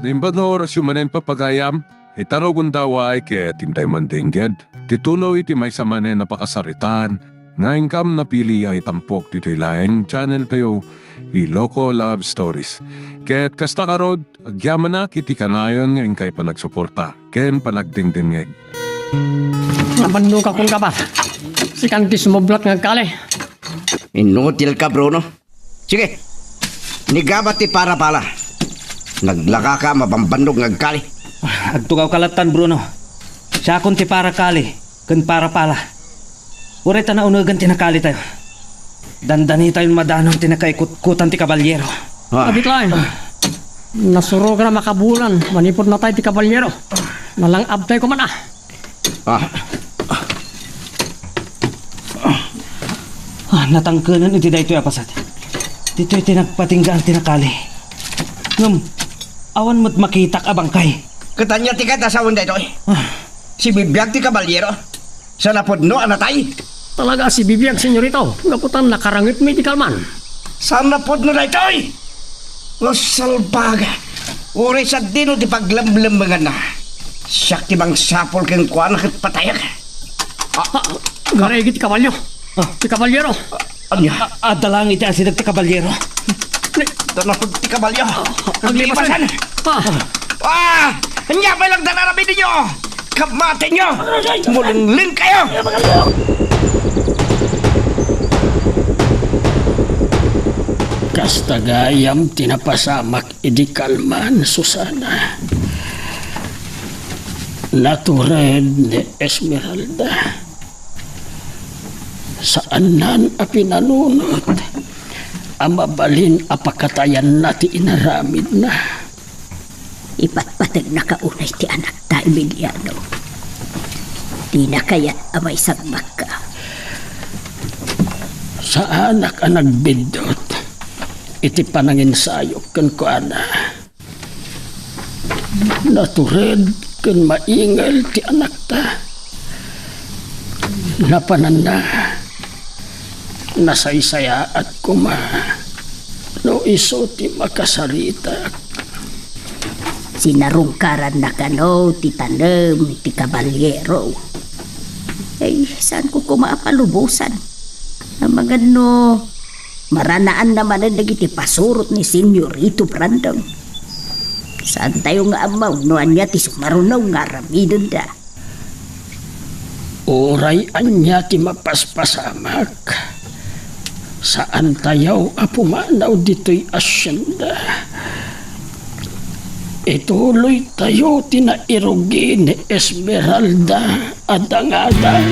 Nimbad na oras yung manen papagayam, itaro kong daway kaya tintay mandingged. Titulo iti may sa manen napakasaritan, nga ingkam na pili ay tampok dito'y laing channel kayo, Iloko Love Stories. Kaya't kasta karod, agyaman na kiti kanayon nga ingkay pa nagsuporta, ken panagdingdingeg. Nabando ka kung kapat. Si kanti sumoblat ng kali. Inutil ka, Bruno. Sige, nigabat ti para pala. Naglaka ka, mabambandog ngagkali. Agtugaw kalatan, Bruno. Siya akong ti para kali, kan para pala. Uray ta na unagan tinakali tayo. Dandani tayong madanong tinakaikut-kutan ti kabalyero. Abit lang. Nasuro ka na makabulan. Manipod na tayo ti kabalyero. Nalang abtay ko man ah. Natangkanan iti daytoy apasat. Dito'y tinagpatinggaan tinakali. Ngam, awan mo't makitak abangkay. Katanya ti kat asawan dito eh. Si Bibiyag ti kabalyero. Sa napodno anatay. Talaga si Bibiyag, senyorito. Gaputan nakarangit mi ti kalman. Sa napodno dito eh. Los salbaga. Uri sa dino ti paglamlambangan na. Siyak ti bang sapol keng kuwan nakit patayak. Garegi ti kabalyo. Ti kabalyero. Anya? Adalang iti asidag ti kabalyero. Tanapod ti kabalyo. Naglipasan. Anya pa lang danarami ninyo. Kamate nyo. Mulungling kayo. Kastagayam tinapasamak idi kalman, Susana. Natured ni Esmeralda. Saan nan a pinanunot? Amabalin apakatayan na ti inaramid na. Ipatpatag na kaunay ti anak ta Emiliano. Di na kaya't amay sagbak ka. Sa anak ang nagbidot, iti pananginsayok kan ko ana. Natured kan maingal ti anak ta. Napanan na. Nasaysaya at kuma. No iso ti makasarita. Sinarungkaran na kano ti tanem ti kabalyero. Ay, saan ko kumaapalubusan? Ang mga no, maranaan naman ang nagiti pasurot ni Senyorito Brandon. Saan tayo nga amaw no anya ti sumarunaw nga ramidon da? Oray anya ti mapaspasamak. Saan tayaw apumanaw dito'y asyenda. Ituloy tayo tinairugi ni Esmeralda adang-adang.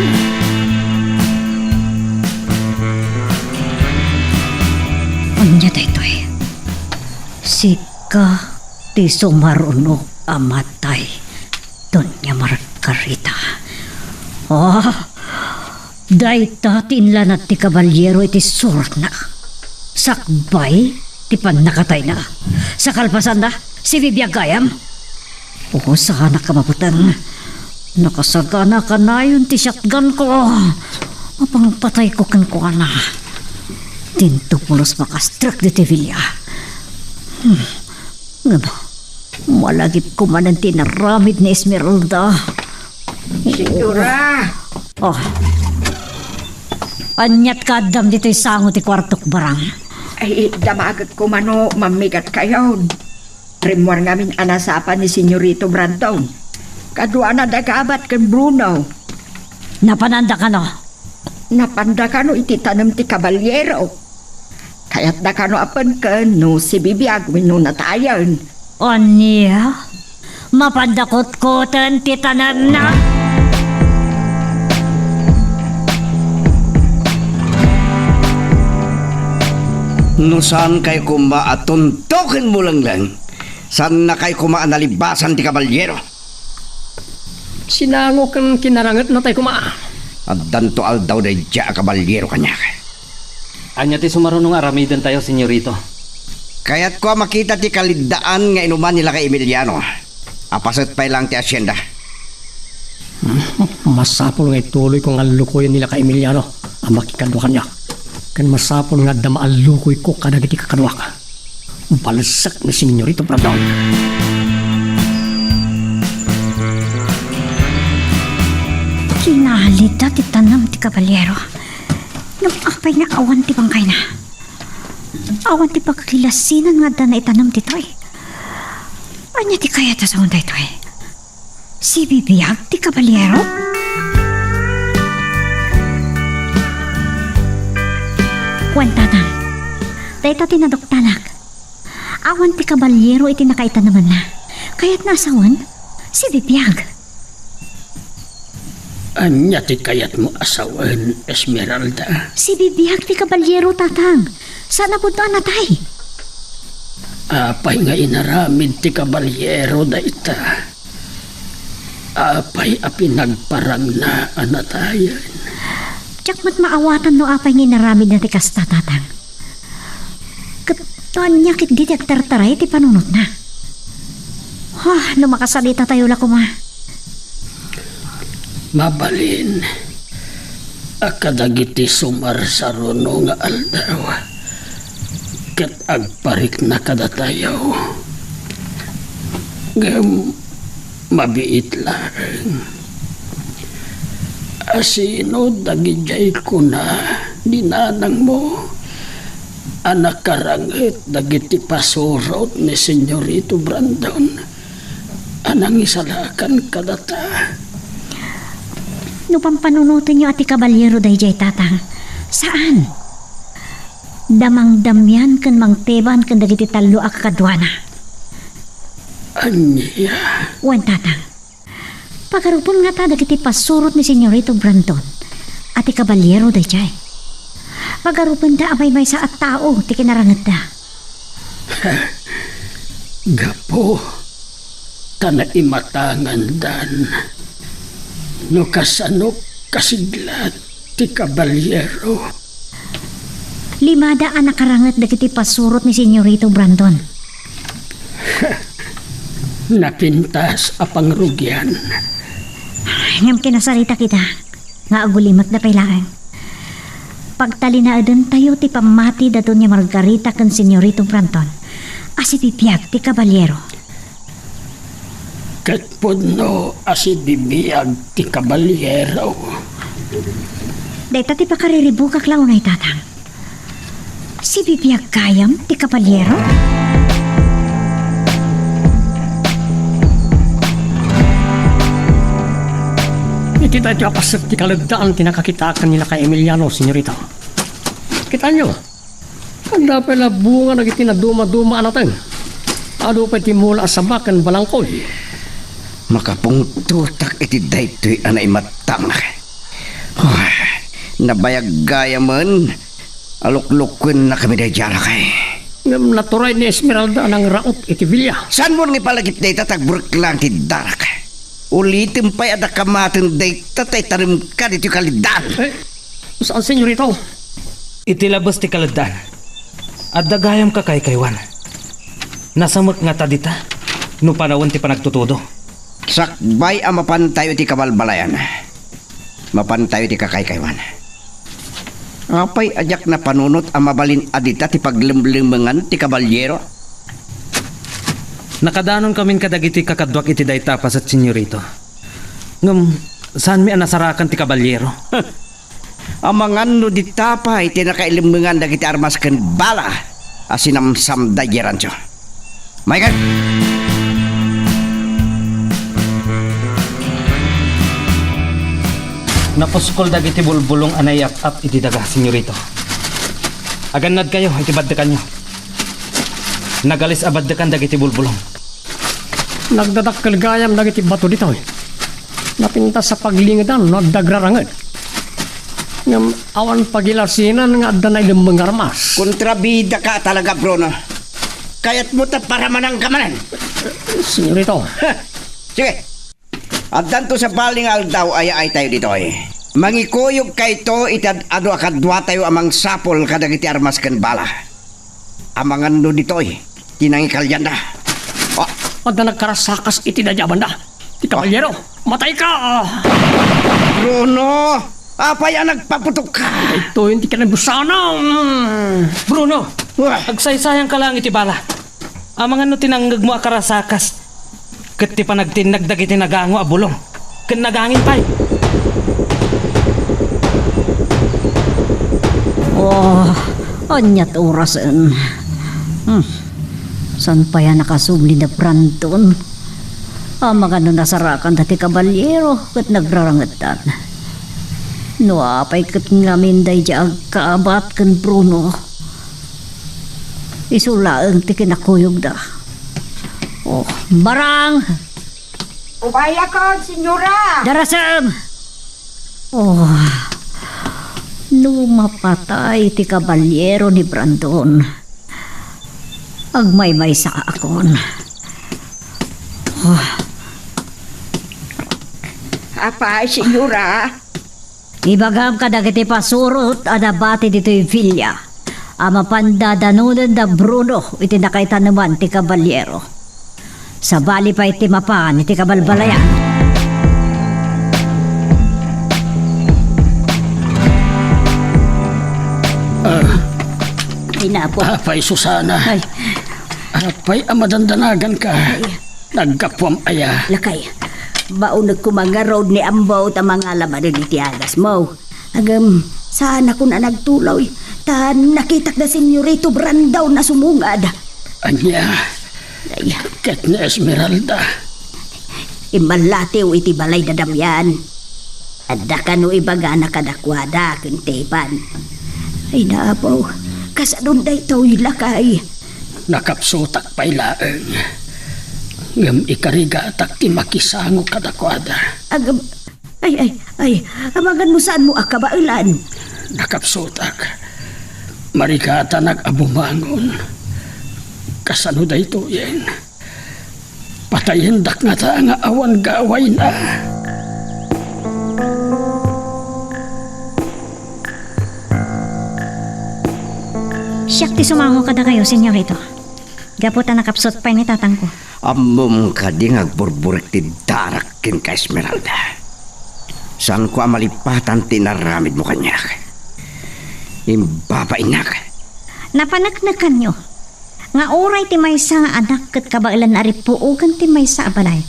Anya daytoy. Sika ti sumarunok amatay. Donya Margarita. Dayta tinlanat ti kabalyero iti surna. Sakbay ti nakatay na. Sa kalpasan na si Bibiyag Gayam. Oo, sana ka maputang. Nakasagana ka na yun ti shotgun ko. Mapang patay ko kan ko na. Tintupulos makastrak di Tevilla. Malagip ko man ang tinaramid ni Esmeralda. Signora! Anyat ka adam dito'y sango ti kwartok barang. Ay, damagat ko mano, mamigat kayo. Rimwar ngamin anasapan ni Senyorito Brandon. Kadua na dagabat kan Bruno. Napananda ka no? Napanda ka no iti tanem ti kabalyero. Kaya't da ka no apan ka no si Bibiyag wino na tayon. O niya? Mapandakot-kotan ti tanem na? No saan kay kuma at tuntukin mo lang. Saan na kay kuma analibasan ti kabalyero? Sinango kan kinarangat na tayo kuma. At danto aldaw na dya kabalyero kanya. Anya ti sumarunong aramidan tayo, senyorito. Kaya't ko makita ti kalidaan nga inuman nila kay Emiliano. Apasat pa lang ti asyenda. Masapol nga ituloy kong alukoy nila ka Emiliano. Ang makikadwa kanya. Kan masapol nga damaalukoy ko kadagiti kakadwa ka. Balasak ni Senyorito Brandon. Kinahalita ti tanam ti kabalyero. Nung apay nga awan ti bangkay na. Awan ti pagkilasinan nga na itanam ti toy. Anya ti kaya ta sa unday toy? Si bibiyag ti kabalyero? Wantanang, dahito tinadoktanak. Awan ti kabalyero iti nakaitanaman na. Kaya't nasawan, si bibiyag. Anya ti kayat mo asawan, Esmeralda? Si bibiyag ti kabalyero, tatang. Sana po doon natay. Apay nga inaramid ti kabalyero da ita. Apay api nagparang na anatayan. Tsak mat maawatan no apay nginaramid na ti kasta, tatang. Katuan niya kit di tartaray ti panunot na. No makasalita tayo la kuma. Mabalin, akadagiti sumarsarono nga aldaw. Kat agparik na kadatayaw. Ngam mabiit lang. Asino dagijay ko na dinanang mo. Anak karangit dagiti pasurot ni Senyorito Brandon. Anang isalakan kadata. No pampanunutin niyo ati kabalyero dayjay, tatang. Saan? Damang-damyan kan mangteban kan dagiti talo a kakadwana. Anya? Wan, tatang. Pagarupon nga ta dagiti pasurot ni Senyorito Brandon. Ati kabalyero dayjay. Pagarupon da amay may sa at tao ti kinarangat da. Gapo, tana imatangan dan. No kasano kasiglat ti kabalyero. Limada ang nakarangat dagiti pasurot ni Senyorito Brandon. Napintas apang rugyan. Ngam kinasarita kita, nga agulimat na pailaan. Pagtalinaadan tayo ti pamati dato ni Margarita kan Senyorito Brandon, asipipiyag ti kabalyero. Kat puno asibibiyag ti kabalyero. Dahita ti pakariribukak launay, tatang. Si bibiyag kayam ti kabalyero? Iti tayo apasap ti kalagdaan tinakakitakan nila kay Emiliano, senyorita. Kita nyo, ang dapat na bunga nagiti na duma-duma natin. Ado pa ti mula sa bakan balangkoy. Makapungtutak iti daytoy anay matang. Nabayag gaya man, aluklukun na kami dayjala kay. Ngam naturay ni Esmeralda ng raot iti Villa. Saan mo nga palagit dayta tagburk lang ti darak? Ulitin pa'y ada kamatin dayta tay tarim ka dito kalidan. Saan, senyorito? Itilabas ti kaladdan. At dagayam ka kay kaywan. Nasamot nga ta dita. No panawon ti panagtutudo. Sakbay ang mapantayo ti kabalbalayan. Mapantayo ti kakaykaywan. Apay ajak na panunot ang mabalin adita ti paglimlimangan ti kabalyero. Nakadanon kamin kadagiti kakadwak iti dayta pa sa senyorito. Ngam, saan mi anasarakan ti kabalyero? Amangan no di tapay ti nakailimangan dagiti armas ken bala asinamsam dayerancho. Maikan! Napuskol dagiti bulbulong anayap-ap iti daga, senyorito. Aganad kayo, iti baddekan nyo. Nagalis abaddekan dagiti bulbulong. Nagdadakkel gayam dagiti bato dito. Napintas sa paglingadan, nagdagrarangad. Ngam awan pagilasinan nga adda na ilang armas. Kontrabida ka talaga, Bruno. Kaya't mo ta para manang kamanan. Senyorito. Sige. At danto sa baling aldaw ay tayo dito eh. Mangikuyog kay to itad ado akadwa tayo amang sapol kadagiti armas ken bala. Amangan no dito eh. Tinangikalyan na. Adda nagkarasakas iti dadyaban da. Ti kabalyero, matay ka! Bruno! Apay ang nagpaputok ka! Ito hindi ka nabusana. Bruno! Wah. Agsaysayang ka lang iti bala. Amangan no tinanggag mo akarasakas. Kat ti panagtinagdag iti nagango a bulong. Ken nagangin pay. anyat orasan. San pa yan nakasubli na Brandon? Mga nasarakan dati kabalyero kat nagrarangatan. No apay kat ngamin day di agkaabat kan Bruno. Isulaang ti kinakuyog da. Barang! Ubaya ko, senyora! Darasam! Mapatay ti kabalyero ni Brandon. Agmay-may sa akon. Apay, senyora? Ibagam ka dagiti pasurot adabati dito'y Villa. Ama pandadanunan da Bruno iti nakaitanuman ti kabalyero. Sa bali pa iti mapan iti kabalbalayan. Inapo. Apay Susana. Ay, Apay amadandanagan ka. Nagkapwam aya. Lakay, baunag ko mga road ni Ambaw ta mga laman ni tiagas mo. Agam, saan ako na nagtulaw ta nakitak na senyorito Brandaw na sumungad. Anya, Ay, ket ni Esmeralda. imalatiw iti balay na damyan. Adda ka no ibaga na kadakwada kuntepan. Ay naapaw, kasadun day to'y lakay. Nakapsutak pa'y laeng. Ngam ikarigatak ti makisango kadakwada. Agam, ay, amagan mo saan mo akabailan. Nakapsutak. Marikata nag-abumangon. Kasano da ito yan? Patayin dak nga ta nga awan gaway na. siyak ti sumango kada kayo, senyorito. Gaputa nakapsot pa ni tatang ko. Amom ka di ngagburburik ti darak kin ka Esmeralda. Saan ko amalipatan tinaramid mo kanya? Imbabainak. Napanagnakan nyo. Nga oray ti maysa nga anak kat kabailan ari puugan ti maysa abalay.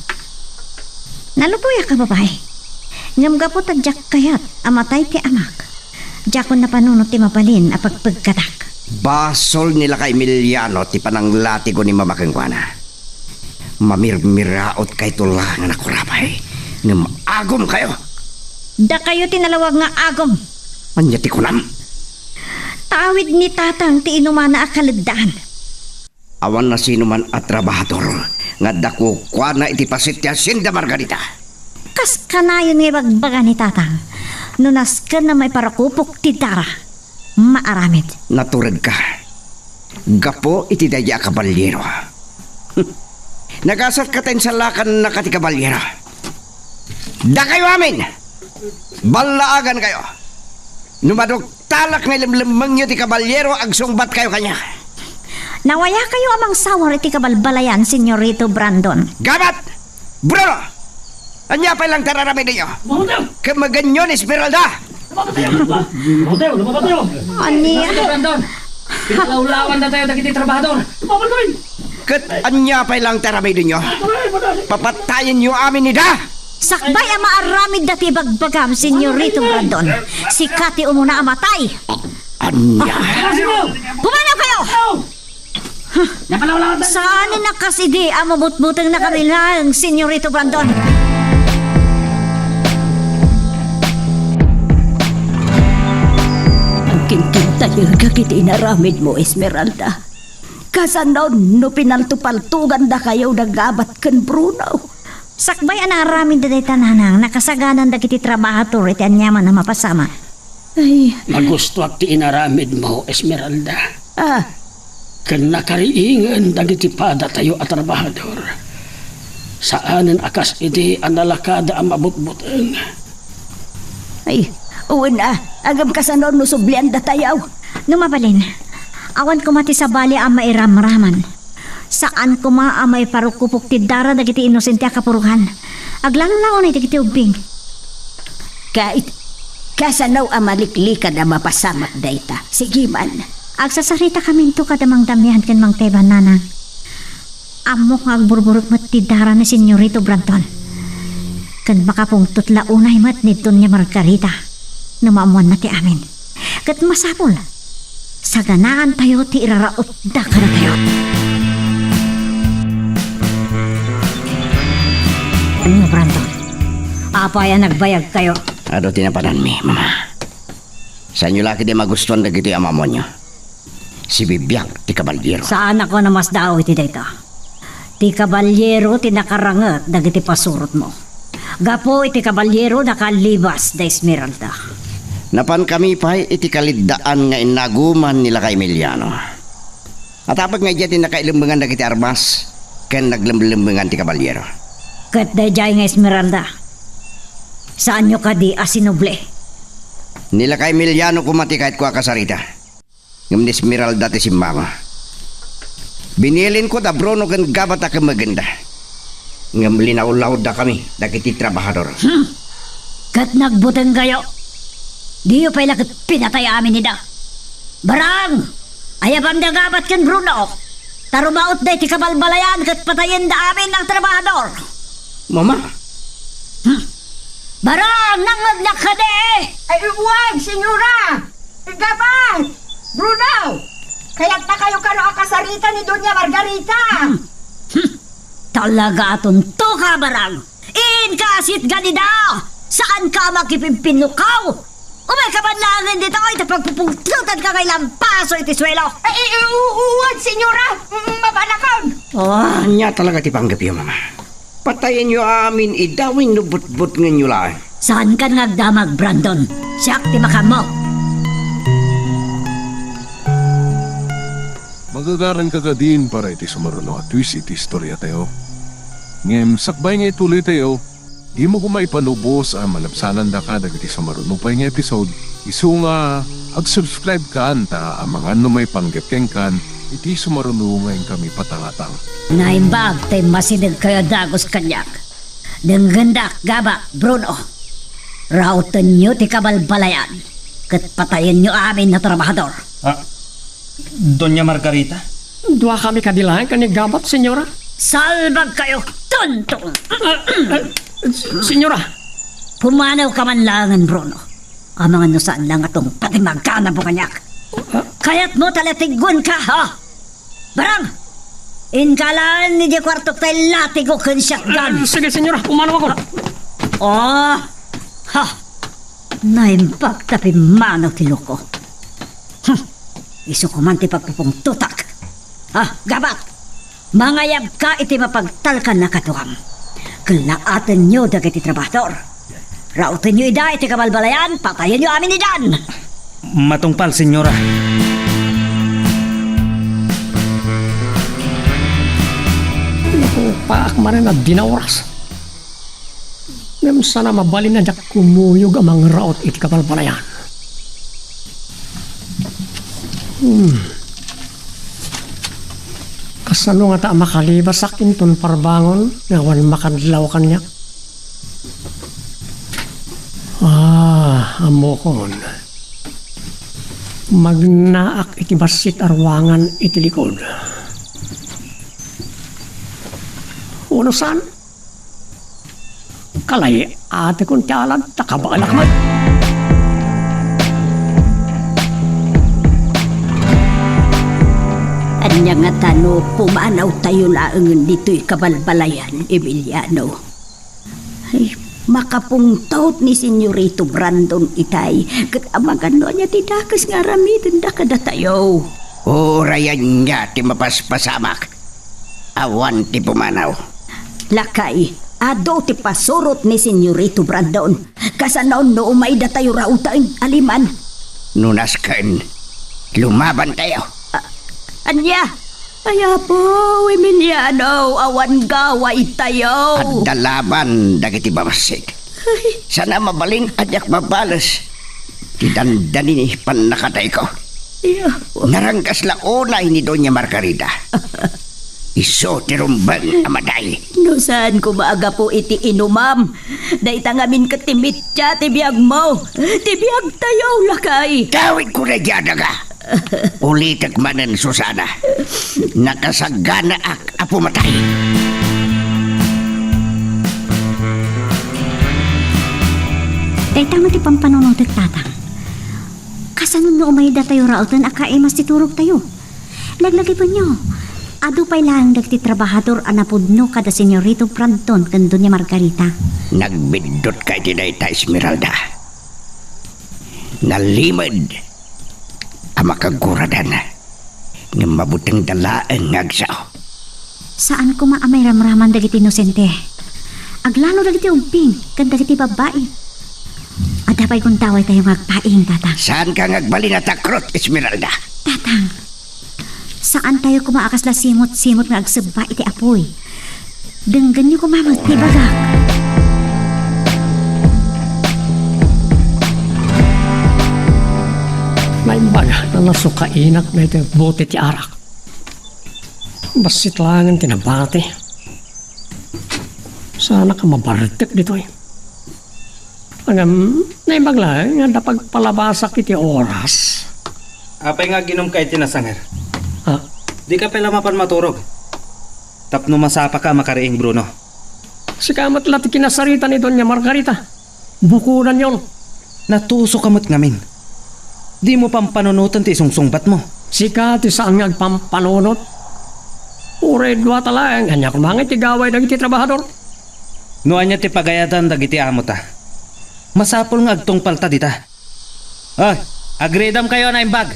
Nalubuya ka babae. Ngam gaputa jak kayat amatay ti amak. Jakon na panunot ti mapalin apagpagkatak. Basol nila kay Emiliano ti pananglati ko ni mamakengkwana. Mamirmiraot kay tulangan ako rapay. Ngam agom kayo. Da kayo tinalawag nga agom. Anya ti kunam. Tawid ni tatang ti inumana akaladaan. Awan na sino man at trabahador. Nga dako kwa na iti pasitya Sinda Margarita. Kas kanayon nga bagbaga ni tatang. Nunas ka na may parakupok ti dara. Maaramid. Naturad ka. Gapo iti daya kabalyero. Nagasat ka tayo sa lakan na kati kabalyero. Da kayo amin. Balaagan kayo. Numadok talak na limlimang nyo ti kabalyero ag sungbat kayo kanya. Nawaya kayo amang sawar iti kabalbalayan, senyorito Brandon. Gabat! Bruno! Anya pa lang tararamid ninyo? Kamaganyo ni Esmeralda! Aniya? Brandon, pinalaulawan na tayo dagiti trabahador. Kat anya pa lang taramid ninyo? Papatayin nyo amin ni Da! Sakbay ang maaramid dati bagbagam, senyorito Brandon. Si Kati umuna amatay. Anya? Pumanaw kayo! Saan na nakasidi ang mabutbutang na kanilang, senyorito Brandon? Ang kinkintayo kakit inaramid mo, Esmeralda. Kasanaw no pinaltupaltugan da kayo nagabat kan Bruno. Sakbay ang naramid dati tananang nakasaganan dagiti trabahator iti anyaman na mapasama. Ay, Magusto ak ti inaramid mo, Esmeralda. Kan nakariingan dagiti pada tayo at trabahador. Saanen akas iti analakada ang mabutbuteng. ay, uwan na. Agam kasanaw no sublian da tayaw. Numabalin, awan ko mati sa bali ang mairamraman. Saan ko maamay parukupok ti dara dagiti inosente a kapuruhan. Aglalalaw na dagiti ubing. Kahit kasanaw amaliklikan na mapasamat dayta. Sige man. Agsasarita kami to kadamang damihan ken mang teban nanang. Amo nga agburburok mat ti dara ni senyorito Brandon. Kan makapong tutlaunay mat ni Doña Margarita. Numamuan na ti amin. Kat masapol. Sa ganaan tayo ti iraraot da ka na tayo. Ano, Brandon? Apa yan nagbayag kayo? Ado tinapanan mi, mama. Sa inyo laki di magustuhan na gito yung amamo nyo. Si Bibiak, ti Kabalyero. Saan ako na mas daw iti dayta? Ti Kabalyero ti nakarangat dagiti pasurot mo. Gapo iti Kabalyero nakalibas da Esmeralda. Napan kami pa iti kalidaan nga inaguman nila kay Emiliano. At apag nga dyan nakailimbangan na kiti armas, ken naglimlimbangan ti Kabalyero. Kat dayjay nga Esmeralda. Saan nyo ka di asinoble? Nila kay Emiliano kumati kahit kuha kasarita. Ngam ni Esmeralda ti simbama. Binilin ko da Bruno ken gabat ka maganda. Ngam linaw-law da kami, dagiti trabahador. Kat nagbuteng kayo. Di yung pala kat pinatay amin nida. Barang! Ayabang dagabat ken Bruno. Tarumaot da iti kabalbalayan kat patayin da amin ng trabahador. Mama, Barang! Nangagnak ka de! Ay, huwag, senyora! Gabat! Bruno! Kaya't na kayo kano akasarita ni Doña Margarita! Talaga aton to ka, Barang! Inkasit ganida! Saan ka makipimpinukaw? Umay ka man langin dito ay tapagpupungtutan ka kay lampaso iti swelo! Ay, huwag, senyora! Mabanakon! Oh, anya talaga ti panggap yung mama. Patayin nyo amin, idawin no but-but nga nyo lang. saan ka nagdamag, Brandon? Siyak ti makamo. Magagaran ka ka din para iti sumaruno at twist iti istorya tayo. Ngem, sakbay nga ituloy tayo, di mo kumay panubos ang malapsanan da ka dagiti sumaruno pa yung episode. Isu nga, ag-subscribe ka anta ang mga may panggapkeng kan, iti sumaruno ngayon kami patangatang. Naimbag tay masidag kayo dagos kanyak. Denggendak gaba, Bruno. Rautan nyo ti kabalbalayan. Kat patayin nyo amin na trabahador. Doña Margarita? Dua kami kadilahan kanigabat, senyora. Salbag kayo, tuntong! Senyora, Pumanaw ka man langan, Bruno. Ang mga nusaan lang atong patimagkana po kanyak. Kaya't mo talatigun ka, ha? Barang! Inkalaan ni di kwartok tayo latigo kan shotgun. sige senyora, umano ako. Oh! Ha! Naimbag tapi manaw ti loko. Isu ko man ti pagpupong tutak. Ha, gabat! Mangayab ka iti mapagtalkan na katuham. Kalaatan nyo dagiti trabahador. Rautan nyo ida iti kabalbalayan, patayin nyo amin idan. Matungpal, senyora. Paak man na dinaoras. Ngam sana mabalin na jak kumuyog ang mga raot iti kabalbalayan. Kasano nga ta makalibas sa kinton parbangon nga wan makadlaw kanya. Amokon. Magnaak iti basit arwangan iti likod. Uno saan? Kalay ate kong tialag takabalak man. Anya nga tano, pumanaw tayo laangan dito'y kabalbalayan, Emiliano. Ay, makapungtaut ni Senyorito Brandon itay, kat amagan niya tidakas nga ramitin da kada tayo. Rayan nga ti mapaspasamak. Awan ti pumanaw. Lakay, ado ti pasurot ni Senyorito Brandon, kasanaon no umay da tayo rautain aliman. Nunaskan, lumaban tayo. Anya, kaya po, Emiliano, awan gaway tayo. At dalaban dagiti babasig. Sana mabaling adyak mabalas. Tidandanin ni panakatay ko. Narangkas la unay ni Doña Margarita. Iso tirumbang amaday. No saan ko maaga po iti inumam. Dahil tangamin katimit siya, tibiyag mo. Tibiyag tayo, lakay. Tawid ko na dyan ka. Ulitak manan Susana. Nakasagana ak apumatay. Dahil tama ti pampanunong tatang. Kasanon no umay da tayo rautan akae mas titurog tayo. Laglagi po nyo. Ado pa'y lang dagti trabahador anapudno kada senyorito Brandon kan Doña Margarita. Nagbindot kay tinayta Esmeralda. Nalimad ang makaguradan ng mabutang dalaan ngagsaw. Saan ko maamay ramraman dagiti inosente? Aglalo dagiti umping kan dagiti babae. Adapay kung taway tayo magpaing, tatang. Saan ka ngagbali na takrot, Esmeralda? Tatang, saan tayo kumaakas la simot-simot nga agsaba iti apoy? Denggan niyo kumamag ti bagak. May baga na nasukainak na ito bote ti arak. Basit langan tinabate. Sana ka mabartek dito eh. Agam, naibagla nga dapag palabasak iti oras. Apay nga ginom kay tinasanger. Ha? Di ka pala mapan maturog. Tapno masapa ka makariing Bruno. Si kamat lati kinasarita ni Doña Margarita. Bukunan yon. Natuso kamot ngamin. Di mo pang panunutan ti sungsungbat mo. Sika ti saan nga agpampanunot. Uray dua talang, hanya kumangit ti gaway dagiti trabahador. Nuan niya ti pagayadan dagiti amo ta. Masapol nga agtong palta dita. Ay, agredam kayo na imbag.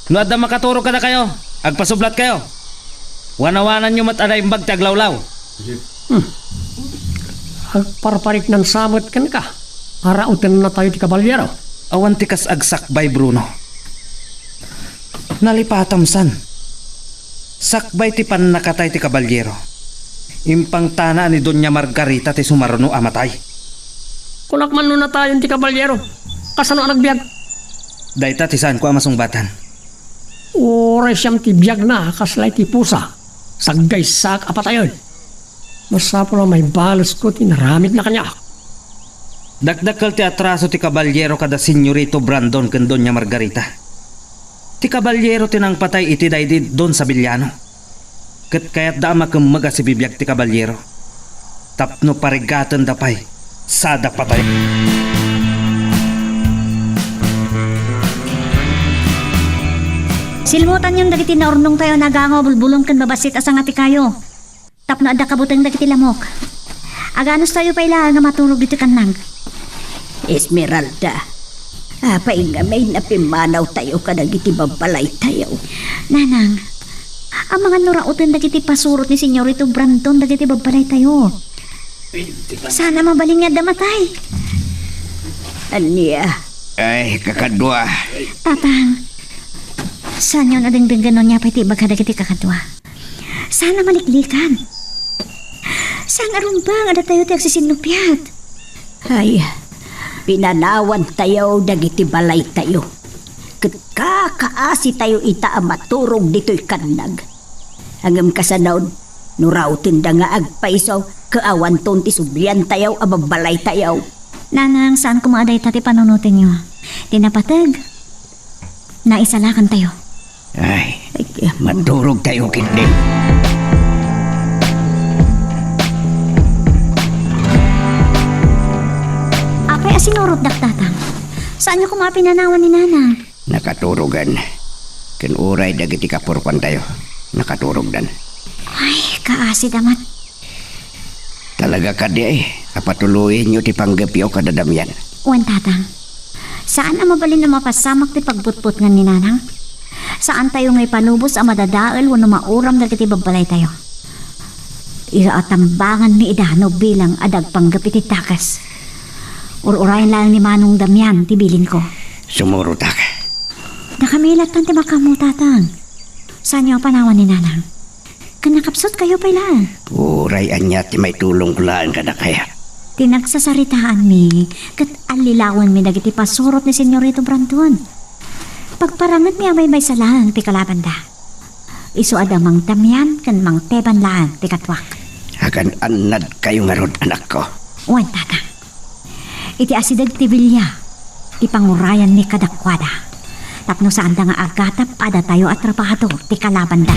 Nuad na makaturo ka na kayo. Agpasublat kayo. Wanawanan nyo mat ana imbag ti aglawlaw. Agparparik ng samot kan ka. Arautin na tayo ti kabalyero. Awan ti kas agsakbay Bruno. Nalipatamsan. Sakbay ti pan nakatay ti kabalyero. Impang tana ni Doña Margarita ti sumaruno amatay. Kulak man na tayo ti kabalyero. Kasano ang nagbiag? Dayta ti saan ko amasungbatan. Uray siyam ti biag na kaslay ti pusa. Saggay sak apatayon. Masapo lang may balos ko tinaramid na kanya. Dakdakal ti atraso ti kabalyero kada Senyorito Brandon ken Doña Margarita. Ti kabalyero tinang patay iti daydi don sa Villano. Ket kayat da makamaga si bibiyag ti kabalyero. Tapno parigatan dapay. Sada patay. Silmutan yung dagiti na urnong tayo nagango bulbulong kan babasit asang ati kayo. Tapno adda kabutang dagiti lamok. Aganos tayo pa ila nga maturog dito kanang. Esmeralda, apay nga may napimanaw tayo kadagiti babalay tayo. Nanang, ang mga nurautin dagiti pasurot ni Senyorito Brandon dagiti babalay tayo. Sana mabaling nga damatay. Aniya, Ay, kakadwa. Tatang, saan yun ading ganon niya pa iti baga dagiti kakadwa? Sana maliklikan. Saan arumbang ada tayo ti agsisinupyat? ay, pinanawan tayo dagiti balay tayo. Ket kakaasi tayo ita ang maturog dito'y kanag. Hanggang kasanaw, nurautin da nga agpaisaw, kaawan ton ti sublian tayo, ababalay tayo. Nanang, saan kumaaday tati panunutin niyo? Tinapatag. Naisalakan tayo. Ay, maturog tayo kindin. Apay asinurot daktatang. Saan niyo kumapinanawan ni Nanang? Nakaturogan. Ken uray dagiti kapurpan tayo. Nakaturog dan. Ay, kaasi damat. Talaga ka di ay. Kapatuloyin nyo ti panggapyaw kadadamyan. Wan tatang. Saan ang mabalin na mapasamak ti pagbutput nga ni Nanang? Saan tayo ngay palubos ang madadaal wano mauram dagiti babalay tayo? Iratambangan ni Idano bilang adag panggapit ti takas. Ur-urayan lang ni Manong Damian ti bilin ko. Sumurutak. Nakamilat tan ti makamu tatang. Saan niyo ang panawan ni Nanang? Kanakapsot kayo pa ilan. Uray anya ti may tulong kulaan kada kaya. Tinagsasaritaan mi, kat alilawan mi dagiti pasurot ni Senyorito Brandon. Pagparangat mi amay may salang ti kalabanda. Isu adamang tamyan kan mang teban laan ti katwak. Hagan anad kayo nga rod anak ko. Wan tatang. Iti asidag ti bilya, ipangurayan ni kadakwada. Tapno saan da nga agatap ada tayo at trabahado ti kalabanda.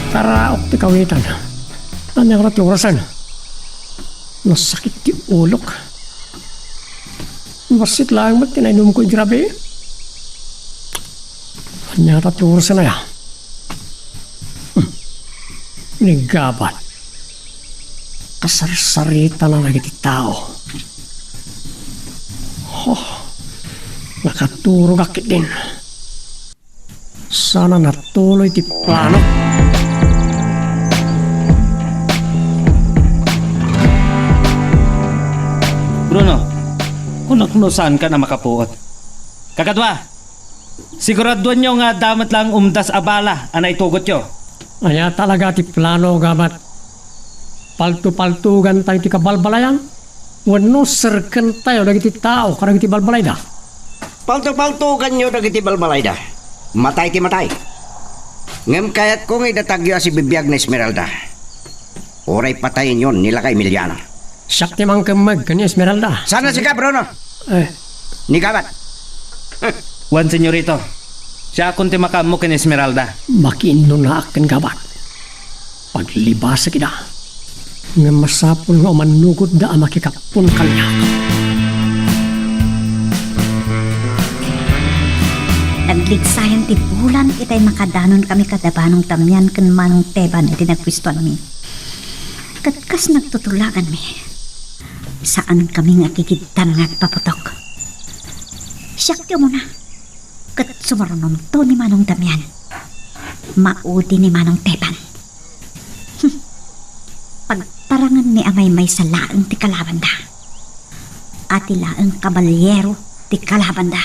Karaok ti kawitan. Anyang raturasan. Nasakit ti ulok. Basit lang ba't tinainom ko grabe? Anyata ti oras na ya. Nigabat. Kasarsarita na nagiti tao. Oh, nakaturog akit din. Sana natuloy ti plano. Bruno, kuno saan ka na makapuot? Kakadwa, siguraduan nyo nga damat lang umdas abala ana itugot nyo. Aya talaga ti plano gamat. Paltu-paltugan tayo ti kabalbalayan. Wano serken tayo dagiti tao kadagiti balbalay da. Palto-paltugan nyo dagiti balbalay da. Matay ti matay. Ngem kayat ko nga idatagyo si bibiyag na Esmeralda. Oray patayin yon nila kay Emiliano. Siyak ti mang kemag kani Esmeralda. Sana si ka, Bruno? Ni Gabat. Juan senyorito, siya akong timakam mo kin Esmeralda. Makiindo na akin gabat. Paglibas sa kita. Nga masapol nga manugod da ang makikapon kalyak. Nagligsayan ti bulan itay makadanon kami kadabanong tamyan ken manong teban iti nagpwistuan mi. Katkas nagtutulagan mi. Saan kami nga kikidtan nga paputok. Siyak ti mo na. Kat sumarunom to ni manong tamyan. Maudi ni manong teban. Pagparangan mi amay may sa laeng ti kalabanda. At ilaeng kabalyero ti kalabanda.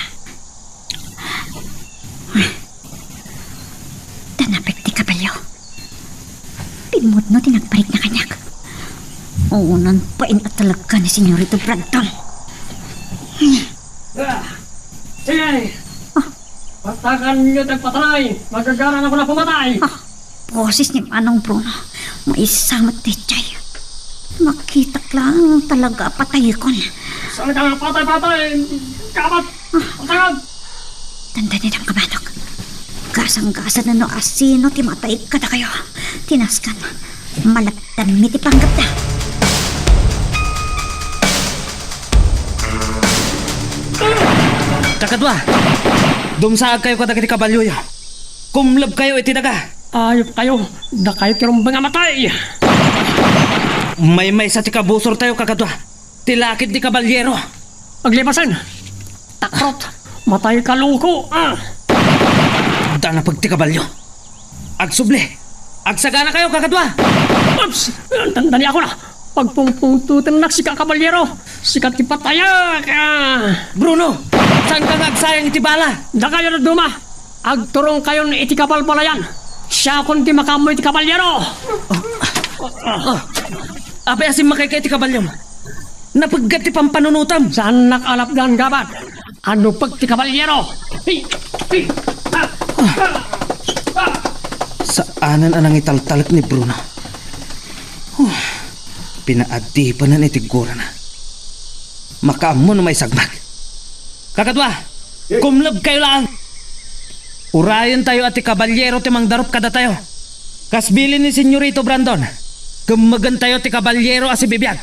Tanapik ti kabalyo. Pinmod no tinagparik na kanyak. Uunan pain at talaga ni Senyorito Brandon. Sige! Patakan niyo tagpatay! Magagaran ako na pumatay! Boses ni Manong Bruno. Maisamat ti Chay. Makita lang talaga patay kon. Saan ka nga patay-patay? Kapat! Patagad! Tanda din ang kabatok. Gasang-gasa na no asino ti matay ka na kayo. Tinaskan. Malaptan mi ti panggap na. Kakadwa, dumsaag kayo kadagiti kabalyo yo. Kumlab kayo iti daga. Ayop kayo! Da kayo tirumbang amatay! May sa ti kabusor tayo kakadwa. Tilakid di kabalyero. Aglipasan! Takrot! Matay kalungko! Dana pag ti kabalyo. Agsuble. Agsagana kayo kakadwa. Oops! Tandani ako na! Pagpungpungtutan na si kakabalyero! Sikat ti pataya! Bruno, saan ka agsayang iti bala? Da kayo na duma! Agturong kayo ni iti kabalbalayan! Siya kundi makamoy iti kabalyero! Apay asim makikay iti kabalyom. Napaggat ti pampanunutam. Saan nakalapdan gabat? Ano pag ti kabalyero? Saanan anang italtalat ni Bruno? Pinaadipan na itigura na. Makaamo na may sagmat. Kakadwa, kumlab kayo lang. Urayan tayo at kabalyero ti mangdarop kada tayo. Kasbilin ni Senyorito Brandon. Kumagan tayo ti kabalyero as ibibiyag.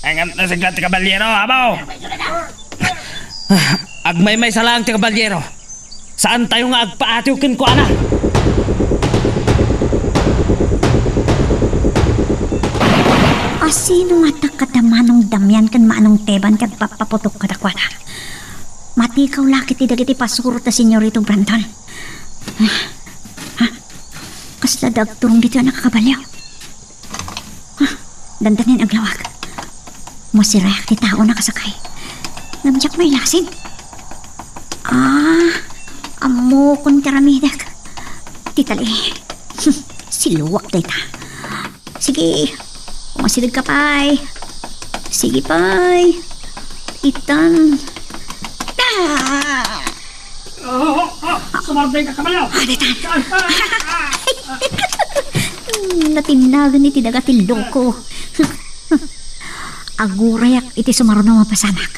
Angat na sigla ti kabalyero, abaw! Agmay-may salang ti kabalyero. Saan tayo nga agpaatiw kin ko ana? Asino nga takatamanong damyan kan manong teban kan papaputok kadakwada. Matikaw lakit ti dagiti pasurot na Senyorito Brandon. Kasla dagturong dito na nakakabalyaw. Dandanin ang lawag. Masirayak ti tao na kasakay. Namjak may lasin. Amo kong karamidag. Titali. Siluwak day ta. Sige. Masidag ka pay. Sige pay. Itan. Sumarday ka kabalyo! Ditan. Natinagan iti dagati loko. Agurayak iti sumaruno mapasamak.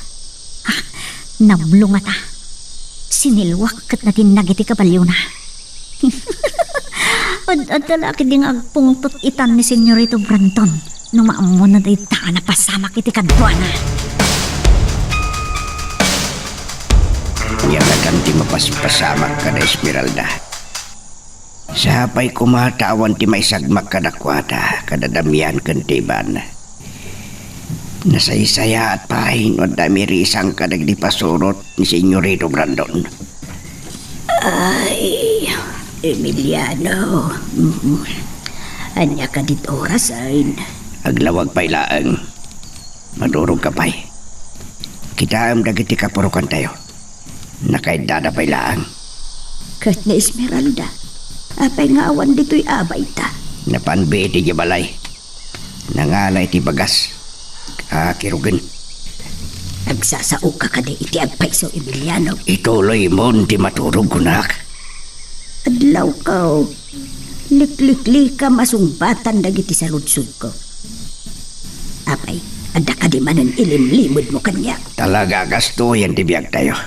Nablunga ta. Sinilwak kat natinag iti kabalyo na. Ad talaki ding agpungtot itan ni Senyorito Brandon. Nung maamo na tayo taan na pasama kiti kadwa na. Yan ganti mapaspasamak ka na Esmeralda. Sapay kumatawan ti may sagmak kadakwata, kadadamian kantiban. Nasaysaya at pahinod na mirisang kadagdi pasurot ni Senyorito Brandon. Ay, Emiliano. Anya ka dit oras ay. Aglawag pa'y laang. Madurog ka pa'y. Kita ang dagiti kapurukan tayo. Nakaidada pa'y laang. Kat na Esmeralda. Apay nga awan dito'y abay ta. Napanbi ti balay. Nangalay ti bagas. Kirugan. Agsasao ka kada iti agpaiso Emiliano. Ituloy mo ti maturog kunak. Adlaw ka. Liklikli ka masumbatan dagiti sa lutsud ko. Apay, ada ka di manon ilimlimod mo kanya. Talaga gasto yan ti biyag tayo.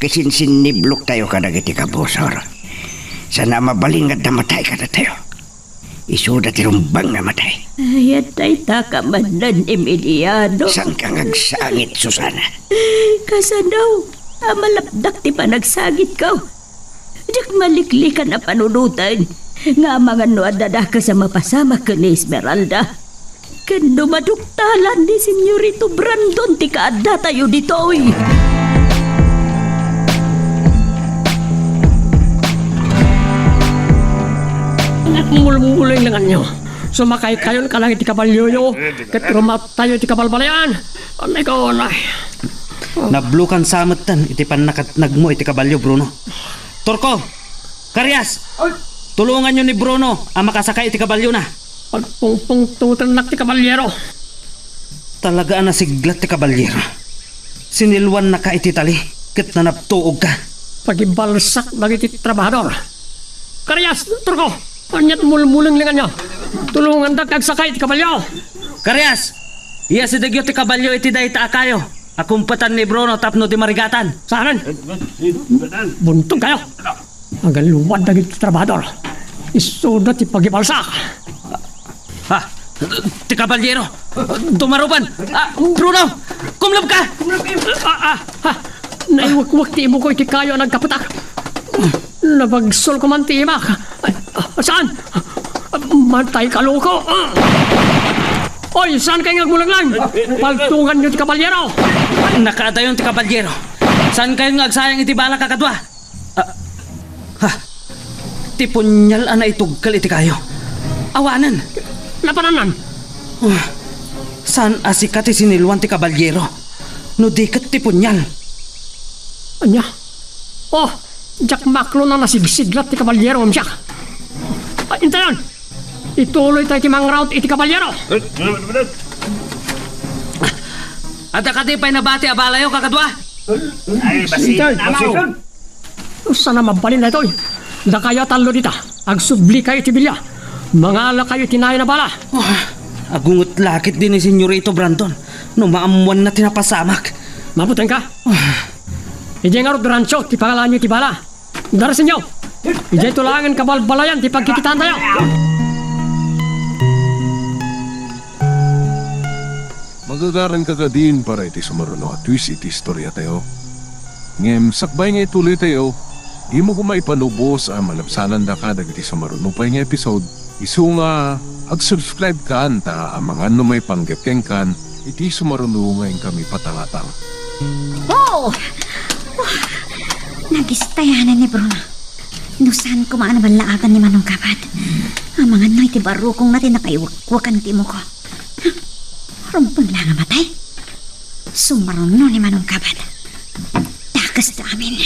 Kasinsinniblok tayo kadagiti kabusor. Sana mabaling at namatay ka na tayo. Isuda ti rumbang namatay. Ayat ay takamanan Emiliano. Sang kang agsangit, Susana? Kasanaw, malapdak ti panagsagit ka. Dik malikli ka na panunutan. Nga mga nuadada ka sa mapasama ka ni Esmeralda. Kano maduktalan ni Senyorito Brandon ti kaada tayo dito'y. Mululing lang nyo. Sumakay kayo ka lang iti kabalyo nyo. Kat rumat tayo iti kabalbalayan. Anay ko, anay. Nablukan samatan iti panakatnag mo iti kabalyo, Bruno. Torko! Karyas! Tulungan nyo ni Bruno ang makasakay iti kabalyo na. Pagpungpung tutanak ti kabalyero. Talaga na siglat ti kabalyero. Sinilwan na ka iti tali. Kat na naptuog ka. Pagibalsak lagi ti trabahador. Karyas, turko! Anyat mulmuling lingan nyo. Tulungan da kagsakay ti kabalyo. Karyas! Iya si Dagyo ti kabalyo iti dayta akayo. Akumpatan ni Bruno tapno ti marigatan. Saan? Buntong kayo. Agaluwad na ti trabahador. Isuda ti pagibalsak. Ha? Ti kabalyero! Tumaruban! Bruno! Kumlab ka! Naiwak-wak ti imo ko iti kayo nagkaputak. Nabagsol ko man ti imak. Saan? Matay ka loko. Oy, saan kayo ngagmulaglang? Paltungan nyo ti kabalyero. Nakadayon ti kabalyero. Saan kayo ngagsayang iti bala kakadwa? Ti punyal ana itugkal iti kayo. Awanan. Napananan. Saan asika ti sinilwan ti kabalyero? No dikat ti punyal. Anya? Oh, Jack Maklo na nasigsiglat ti kabalyero, Jack. Intayan! Ituloy tayo ti mangraut iti kabalyero. At akati pa'y nabati abalayo kakadwa? Intayan! Sana mabalin na ito. Da kayo talo dita. Agsubli kayo ti bilya. Mangala kayo tinay na bala. Agungot lakit din ni Senyorito Brandon. No maamuan na tinapasamak. Mabutin ka. Ijay nga ro rancho ti pangalan nyo ti bala. Darasin nyo. Ijay tulangan kabalbalayan ti pagkikitaan tayo. Magagaran ka din para iti sumaruno at twist iti istorya tayo. Ngem, sakbay nga ituloy tayo. Imo ko maipanubos ang malapsanan da ka dagiti sumaruno pa nga episode. Isu nga, ag-subscribe ka anta ang mga may panggepeng kan iti sumaruno ngayon kami patangatang. Oh! Nagistayanan ni Bruno. Inusan ko maana balaatan ni Manong Kapat. Ang mga noy ti baro kong natin nakaiwakwakan ti mo ko. Rumpun lang ang matay. Sumaruno ni Manong Kapat. Takas na amin.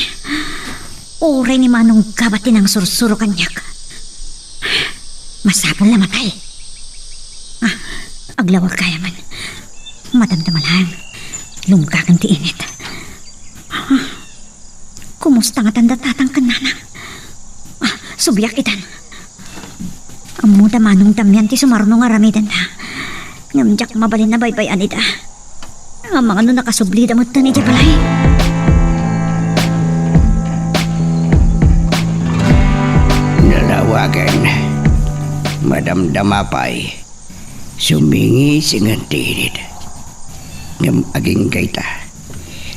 Uray ni Manong Kapat tinang sursuro kanyak. Masapol na matay. Aglawag kaya man. Madamdamalang. Lumkakan ti init. Kumusta nga tanda tatang kananang? Subyak itan. Amuda manong damyan ti sumarunong aramidan ta. Ngamjak mabalin na baybayan ita. Ang mga nakasubli damot ta ni Jabalay. Nalawagan. Madamdama pa'y. Sumingi singan tinid. Ngam aging gaita.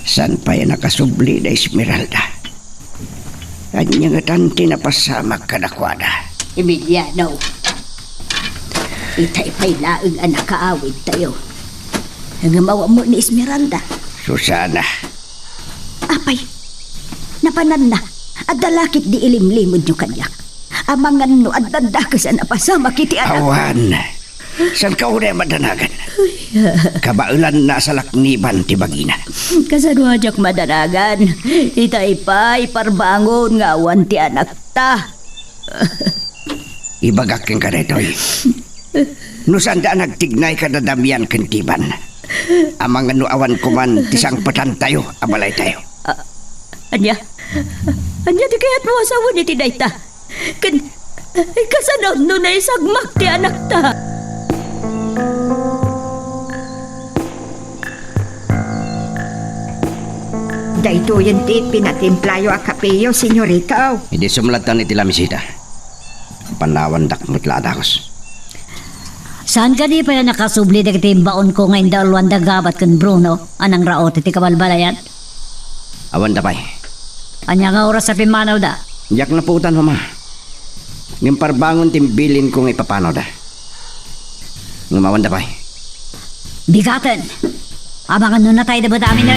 San pa yan nakasubli na Esmeralda. Kanya nga tanti na pasamak kadakwada. Emiliano, itay pa'y laang anak kaawid tayo. Ang mawa mo ni Esmeralda. Susana. Apay, napanan na. At dalakit di ilimlimod nyo kanyak. Amangan no at dadakasan na pasama kiti anak. Awan. San ka unay madanagan? Kabaulan na sa lakniban ti bagina. Kasadwadyak madanagan. Itay pa'y parbangon nga awan ti anak ta. Ibagak keng karetoy. Nusan da nagtignay kadadamian kentiban. Amang ano awan kuman tisang patan tayo, abalay tayo. Anya di kaya't mo asawa ni Tidayta. Kasanaw no na isagmak ti anak ta. Dahito yung tit pinatimplayo a kapeyo, senyorita. Hindi sumlatan iti lamisita. Panawan dakmut ladakos. Saan ka di pa yan nakasubli na baon ko ngayon dalawang dagabat kan Bruno, anang raot iti kabalbalayan? Awan da pay. Anya nga oras sa pimanaw da? Yak na putan mama. Ngim parbangon timbilin kong ipapanaw da. Ngim awan da pay. Bigatan! Abangan nun na tayo da ba dami na?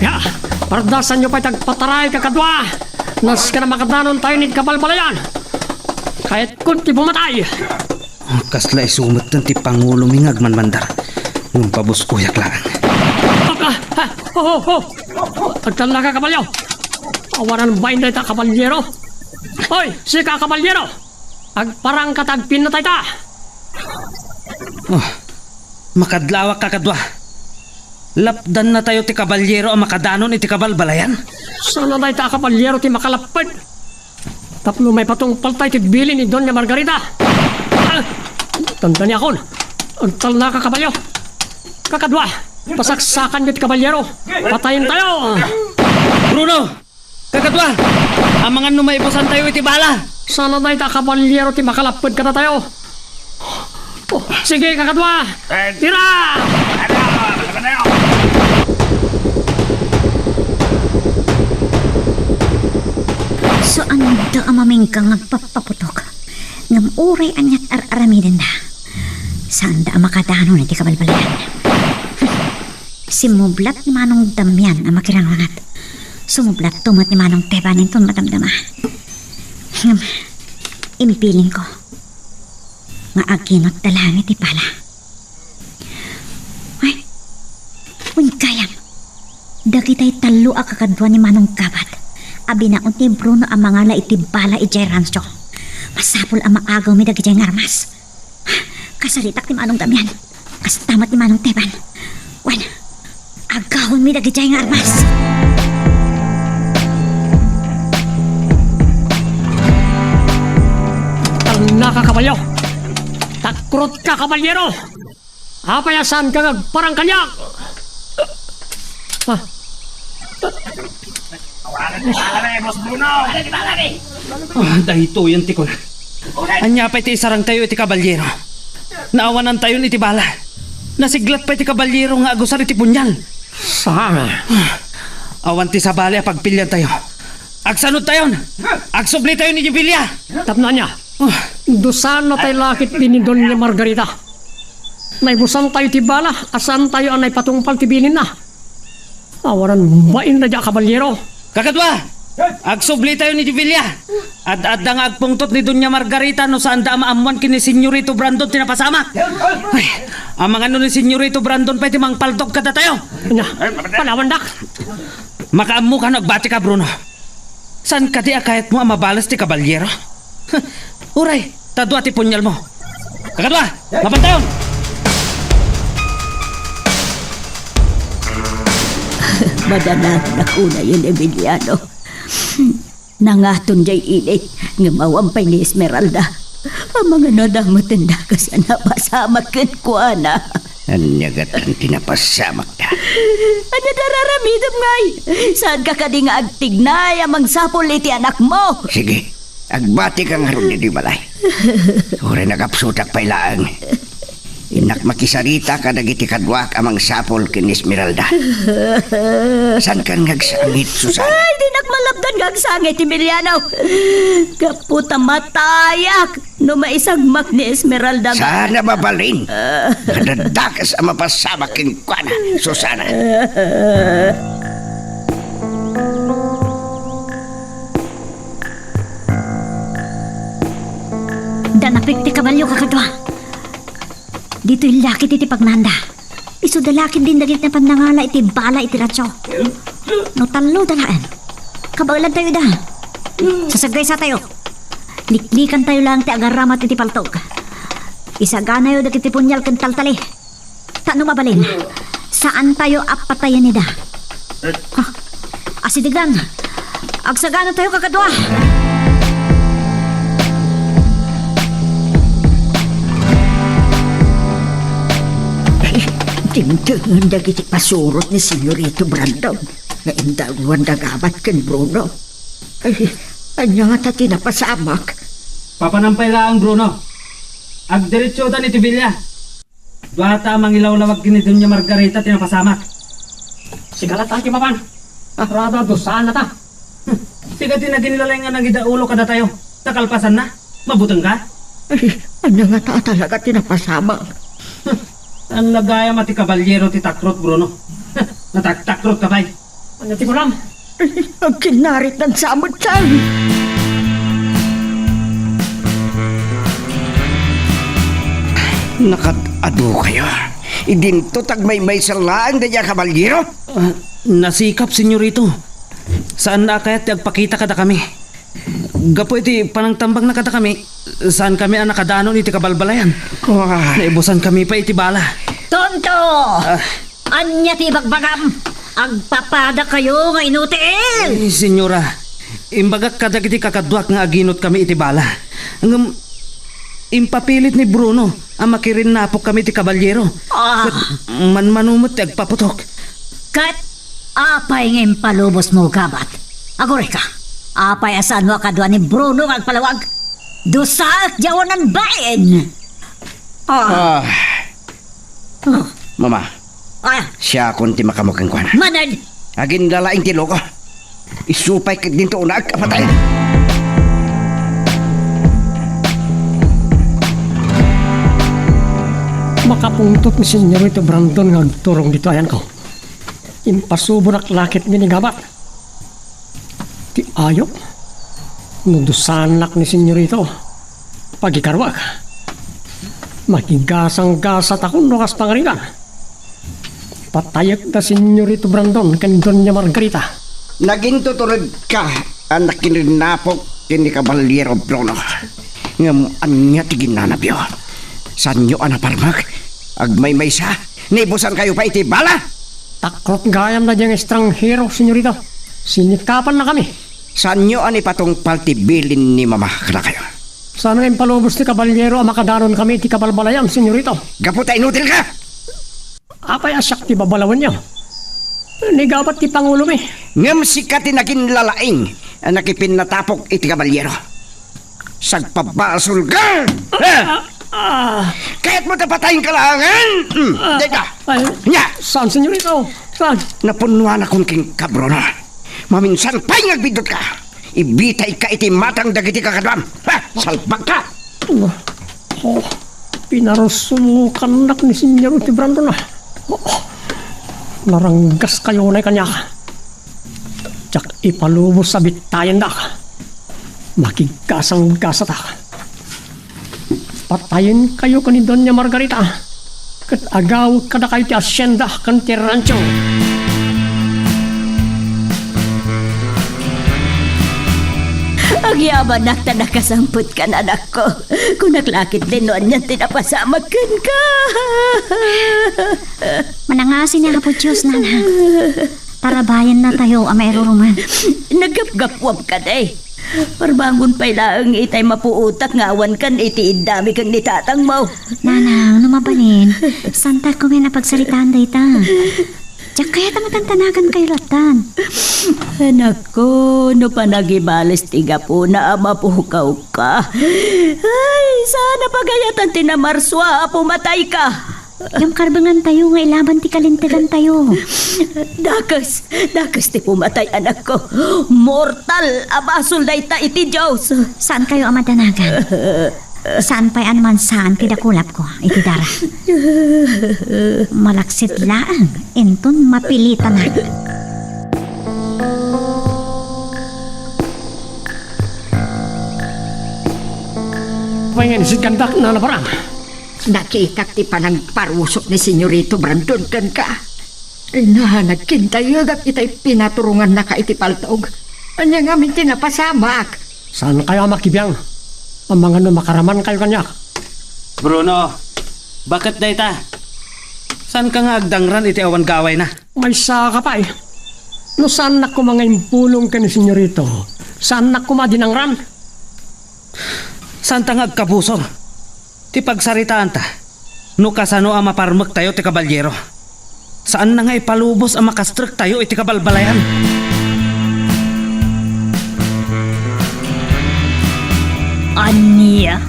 Ya, pardasan nyo pa'y tagpataray kakadwa. Nas ka na makadanon tayo ni kabalbalayan. Kahit kunti pumatay. Kasla isumat ng ti Pangulo Mingag manmandar. Nung pabusuyak lang. Agtala ka kabalyo. Awaran ba hindi ta kabalyero? Hoy, si ka kabalyero. Agparang katagpin na tayo ta. Makadlawak kakadwa. Lapdan na tayo ti kabalyero ang makadanon iti kabalbalayan. Sana tayo ta kabalyero ti makalapad. Tapno may patungpal tayo ti bili ni Doña Margarita. Tanda niya akon. Agtala ka kabalyo. Kakadwa, pasaksakan niyo ti kabalyero. Patayin tayo. Bruno! Kakadwa! Ang mga numaibusan tayo iti bala! Sana tayo ta kabalyero ti makalapad ka na tayo. Oh, sige kakadwa. Tira! So ano da amaming kang nagpapaputok? Ngam uray anyat ar-aramidin da. Saan da makadano na di kabalbalayan? Simublat ni Manong Damian ang makirangangat. Sumublat tumat ni Manong Tebanin ton madamdama. Ngam, impiling ko. Nga aginot dalangit ipala. Ay, unkayam. Dagitay talo akakadwa ni Manong Kabat. Abi na unti Bruno ang mga la itibala ijay rancho. Masapol ang maagaw mi dagitay ngarmas. Kasalitak ni Manong Damian. Kastamat ni Manong Teban. Wan, agawon mi dagitay ngarmas. Tangna ka kabalyo. Takrot ka kabalyero. Apayasan ka parang kanyak. Dahito yan tikol. Anya pa iti isarang tayo iti kabalyero. Naawanan tayo iti bala. Nasiglat pa iti kabalyero nga agusar iti punyal. Sana. Awan ti sabali a pagpilyan tayo. Agsanod tayo. Agsubli tayo ni Jubilia. Tapna niya. Dusan na tayo lakit din ni Doña Margarita. Naibusan tayo ti bala. Asan tayo anay patungpal ti bilin na. Awaran bain na dya kabalyero. Kakadwa! Agsubli tayo ni Jubilia. Ad-adda nga agpungtot ni Doña Margarita no saan da maamuan kini Senyorito Brandon tinapasama. Ay, ang mga no ni Senyorito Brandon pa iti mangpaldog kada tayo. Nya, panawandak. Makaamu ka nagbati ka Bruno. San ka di akayat mo ang mabalas ti kabalyero? Uray, tadwa ti punyal mo. Kakadwa, mapantayon! Madanan na kuna yun, Emiliano. Nangaton jay init nga mawampay ni Esmeralda. Ang mga nadamatan da ka sa napasamat kan kuana. Anyagat ang tinapasamak ta. Ano dararamidam ngay? Saan ka ka di nga agtignay amang sapol iti anak mo? Sige, agbati kang harun di balay. Ure nagapsutak pa ilaang. Inak makisarita ka dagiti kadwak amang sapol kin Esmeralda. San kan ngagsangit, Susana? Ay, di nagmalabdan gagsangit, Emiliano. Kaputa matayak no maisagmak ni Esmeralda. Sana mabalin. Nadadakas ang mapasamak kin kuana, Susana. Danapik ti kabalyo kakadwa. Dito yung laki iti pagnanda. Iso dalaki din dagit na panangala iti bala iti ratso. No talo dalaan. Kabaulan tayo da. Sasagay sa tayo. Liklikan tayo lang ti agaramat iti paltog. Isagana yo dagiti punyal ken taltali. Tano mabalin. Saan tayo apatayan ni da? Asidigdan. Agsagana tayo kakadwa. Tindangan dagiti pasurot ni Senyorito Brandon nga indaluan dagabat ken Bruno. Ay, anya nga ta tinapasamak. Papanampay lang Bruno. Agdiretso da ni Tibilya. Duata mang ilawlawag kini Doña Margarita tinapasamak. Sigalat ang kimapan. Rada dosan na ta. Siga din na ginilalay nga nagidaulo kada tayo. Takalpasan na. Mabutang ka. Ay, anya nga ta talaga tinapasamak. Ang lagaya mati kabalyero ti takrot Bruno. Nataktakrot ka bay. Ano ti kuram? Ay, ang kinarit ng samot saan. Nakatado kayo. Idinto tagmay-may salaan da niya kabalyero. Nasikap senyorito. Saan na kaya't agpakita kada kami? Gapo iti panangtambang na kada kami. Saan kami ang nakadanon iti kabalbalayan? Naibusan kami pa iti bala. Tonto! Anya ti bagbagam! Agpapada kayo nga inutil! Ay, senyora, imbagak kada iti kakadwak nga aginot kami iti bala. Hanggang impapilit ni Bruno ang makirin napok kami iti kabalyero. Manmanumot ti agpaputok. Kat, apay ng palubos mo gabat. Agore ka, apay asan mo kadwa ni Bruno agpalawag. Dusak jawanan bayan! Mama, Ay, siya akong ti makamukang kuana. manad! Agin lalaing tilo ko. Isupay ka din to unag kapatay. Makapungtot ni Senyorito Brandon nga turong dito ayan ko. Impasuburak lakit ni gabat. Ti ayok. Nudusanak ni Senyorito. Pagikarwag. Makigasang-gasat ako nukas pangarigan. Patayag na Senyorito Brandon kan Doña Margarita. Naging tutulad ka anak kininapok kini kabalyero Bruno. Ngam anya ti ginanapyo. Sanyo anaparmak. Agmay-may sa. Nibusan kayo pa iti bala. Takrot gayam na diyang estranghero, Senyorito. Sinikapan na kami. Sanyo ani patong paltibilin ni mama kada kayo. Sana yung palubos ti kabalyero ang makadanon kami ti kabalbalayan, Senyorito. Gaputa inutil ka. Apay asyak ti babalawan niyo. Nigabat ti Pangulo mi. Ngam sikat naging lalaing ang nakipinatapok iti kabalyero. Sagpabasol ka! Kaya't mo tapatayin kalangan! Deka! Nya! Saan, Senyorito? Saan? Napunuan akong king kabrono. Maminsan pa'y nagbidot ka. Ibitay ka iti matang dagiti kakadwam. Salpag ka! Pinarusumukan nak ni Senyorito Brandon na. Naranggas kayo na kanya. Tsak ipalubos sa bitayan da. Makigasang gasat ha. Patayin kayo kani Doña Margarita. Kat agaw kada kayo ti asyenda kan ti rancho. Agyaban nakta nakasamput ka na anak ko. Kung naklakit din noon yan tinapasamakan ka. Manangasin niya po Diyos, nana. Tarabayan na tayo, amayro ruman. Nagapgapwap ka day. Parbangon pa'y laang itay mapuutak nga awan kan iti idami kang nitatang mo. Nanang, numabalin. Santa ko may napagsalitaan day ta. Diyak kaya tamatantanagan kayo latan. Anak ko, no pa nagibalis tiga po na ama puhukaw ka. Ay, sana pagayatan tinamarswa, pumatay ka. Yung karbangan tayo nga ilaban ti kalintigan tayo. Dakas ti pumatay anak ko. Mortal, abasol day ta iti Diyos. Saan kayo amadanagan? Saan pa'y anuman saan kidakulap ko, iti dara. Malaksit laang, enton mapilitan na. Paingin, si kandak na naparang. Nakita ti panang parusok ni Senyorito Brandon kan ka. Na nagkintayagap itay pinaturungan na ka iti paltog. Anya nga min tinapasamak. Saan kayo makibiyang? Ang mga makaraman kayo kanya. Bruno, bakit dayta? Saan ka nga agdangran iti awan gaway na? May saka pa eh. No saan na ko mga impulong ka ni Senyorito? Saan na ko madinangran? Saan ta nga agkabusor? Ti pagsaritaan ta, no kasano ang maparmak tayo ti kabalyero? Saan na nga ipalubos ang makastrek tayo iti kabalbalayan? Anya,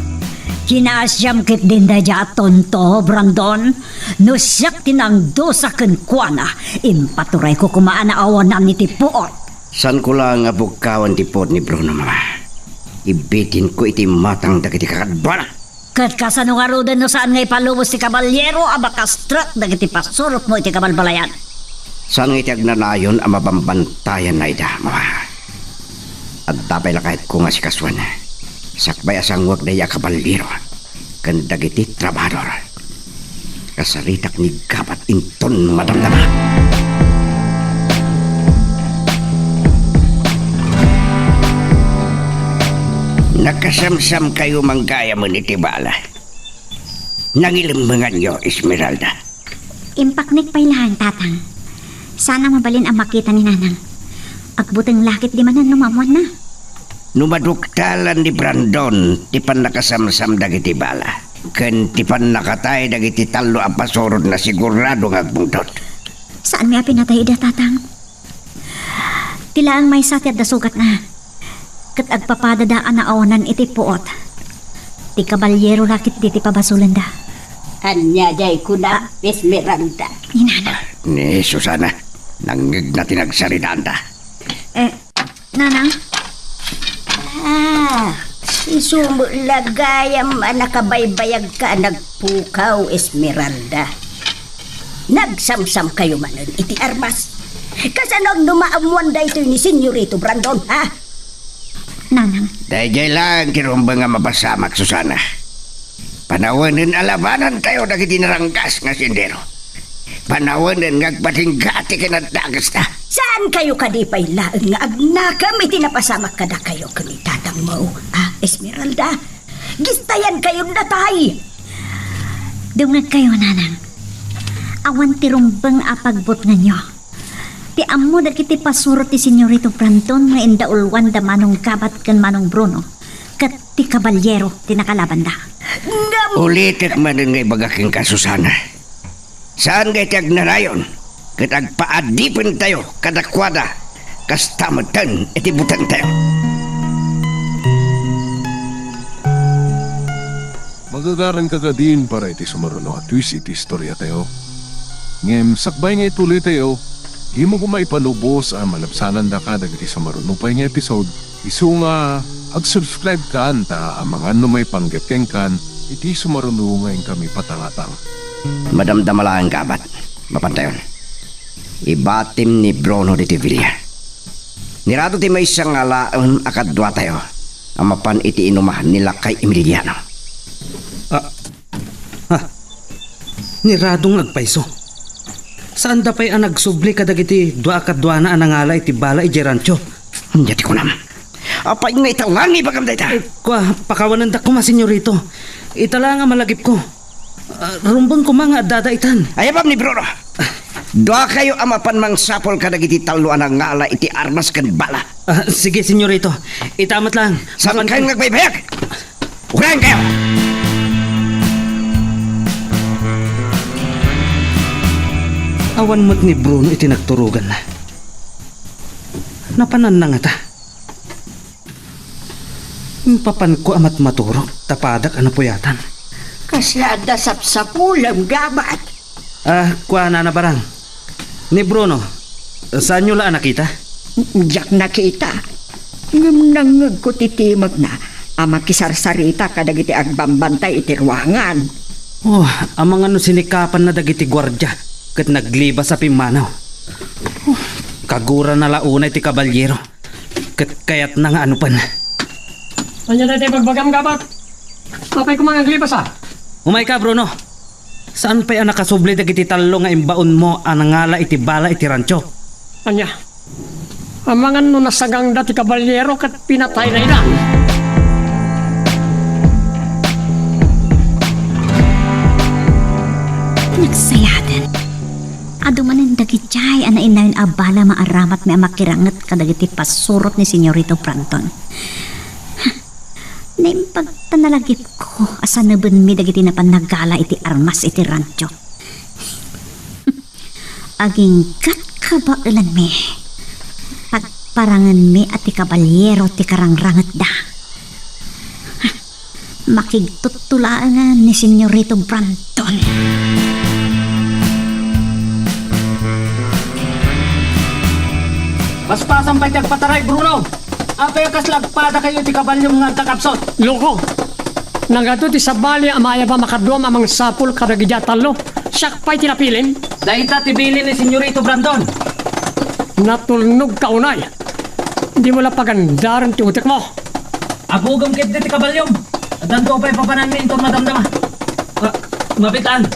kinasyam kit din da dya tonto, Brandon. No siyak tinangdo sa kenkwana, impaturay ko kumaan na awanan ni tipuot. San ko lang nga bukawan ti pot ni Bruno, mama. Ibitin ko iti matang dagiti kakadbana. Kat kasano nga rodan no saan nga ipalubos ti kabalyero abakastrat dagiti pasurot mo iti kabalbalayan. Saan nga iti agnanayon ang mabambantayan na ida, mama. At tapay la kahit ko nga si Kaswan. Sakbay asang wag na iya kabalyero. Kan dagiti trabador. Kasaritak ni gabat inton madamdama. Nakasamsam kayo manggaya mo ni Tibala. Nangilimbangan nyo, Esmeralda. Impaknik pa'y lahan, tatang. Sana mabalin ang makita ni nanang. Agbutang lakit di manan lumamuan na. Numaduktalan ni Brandon, tipan nakasamsam dagiti bala. Ken tipan nakatay dagiti talo ang pasorod na sigurado ng agbungdot. Saan may pinatay ida, tatang? Tilaan may satyad na sugat na. Kat agpapadadaan na awanan iti puot. Ti kabalyero rakit di ti pabasulan da. Anya jay ko na, Esmeralda. Inana. Ni Susana, nangig na tinagsaritaan ta. Nanang? Isumulagayam nakabaybayag ka nagpukaw, Esmeralda. Nagsamsam kayo manon iti armas. Kasanog numaamuan da ito ni Senyorito Brandon, ha? Nanang. Dahil lang kirumbang nga mapasamak, Susana. Panawanin alabanan tayo dagiti narangkas nga sindero. Panawanin nga agpatinggati kinadagas ta. Saan kayo kadipay laeng nga agnakam itinapasamak kada kayo kanitatang mo, Esmeralda? Gistayan kayo natay. Dungag kayo, nanang. Awan tirumbang apagbot nga nyo. Ti amo dagiti pasurot ti Senyorito Brandon nga indaulwan da manong kabat kan manong Bruno. Kat ti kabalyero ti nakalaban da. Ulitek manin nga ibagaking ka, Susana. Saan nga iti agnanayon? Kat agpaadipin tayo kadakwada. Kastamatan iti butan tayo. Magagaran ka din para iti sumaruno at twist iti istorya tayo. Ngem, sakbay nga ituloy tayo. Himo ko maipalubos ang malapsanan da ka dagiti sumaruno pa nga episode. Isu nga, ag-subscribe ka anta ang mga may panggapkeng kan iti sumaruno ngayon kami patangatang. Madamdamala ang gabat. Mapantayon. Ibatim ni Bruno de Tivilla. Nirado ti may isang alaon akadwa tayo. Ang mapan iti inumahan nila kay Emiliano. Niradong agpaiso. Saan da pa'y ang nagsubli kadagiti dua kadwa na anangala iti bala iti rancho? Hindi ko naman. Apay nga itawangan ni bagam dayta. Kwa, pakawanan da ko Senyorito. Itala nga malagip ko. Rumbang ko mga dadaitan. Ayabam ni Bruno. Doa kayo amapan mang sapol kadagiti taluan ang ngala iti armas kan bala. Sige, senyorito. Itamat lang. Saan kayong nagbaybayag? Urayan kayo! Awan mo't ni Bruno itinagturugan na. Napanan na nga ta. Papan ko amat maturok, tapadak ano puyatan. Kasyada sapsapulam gabat. Kuha na barang. Ni Bruno, saan nyo laan nakita? Diyak nakita. Ngam nangag ko titimag na. Ama kisarsarita kadagiti agbambantay iti ruangan. Oh, amang ano sinikapan na dagiti gwardya kat nagliba sa pimanaw. Oh, kagura na launa iti kabalyero. Kat kayat na nga ano pan. Anya na tayo pagbagam gabat. Apay ko mga glibas Umay ka, Bruno. Saan pa'y ang nakasubli dagiti talo nga imbaon mo anangala iti bala iti rancho? Anya, amangan no nasagang dati kabalyero kat pinatay na ilan. Nagsayadan. Adumanin dagitjay ana inayon abala maaramat may amakiranget kadagiti pasurot ni Senyorito Brandon. Naimpagtanalagip ko asa naben mi dagiti napanagala iti armas iti rancho. Aging kat kabailan mi. Pagparangan mi at ti kabalyero ti karangranget da. Makigtutulaan ni Senyorito Brandon. Paspasan pa'y tagpataray, Bruno! Apay kaslagpada kayo ti kabalyong nga takapsot! Loko, nagato ti sabali amaya ba makaduam amang sapul kadagidya talo. Siyak pa'y tinapilin. Dahita tibili ni Senyorito Brandon! Natulnog ka unay. Hindi mo lang pagandaran ti utek mo. Abugam kit ti kabalyong! Danto pa'y papanan ni itong madamdama. Mabitaan!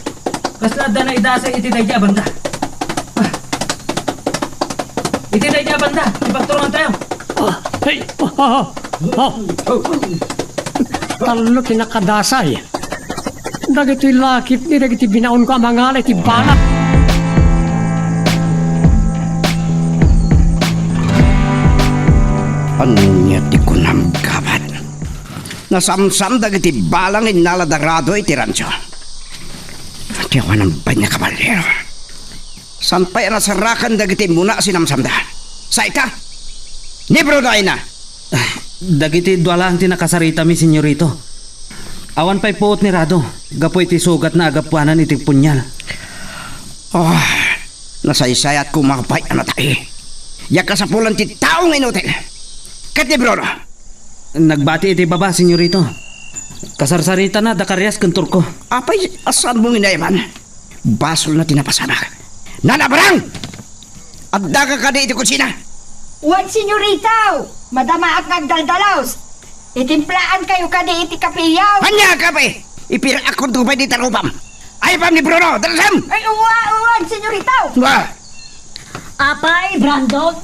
Kaslada na idasa iti dayja banda. Iti dayja banda! Ipagturungan tayo! Hey! Talo kinakadasay. Dagito'y lakip ni dagiti binaon ko ang mga iti bala. Anya ti kunam gabat. Nasamsam dagiti balang inaladarado iti rancho. Di ako ng banya kabalyero. San pa'y nasarakan dagiti muna sinamsamda? Sa ita? Nibro na ina! Dagiti dualang tinakasarita mi, Senyorito. Awan pa'y puot ni Rado. Gapo iti sugat na agapuanan iti punyal. Oh, nasaysayat ko makapay ano tayo. Yak kasapulan ti taong inutil. Kat nibro na. Nagbati iti baba, Senyorito. Kasarsarita na dakaryas kantor ko. Apay, asan mong inayaman? Basol na tinapasamak. Nanabarang! At daga ka di iti kusina. Wan senyorita! Madama at nagdaldalaos. Itimplaan kayo kadi iti kapiyaw. Hanya kape! Ipira akong tupay di tarupam. Ay pam ni Bruno, dalasam! Ay uwan senyorita! Wah! Apay, Brandon.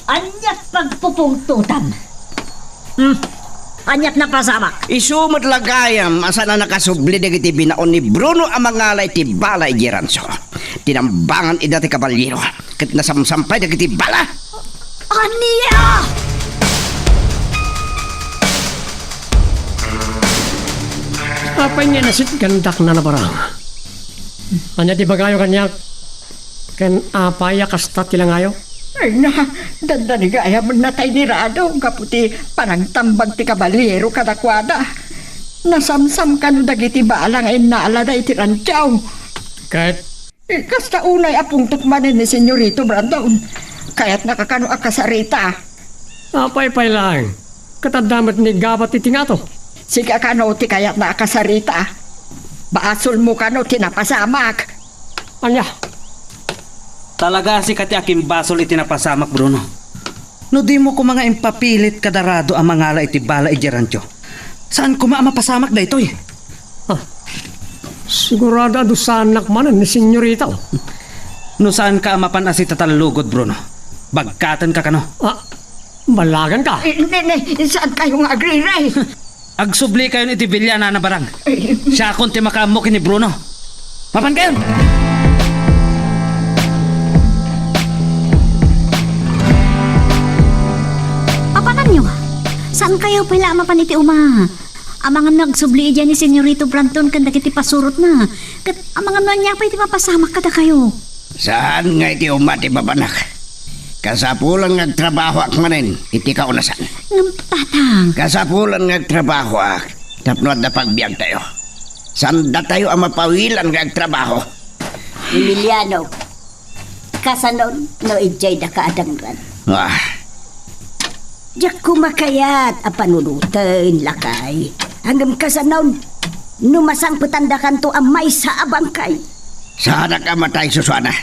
Anyat pagpupungtutan. Anyat na pasamak. Isumot lagayam asa na nakasubli dagiti binaon ni Bruno ang mangalay ti balay giranso. Tinambangan ida ti kabalyero. Kat nasamsampay dagiti bala. Ania! Apay niya nasit gandak na nabarang. Anya di bagayo kanyak. Ken apaya kasta tilangayo. Ay na, dandani gaya natay ni Rado. Kaputi parang tambag ti kabalyero kadakwada. Nasamsam ka no dagiti balang ay naalada iti rantyaw. Kahit Kasta unay apong tukmanin ni Senyorito Brandon. Kaya't nakakano akasarita. apay-pay lang. Katadamat ni gabat iti nga to. Siga kano ti kaya't na akasarita. Baasol mo kano tinapasamak. Anya, Talaga si kati aking basol iti napasamak, Bruno. No di mo ko mga impapilit kadarado ang mangala iti bala iti rancho. Saan ko mapasamak da ito eh? sigurado adusanak manan ni senyorita. No saan ka amapan asi tatalugod, Bruno? Bagkatan ka kano? Balagan ka. Saan kayong agri-ray? Agsubli kayo ni iti Villana na barang. Siya akong timakamok ni Bruno. Mapan kayo! kayo pala mapaniti uma. Ang mga nagsubli dyan ni Senyorito Brandon kanda kiti pasurot na. Kat ang mga nanya pa iti mapasamak kada kayo. Saan nga iti umati babanak? Kasapulan nagtrabaho ak manen, iti kaunasan. Ngam tatang. Kasapulan nagtrabaho ak, tapno na pagbiag tayo. Saan da tayo ang mapawilan nagtrabaho? Emiliano, kasanon no ijay da kaadangran. Diyak kumakayat a panunutan lakay. Hanggang kasanon, numasang patandakan to ang may sa abangkay. Sana ka matay suswana.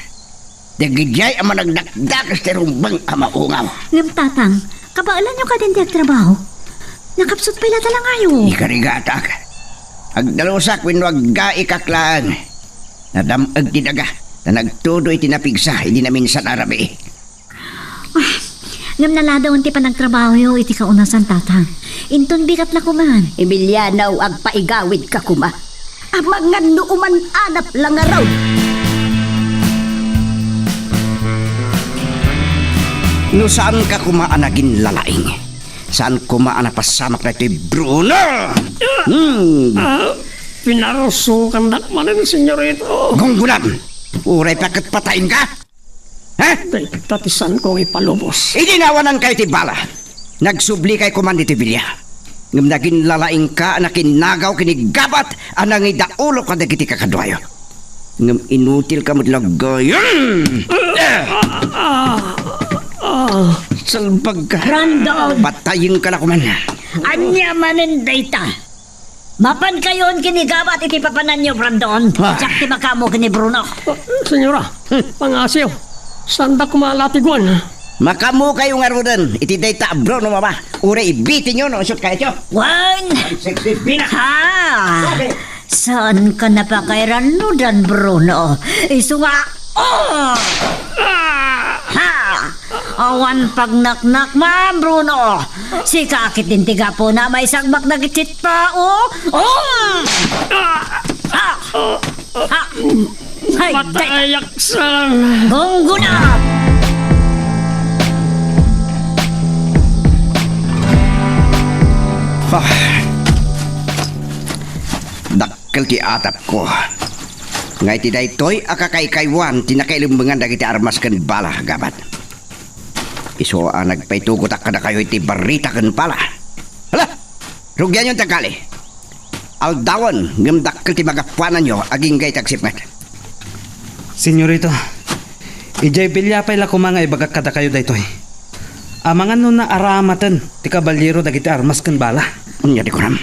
Dagijay ang managdakdakas terumbang ang maungaw. Ngam tatang, kabaalan nyo ka din diag trabaho. Nakapsot pala talang kayo. Ikarigatak. Agdalusak winwag ga ikaklaan. Nadamag tinaga na nagtudoy tinapigsa hindi namin sa arabi. Ngam naladaw ti pa nagtrabaho yo iti kaunasan tatang. Inton bigat na kuman. Emiliano, agpaigawid ka kuma. Ang mga nuuman anap lang nga raw. No saan ka kumaan naging lalaing? Saan kumaan na pasamak na ito'y Bruno? Pinarusukan dakman ni senyorito. Gunggulan! Uray pakat patayin ka? Ha? Tatisan kong ipalubos. Idinawanan kayo ti bala. Nagsubli kay kuman dito bilya. Ngam naging lalaing ka, nakinagaw, kinigabat, anang idaulo ka nagiti kakadwayo. Ngam inutil ka madlagayon. Salbag ka. Brandon! Patayin ka na kuman. Anya manin data. Mapan kayon kinigabat iti papanan nyo, Brandon. Diyak ti makamo kini Bruno. Senyora, pangasiw. Sanda kumalatiguan. Makamu kayo nga rodan. Iti data bro no mama. Ure ibitin nyo no. Shoot kayo tiyo. Wan! Sexy pina. Ha! Saan ka na pa kay Ranudan, Bruno? Isu nga... Oh! Ha! Awan pag naknak ma, Bruno. Si kakit din tiga po na may sagbak na gitsit pa, oh! Oh! Ha! Ha! Hay, Patayak sa... Gungguna! Dakkel ti atap ko. Ngay ti daytoy akakaykaywan tinakailimbangan dagiti armas ken bala gabat. Iso nagpaitugot kada kayo iti barita ken pala. Hala! Rugyan yung tagkali. Aldawan ngem dakkel ti magapuanan nyo aging gay tagsipngat. Senyorito, ijay bilyapay la kumangay bagak kada kayo daytoy. Amangan nun na aramatan ti kabalyero dagiti armas ken bala. Unya di kunam.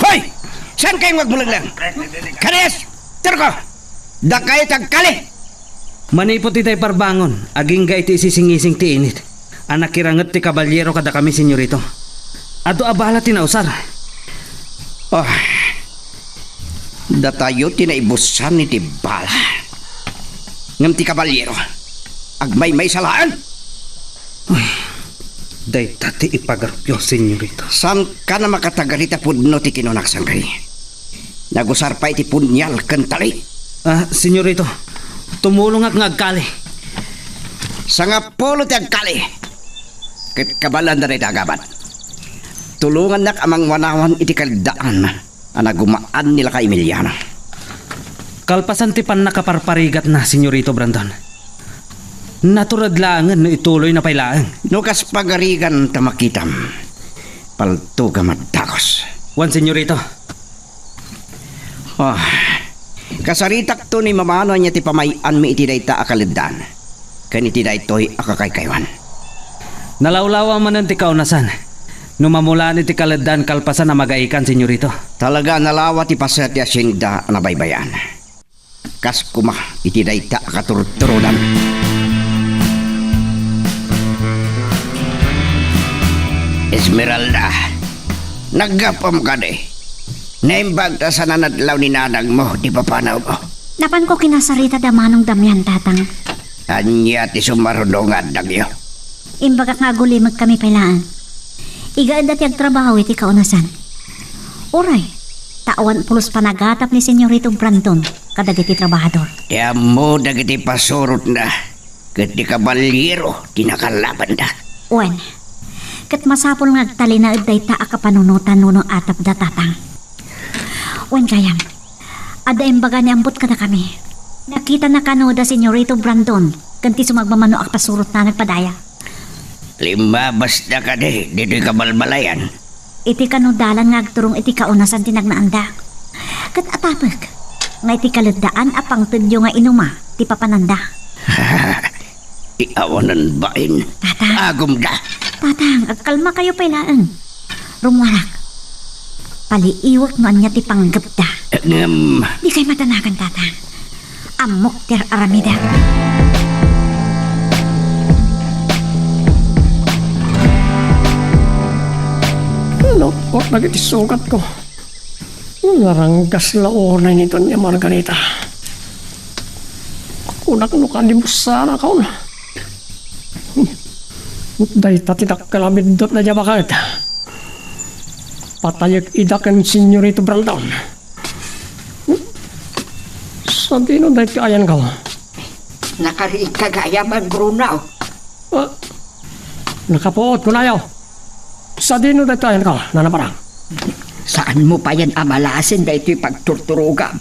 Hoy! Saan kayo magbulang? Kanes! Turko! Dakay tagkali! Manipot itay parbangon, aging ga iti isisingising ti init. Anak kiranget ti kabalyero kada kami, senyorito. Ado abala tinausar. Oh, datayo tinaibusan ni ti bala. Ngam ti kabalyero. Agmay-may salaan. Day tati ipagarupyo, senyorito. Saan ka na makatagarita pudno ti kinunak sanggay? Nagusar pa iti punyal kentali. Senyorito, tumulong ak ngagkali. Sa nga polo ti agkali. Ket kabalan na rin agabat. Tulungan nak amang wanawan iti kaldaan na gumaan nila ka Emiliano. Kalpasan ti pan nakaparparigat na, senyorito Brandon. Naturadlangan no ituloy na pailaan. No kas pagarigan tamakitam. Palto ka madakos. Wan, senyorito. Oh, kasaritak to ni mamano niya ti pamayan mi iti dayta akalidan. Kaniti daytoy akakaykaywan. Nalawlawa man ti kaunasan. Numamulan iti kaladan kalpasan na magaikan, senyorito. Talaga nalawa ti pasat ya singda na baybayan. Kas kuma iti dayta akaturturudan. Esmeralda, naggapam ka de. Naimbag ta sa nanadlaw ni nanag mo, di pa panaw mo. Napan ko kinasarita da manong damyan tatang. Anya ti sumarunongan dagyo. Imbagak nga gulimag kami pailaan. Igaan dati ang trabaho iti kaunasan. Uray, tawan pulos panagatap ni Senyorito Brandon kadagiti trabahador. Kaya mo dagiti pasurot na. Kat di kabalyero, tinakalaban na. Wen, Kat masapol ngagtali na day ta akapanunutan no atap da tatang. Wen kayam, ada imbaga ni ambot ka na kami. Nakita na kanoda Senyorito Brandon, kanti sumagmamano ak pasurot na nagpadaya. Limabas na ka dito'y kabalbalayan. Iti kanudalan ngagturong iti kaunasan tinagnaanda. Kat atapag, nga iti kalagdaan apang tudyo nga inuma, ti papananda. Iawanan bain. Tatang, Agum da. tatang, agkalma kayo pailaan. Rumwarak, paliiwak no anya ti panggapda. Di kay matanakan, tatang. Amok ter aramida. Lukot lagi ti sugat ko. Naranggas launay nito niya Margarita. Kunak no kalimusan ako na. Day tatidak kalamindot na niya bakit. Patayag idakan Senyorito Brandon. Sabi no day kayan ka. Nakariig kagayaman, Brunaw. Nakapuot ko na yaw. Sa dino day kayan ka, nanaparang. Saan mo pa yan amalasin da ito'y pagturturugam?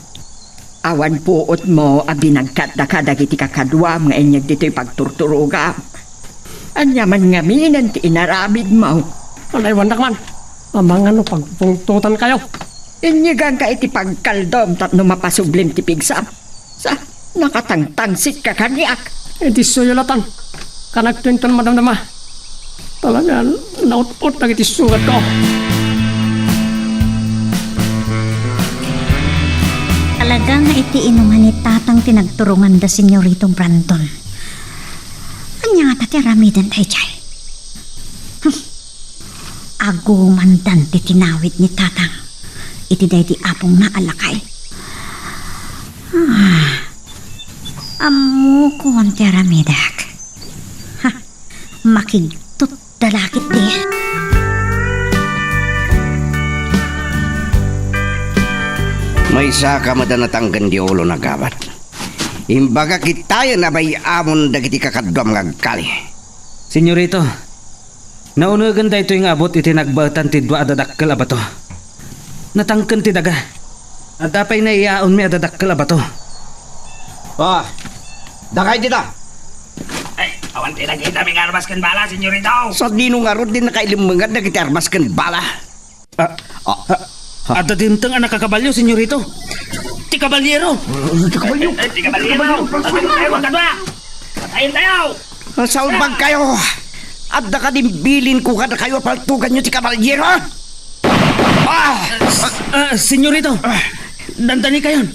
Awan puot mo abinagkat da kadagiti kakadwam nga inyag dito'y pagturturugam. Anyaman nga minan ti inaramid mo. Alaywan na man. Amang ano pagpungtutan kayo. Inyigan ka iti pagkaldom tapno mapasublim ti pigsam. Sa nakatangtangsit ka kanyak. Iti suyulatan. Kanagtuinton madamdama. Talaga naut-ut na iti sugat ko. Talagang nga iti inuman ni tatang tinagturungan da Senyorito Brandon. Anya nga tati ramidan tayo chay. Agumandan ti tinawid ni tatang. Iti day di apong naalakay. Amu ko ang ti ramidak. Makigtut dalakit di. May saka madanatanggan di ulo na gabat. Imbaga kitayo na may amon dagiti kakadwam ngagkali. Senyorito, naunugan da ito yung abot iti nagbatan ti dwa adadakkel abato. Natangken ti daga. At dapay na iaon mi adadakkel abato. Dakay dito. Ay, awan tinagita may armas kan bala, Senyorito. Sa dino nga ron din nakailimangad dagiti armas kan bala. At dadimtang anak kakabalyo, senyorito. Ti kabalyero. Ti kabalero. Ay, wag ka ba? Patayin tayo. Salbag kayo. At nakadimbilin ko kada kayo paltugan nyo ti kabalyero. Senyorito. Dandani kayon.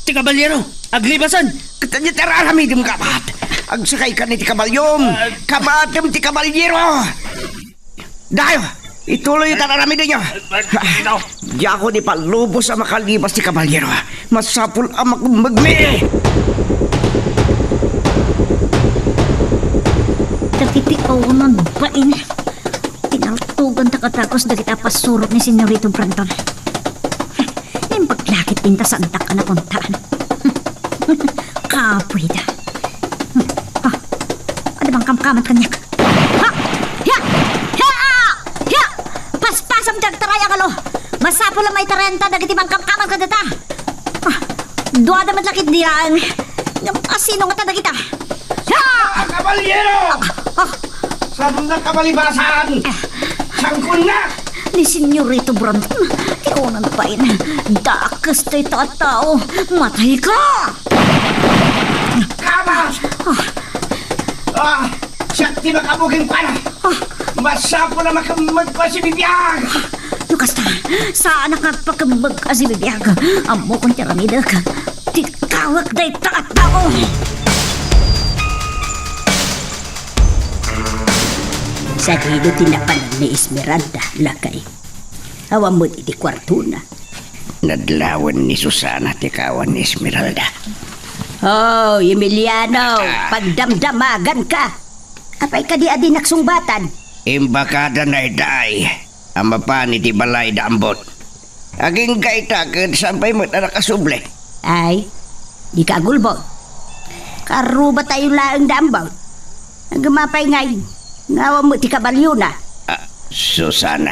Ti kabalyero. Aglibasan. Katanya teraramidim kabat. Agsakay ka ni ti kabalyom. Kabatem ti kabalyero. Dayo. Ituloy yung tanaramidin nyo. Di ako di palubos sa makalibas ti kabalyero. Masapul ang magmi. Dagiti kaunan bain. Tinaltugan takatakos dagiti pasurot ni Senyorito Brandon. Yung paglakit pinta sa antak ka na puntaan. Kapwida. Ada bang kamkamat kanyak? Paspasam jag taraya kalo. Masapol ang may tarenta dagiti bang kamkamat ka data. Dua damat lakit diraan. Asino nga ta dagita? Kabalyero! Saan na kabalibasan? Sangkun na! Ni Senyorito Brandon, tiunan pa in. Dakas tayo tatao. Matay ka! Kabas! Siya tinakabugin pa na! Masapo na magpasibibiyag! Lukas ta, saan nakapakambag asibibiyag? Amo kong tiramidak. Tikawak day tatao! Sa dito tinapanan ni Esmeralda, lakay. Hawa mo iti kwarto na. Nadlawan ni Susana tikawan ni Esmeralda. Oh, Emiliano, pagdamdamagan ka. Apay ka di adi naksungbatan. Imbakada na iday. Ang mapani ti balay daambot. Aging kaitakan sampay mo na nakasuble. Ay, di ka agulbot. Karuba tayo laang daambaw. Ang gumapay ngay, Ngawa mo ti kabalyo na. Susana.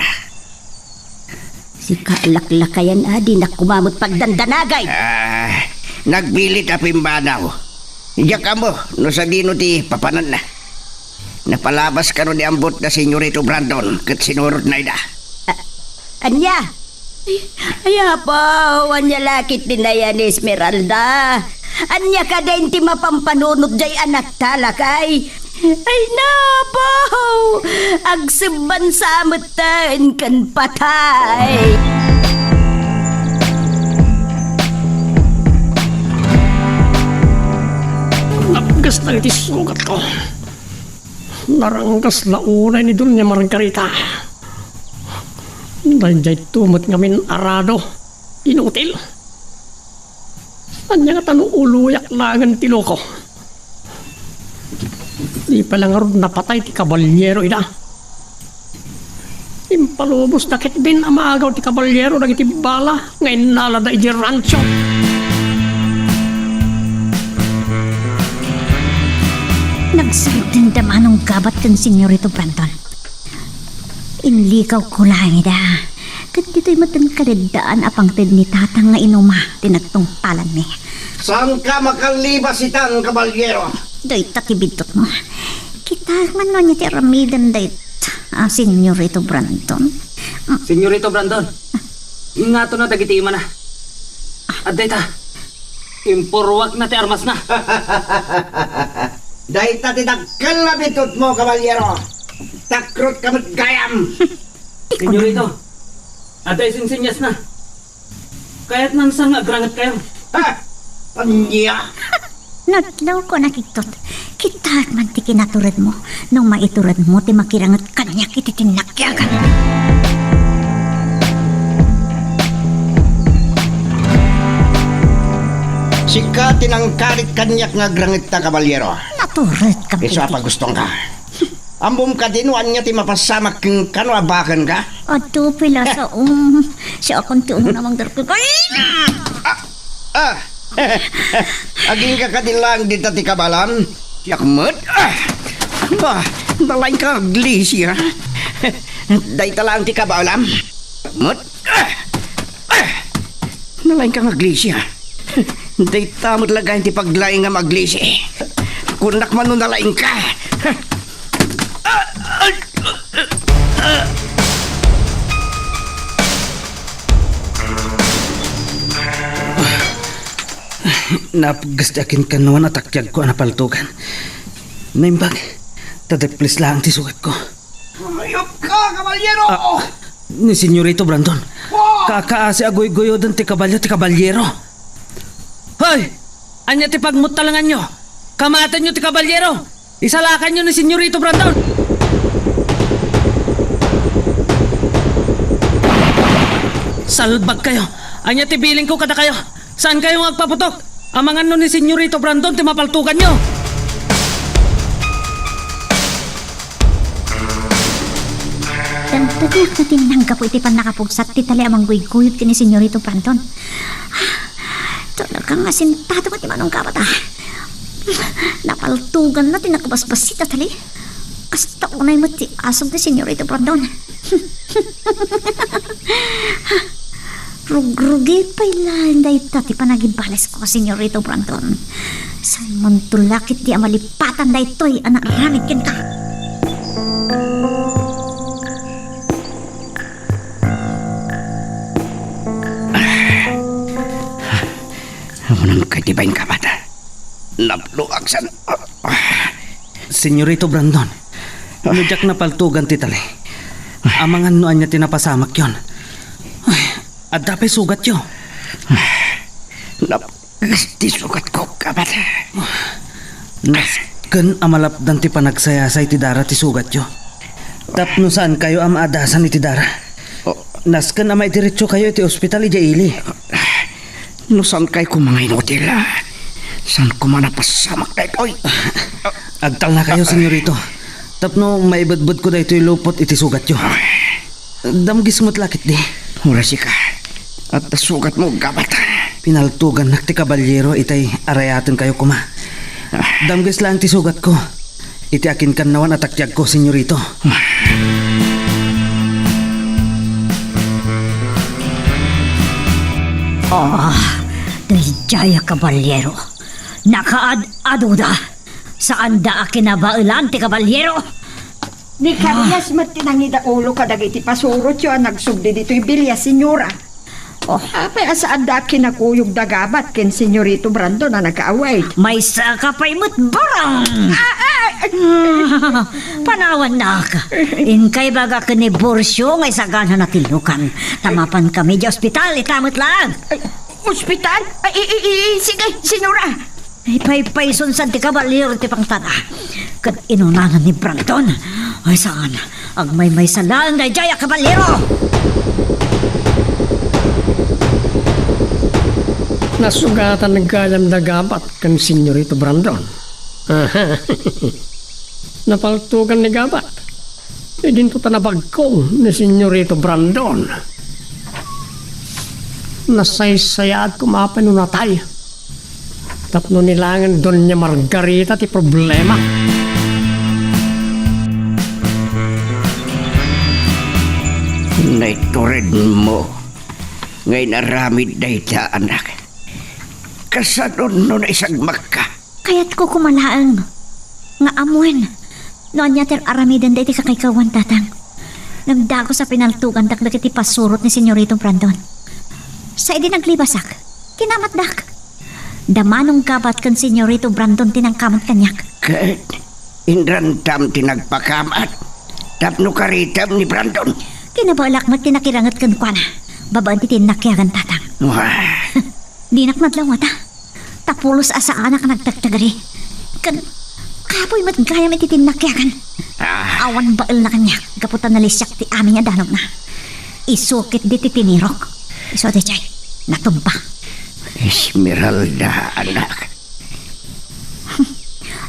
Si kaalaklakayan adi na kumamot pagdandanagay. Nagbilit apimbanaw. Iyak ka mo, no sa dino ti papanan na. Napalabas ka no ni ambot na Senyorito Brandon kat sinurot na ida. Anya? Ay, apaw, anya lakit din na yan, Esmeralda. Anya ka din ti mapampanunod jay anak talakay. Ay, napaw, agsuban sa amatan kan patay. Napgas na iti sugat ko. Naranggas na unay ni Dunya Margarita. Dahil jay tumot ngamin arado. Inutil. Anya nga tanong uluyak langan ti loko. Di pala nga ron napatay ti kabalyero ina. Impalubos na kit din amagaw ti kabalyero na iti bala ngayon nalada iti rancho. Nagsagdandama ng gabat kan Senyorito Brandon. Inlikaw ko lang ida. Kat dito'y matan kalidaan apang tid ni tatang nga inuma tinagtungpalan ni. Saan ka makalibas itang kabalyero? Doy takibidot mo. Kita man no niya ti ramidan dayt. Senyorito Brandon. Senyorito Brandon, ingato na dagiti ima na. At dayta, impurwak na ti armas na. Dahil tatidagkal na bitot mo, kabalyero. Takrot ka gayam. Senyorito, aday sinsinyas na. Kaya't nang sang agrangat kayo. Ha? Anya? Naglaw ko nakitot. Kita man ti kinatured mo. Nung maitured mo, ti makirangat kanya kiti tinakyagan. Sika tinangkarit kanyak nga grangit ta, kabalyero. Natured ka Iso apa gustong ka? Ambom ka din, niya ti mapasamak keng kano abakan ka? Ato pila sa siya akong ti namang darko. Aging ka kadilang di tati kabalan. Yakmet. Nalain ka aglisya. Day talang ti kabalam. Yakmet. Nalain ka aglisya. Day tamot lagay ti paglaing nga maglisi. Kunak man nun nalain ka. Napagastakin ka naman at akyag ko napaltugan. Naimbag, tadagplis lang ti sugat ko. Ayop ka, kabalyero! Ni Senyorito Brandon, kakaasi agoy-goyodan ti kabalyero. Hoy! Anya ti pagmutalangan nyo! Kamatan nyo ti kabalyero! Isalakan nyo ni Senyorito Brandon! Salbag kayo! Anya ti biling ko kada kayo! Saan kayo magpaputok? Amangan no ni Senyorito Brandon ti mapaltukan nyo! Tagnak na tinanggap po iti pan nakapugsat ti tali amang guyod ka ni Senyorito Brandon. Talagang asintado ko ti manong kapat Napaltugan na tinakabasbasita tali. Kasta unay mo ti asog ni Senyorito Brandon. Rugrugi pa ilan dahi tati panagibales ko Senyorito Brandon. Simon tulakit di amalipatan dahi to'y anak ramit kin ka. Amunang katibayin ka bata. Napluagsan. Senyorito Brandon, nujak na paltugan ti tali. Amangan noan niya tinapasamak yon. At dapay sugat yo. Di sugat ko ka bata. Nasken amalapdan ti panagsayasay ti dara ti sugat yo. Tapno saan kayo amaadasan iti dara? Nasken amay diretso kayo iti ospital iti ili. No saan kay ko mga inutil? Saan ko manapasamak kay koy? Agtal na kayo, senyorito. Tapno maibadbad ko dahito lupot iti sugat yo. Damgis mo't lakit di. Urasi ka. At sugat mo gabat. Pinaltugan nak ti kabalyero itay arayaten kayo kuma. Damgis lang ti sugat ko. iti akin kanawan at akyag ko, senyorito. Jaya Caballero. Nakaad-aduda. Saan da kinabailan ti Caballero? Ni Karias matinangida ulo ka dagiti pasurot yun nagsubdi dito'y bilya, senyora. Apay asaan da kinakuyog dagabat ken senyorito Brandon na nagkaaway. May sakapay mo't barang! Panawan na ka. Inkay baga kaniborsyo ngay sagana na tilukan. Tamapan kami di ospital, itamot lang. Ospital? Sige, senyora. Ay pay-payson sa ti Caballero ti pangtana. Kat inunanan ni Brandon. Ay saan? Ang may salaan na Jaya Caballero! Nasugatan ng kayam dagapat kan senyorito Brandon. Napaltugan ni gabat. E dinto tanabagkong ni senyorito Brandon. Nasaysayad kumapan no natay. Tapno nilangan doon niya Margarita ti problema. Naiturid mo. Ngayon aramid na ita, anak. Kasadon nun isagmak ka. Kaya't ko kumalaang. Nga amuin. Noon niya ter aramidan da iti kakaykawan tatang. Nagdago sa pinaltugan dakdak iti pasurot ni senyorito Brandon. Sa idi naglibasak. Kinamatdak. Damanong kabat kan senyorito Brandon tinangkamat kanyak. Kat, indrantam tinagpakamat. Tapno karitam ni Brandon. Kinabalak mat tinakirangat kan kwa na. Babaan ti tinakyagan tatang. Wah, Dinak madlaw ta. Tapulos asa anak nagtagtagari. Kan kapoy mat gaya iti tinakyagan. Awan bael na kanya. Gaputan na lisyak ti amin nga danog na. Isukit di ti tinirok. Iso ti chay. Natumpa. Esmeralda, anak.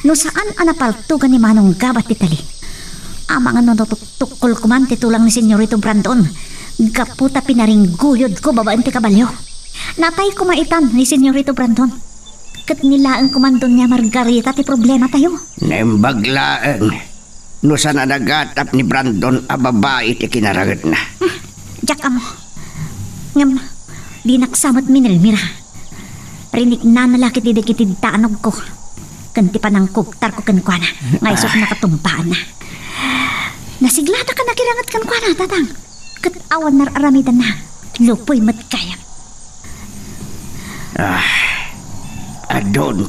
No saan anapaltugan ni Manong gabat ti tali. Amang ano tukol kuman titulang ni senyorito Brandon. Gaputa pinaring guyod ko babaan ti kabalyo. Natay kumaitan ni senyorito Brandon. Kat nilaan kumandon niya Margarita ti problema tayo. Nembaglaan. No sana nagatap ni Brandon a babae ti kinaragat na. Jack amo. Ngam, di naksamot minilmira. Rinik na nalaki ti dikitid tanog ko. Kanti pa ng kuktar ko kankwana. Ngaysok nakatumpaan na. Nasiglata ka nakirangat kankwana, tatang. Kat awan nararamidan na. Lupoy matkayam. Adon,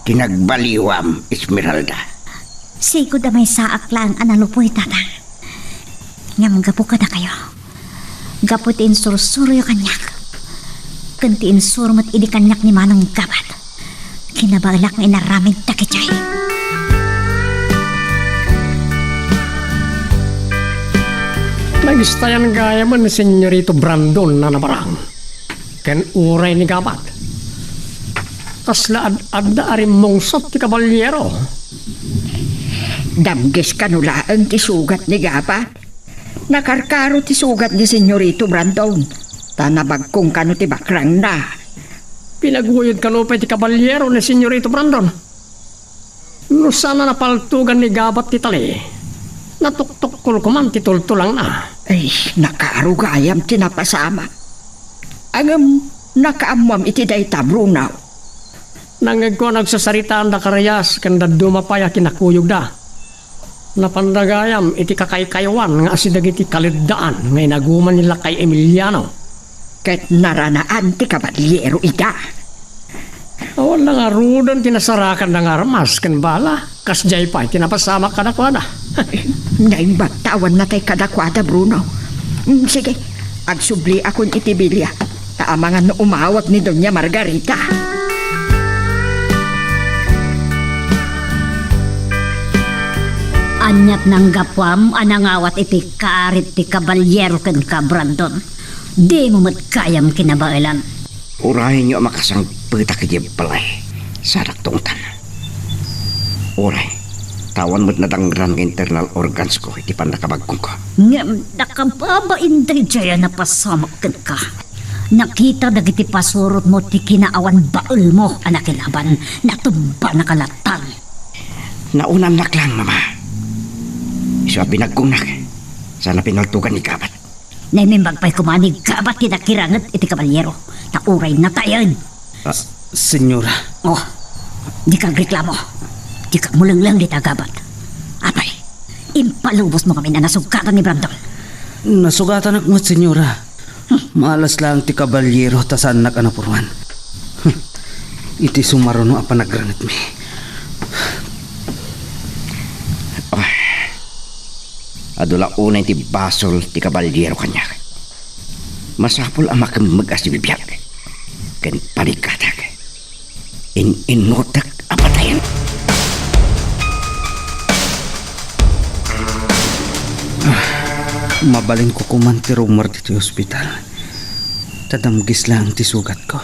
tinagbaliwam, Esmeralda. Sigo da may saak lang analupoy, tatang. Ngam gapo ka na kayo. Gaputin sursuryo kanyak. Kantiin surmat idi kanyak ni Manong gabat. Kinabalak nga inaramid takichay. Nagistayan gaya man ni senyorito Brandon na nabarang. Ken uray ni gabat. Kasla ad-adda arim mongsot ti Caballero. Damges kanulaan ti sugat ni gabat. Nakarkaro ti sugat ni senyorito Brandon. Tanabagkong kano ti bakrang na. Pinaguyod kalupay ti Caballero ni senyorito Brandon. No sana napaltugan ni gabat ti tali. Natuktok ko man ti tultulang na. Ay, nakaarugayam ti napasama. Angam, nakaamwam iti dayta Brunaw. Nangag ko nagsasaritaan da karayas kanda dumapaya kinakuyog da. Napandagayam iti kakaykaywan nga asidag iti kalidaan ngay naguman nila kay Emiliano. Ket naranaan ti Caballero ita. Awal na nga rudan tinasarakan ng armas kan bala. Kasjay pa tinapasama ka na kwa na. Naimbatawan na tay kadakwada Bruno. Sige, agsubli akon itibilya. Taamangan no umawag ni Doña Margarita. Anyat ng gapwam anangawat iti kaarit ti Caballero ken ka Brandon. Di mo matkayam kinabailan. Urahin nyo makasang pagta kaya palay sa daktongtan. Uray, tawan mo't nadangran ng internal organs ko, iti pa nakabagkong ko. Ngam, nakababain day jaya na pasamak ka. Nakita dagiti pasurot mo ti kinaawan baul mo anakilaban. Natumba nakalatan. Naunan nak lang, mama. Isa binagkong nak. Sana pinaltugan ni Kabat. Naimimbag pa'y kumanig kabat kinakirangat iti kabalyero. Nauray na tayan. Senyora, Oh, di kang reklamo. Di kang mulanglang di tagabat. Apay, impalubos mo kami na nasugkatan ni Brandon. nasugatan akmat senyora. Malas lang ti kabalyero tasan nak anapurwan. Iti sumaruno apa nagranit mi. Adula unay ti basol ti kabalyero kanya. Masapol ang makamag-as ti bibiyag. Ken panikatag. Inotak apatayan. Mabalin ko kuman ti rumor dito ospital. Tadamgis lang ti sugat ko.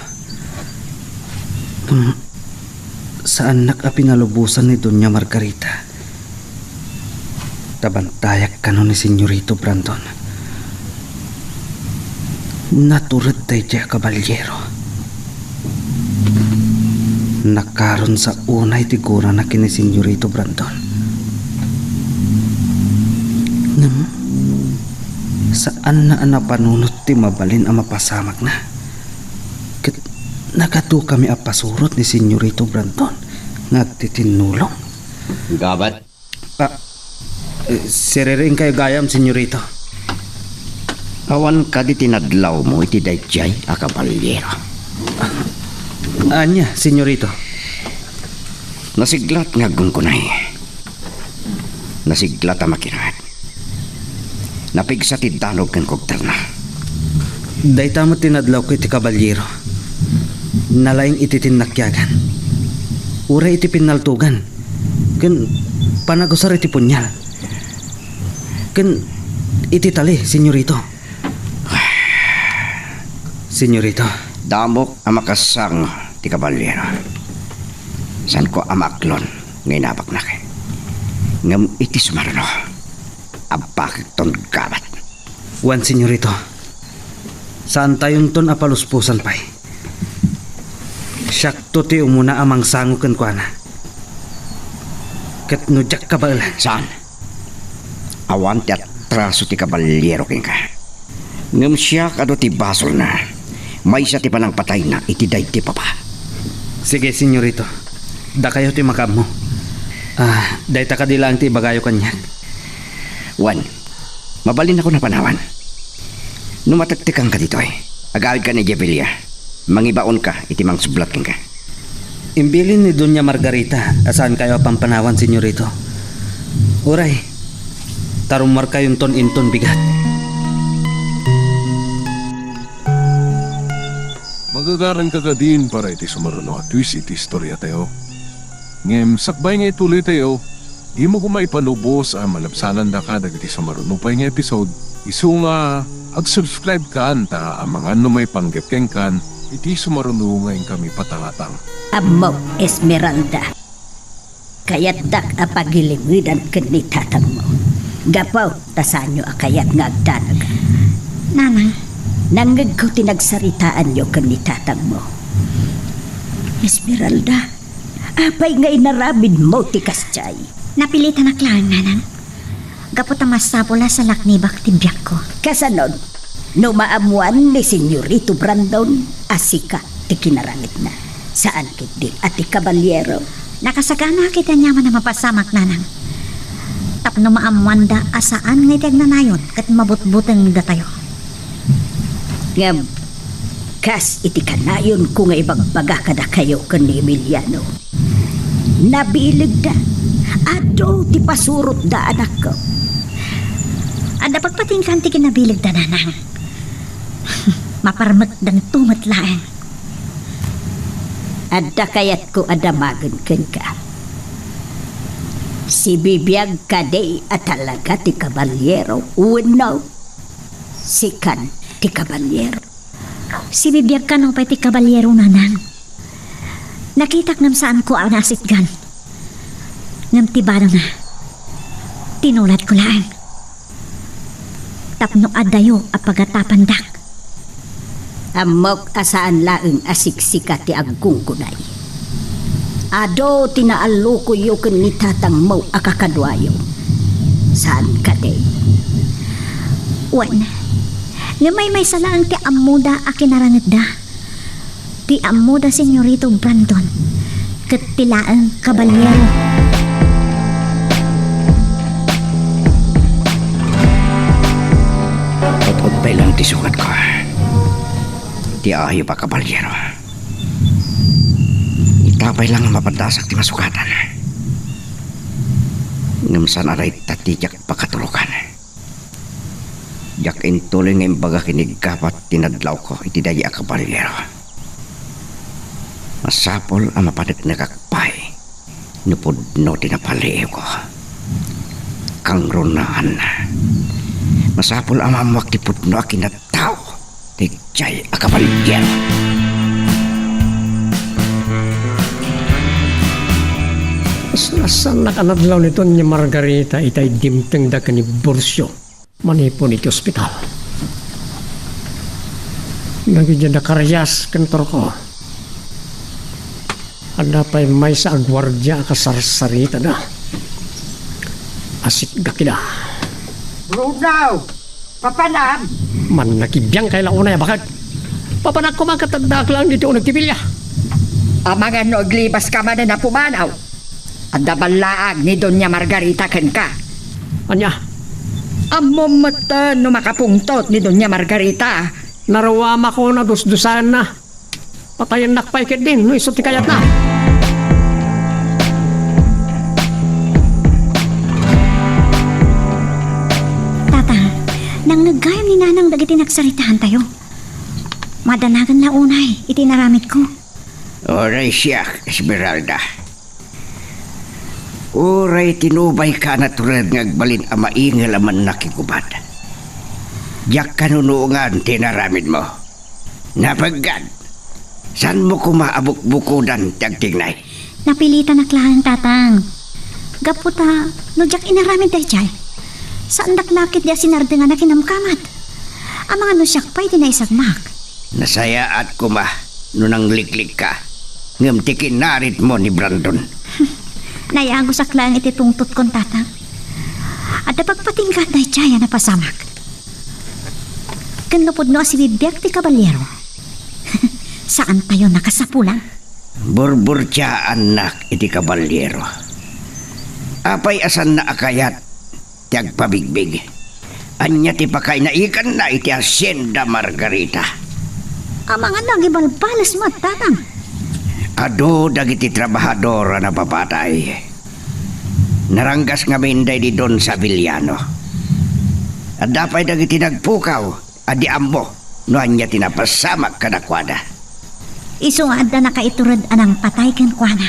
Saan nakapinalubusan ni Doña Margarita? Tabantayak kano ni Senyorito Brandon. Naturad tayo dya kabalyero. Nakaron sa unay tigura na kini Senyorito Brandon. Saan na anapanunot ti mabalin ang mapasamak na? Nakatu kami apasurot ni Senyorito Brandon. Nagtitinulong. Gabat. Siriring kayo gayam, Senyorito. Awan ka di tinadlaw mo iti dayjay a kabalyero. Anya, Senyorito? Nasiglat nga gunkunay. Nasiglat ang makirat. Napigsa ti danog kan kokterna. Day tamo tinadlaw ko iti kabalyero. Nalaing iti tinakyagan. Ura iti pinaltugan. Kan panagusar iti punyal. Kan iti tali, Senyorito. Senyorito. Damok ang makasang ti kabalyero. San ko amaklon ngay napak na kay. Ngam iti sumarano. Abak ton gabat. Wan, Senyorito. Saan tayon ton apaluspusan pa'y? Syakto ti umuna amang sangukan ko na. Kat nujak kabalan. Saan? Awan ti atraso ti kabalyero king ka. Ngam siya kado ti basol na. May isa ti panang patay na iti daydi papa. Sige, Senyorito. Da kayo ti makam mo. Day ta kadilang ti bagayo kanyak. Wan, mabalin ako na panawan. Numatagtikang ka dito eh. Agawid ka ni Jevelia. Mangibaon ka, iti mang sublat king ka. Imbilin ni Doña Margarita, asaan kayo pampanawan, Senyorito? Uray, tarumar kayong ton-inton bigat. Magagaran ka din para iti sumaruno at twist iti istorya tayo. Ngem, sakbay nga ituloy tayo. Di mo kumay panubos ang malabsanan na ka iti sumaruno pa yung episode. Isu nga, ag-subscribe ka anta ang mga may panggapkeng kan iti sumaruno ngayon kami patangatang. Amo, Esmeralda. Kaya't dak apagiliwidan ka ni tatang mo. Gapaw, tasanyo akayat nga agdanag. Nanang, Nanggag ko tinagsaritaan nyo ka ni tatang mo. Esmeralda, apay nga inarabid mo ti kastsay. napilitan na klang, nanang. Gapot ang masapula sa laknibak ti biyak ko. Kasanod, no maamuan ni Senyorito Brandon, asika ti kinarangit na. Saan kiti at ti kabalyero? Nakasagana kita nyaman na mapasamak, nanang. Tapno maamwanda asaan nga itag nanayon kat mabutbutang da tayo. Ngam, kas iti kanayon kung nga ibagbaga kada kayo kan ni Emiliano. Nabilig da. Ado ti pasurot da anak ko. Ada pagpatingkan ti kinabilig da, nanang. Maparmat dan tumat laeng. Adda kayat ko adamagan ken ka. Si bibiyag kaday at talaga ti kabalyero. Uno. Si kan ti kabalyero. Si bibiyag ka nung pa'y ti kabalyero, nanang. Nakitak nam saan ko ang nasitgan. Ngam tibano na. Tinulat ko laeng. Tapno adayo apagatapandak. Amok asaan laeng asiksika ti agkong kunay. Ado tinaalukuyo ken ni tatang mo akakadwayo. Saan ka day? Wan, nga may salaan ti amuda akinarangit da. Ti amuda Senyorito Brandon. Ket tilaan kabalyero. Pag lang ti sukat ko. Ti ayo pa kabalyero. Itapay lang mapadasak ti masukatan. Ngamsan aray tatijak pakatulukan. Jak intuloy nga imbaga kinig kapat tinadlaw ko iti dayi a kabalyero. Masapol ang mapadag nagakpay. Nupudno tinapaliw ko. Kang runaan. Masapol ang mamak ti pudno a kinataw. Tigjay a kabalyero. Saan nakanadlaw nito ni Margarita itay dimteng da kani Borsyo. Manipon iti ospital. Nagigyan na karyas kantor ko. Ada pa'y may sa agwardya kasarsarita na. Asik gakida. Bruno! Papanam! Man nakibiyang kailang unay bakit? Papanak ko makatagdak lang dito nagtibilya. Ang mga noglibas ka man na pumanaw. Ang dabalaag ni Doña Margarita ken ka. Anya, Ang mumata no makapungtot ni Doña Margarita. narawama ko na dusdusan na. Patayan nakpay ket din, no isot ni kayat na. Tata, nang naggayam ni nanang dagiti nagsaritahan tayo. Madanagan na unay, itinaramit ko. Oray siya, Esmeralda. Oray tinubay ka na tulad ngagbalin ang maingal aman nakikubad. Diyak kanunuungan tinaramid mo. Napagad, saan mo kumaabuk-bukudan tagtignay? Napilitan na klahan, tatang. Gaputa, no jak inaramid tayo chay. Saan daklakit di asinarde nga na kinamkamat? Ang mga nusyak pa'y dinaisagmak. Nasaya at kuma, nunang liklik ka. Ngamtikin narit mo ni Brandon. Nayago sa klang iti tungtot kon, tatang. At napagpatingkat tayo chay na pasamak. Kanlupod no si bibiyag ti kabalyero. Saan tayo nakasapulang? Burbur siya anak iti kabalyero. Apay asan na akayat tiag pabigbig. Anya ti pakay na ikan na iti Hacienda Margarita. Ang mga nagibalbalas mo, tatang. Ado dagiti trabahador na papatay. Naranggas nga minday di Don sa Villano. At dapay dagiti nagpukaw. Adi ambo, no anya tinapasamak kadakwada. Isuad na nakaiturad anang patay ken kuana.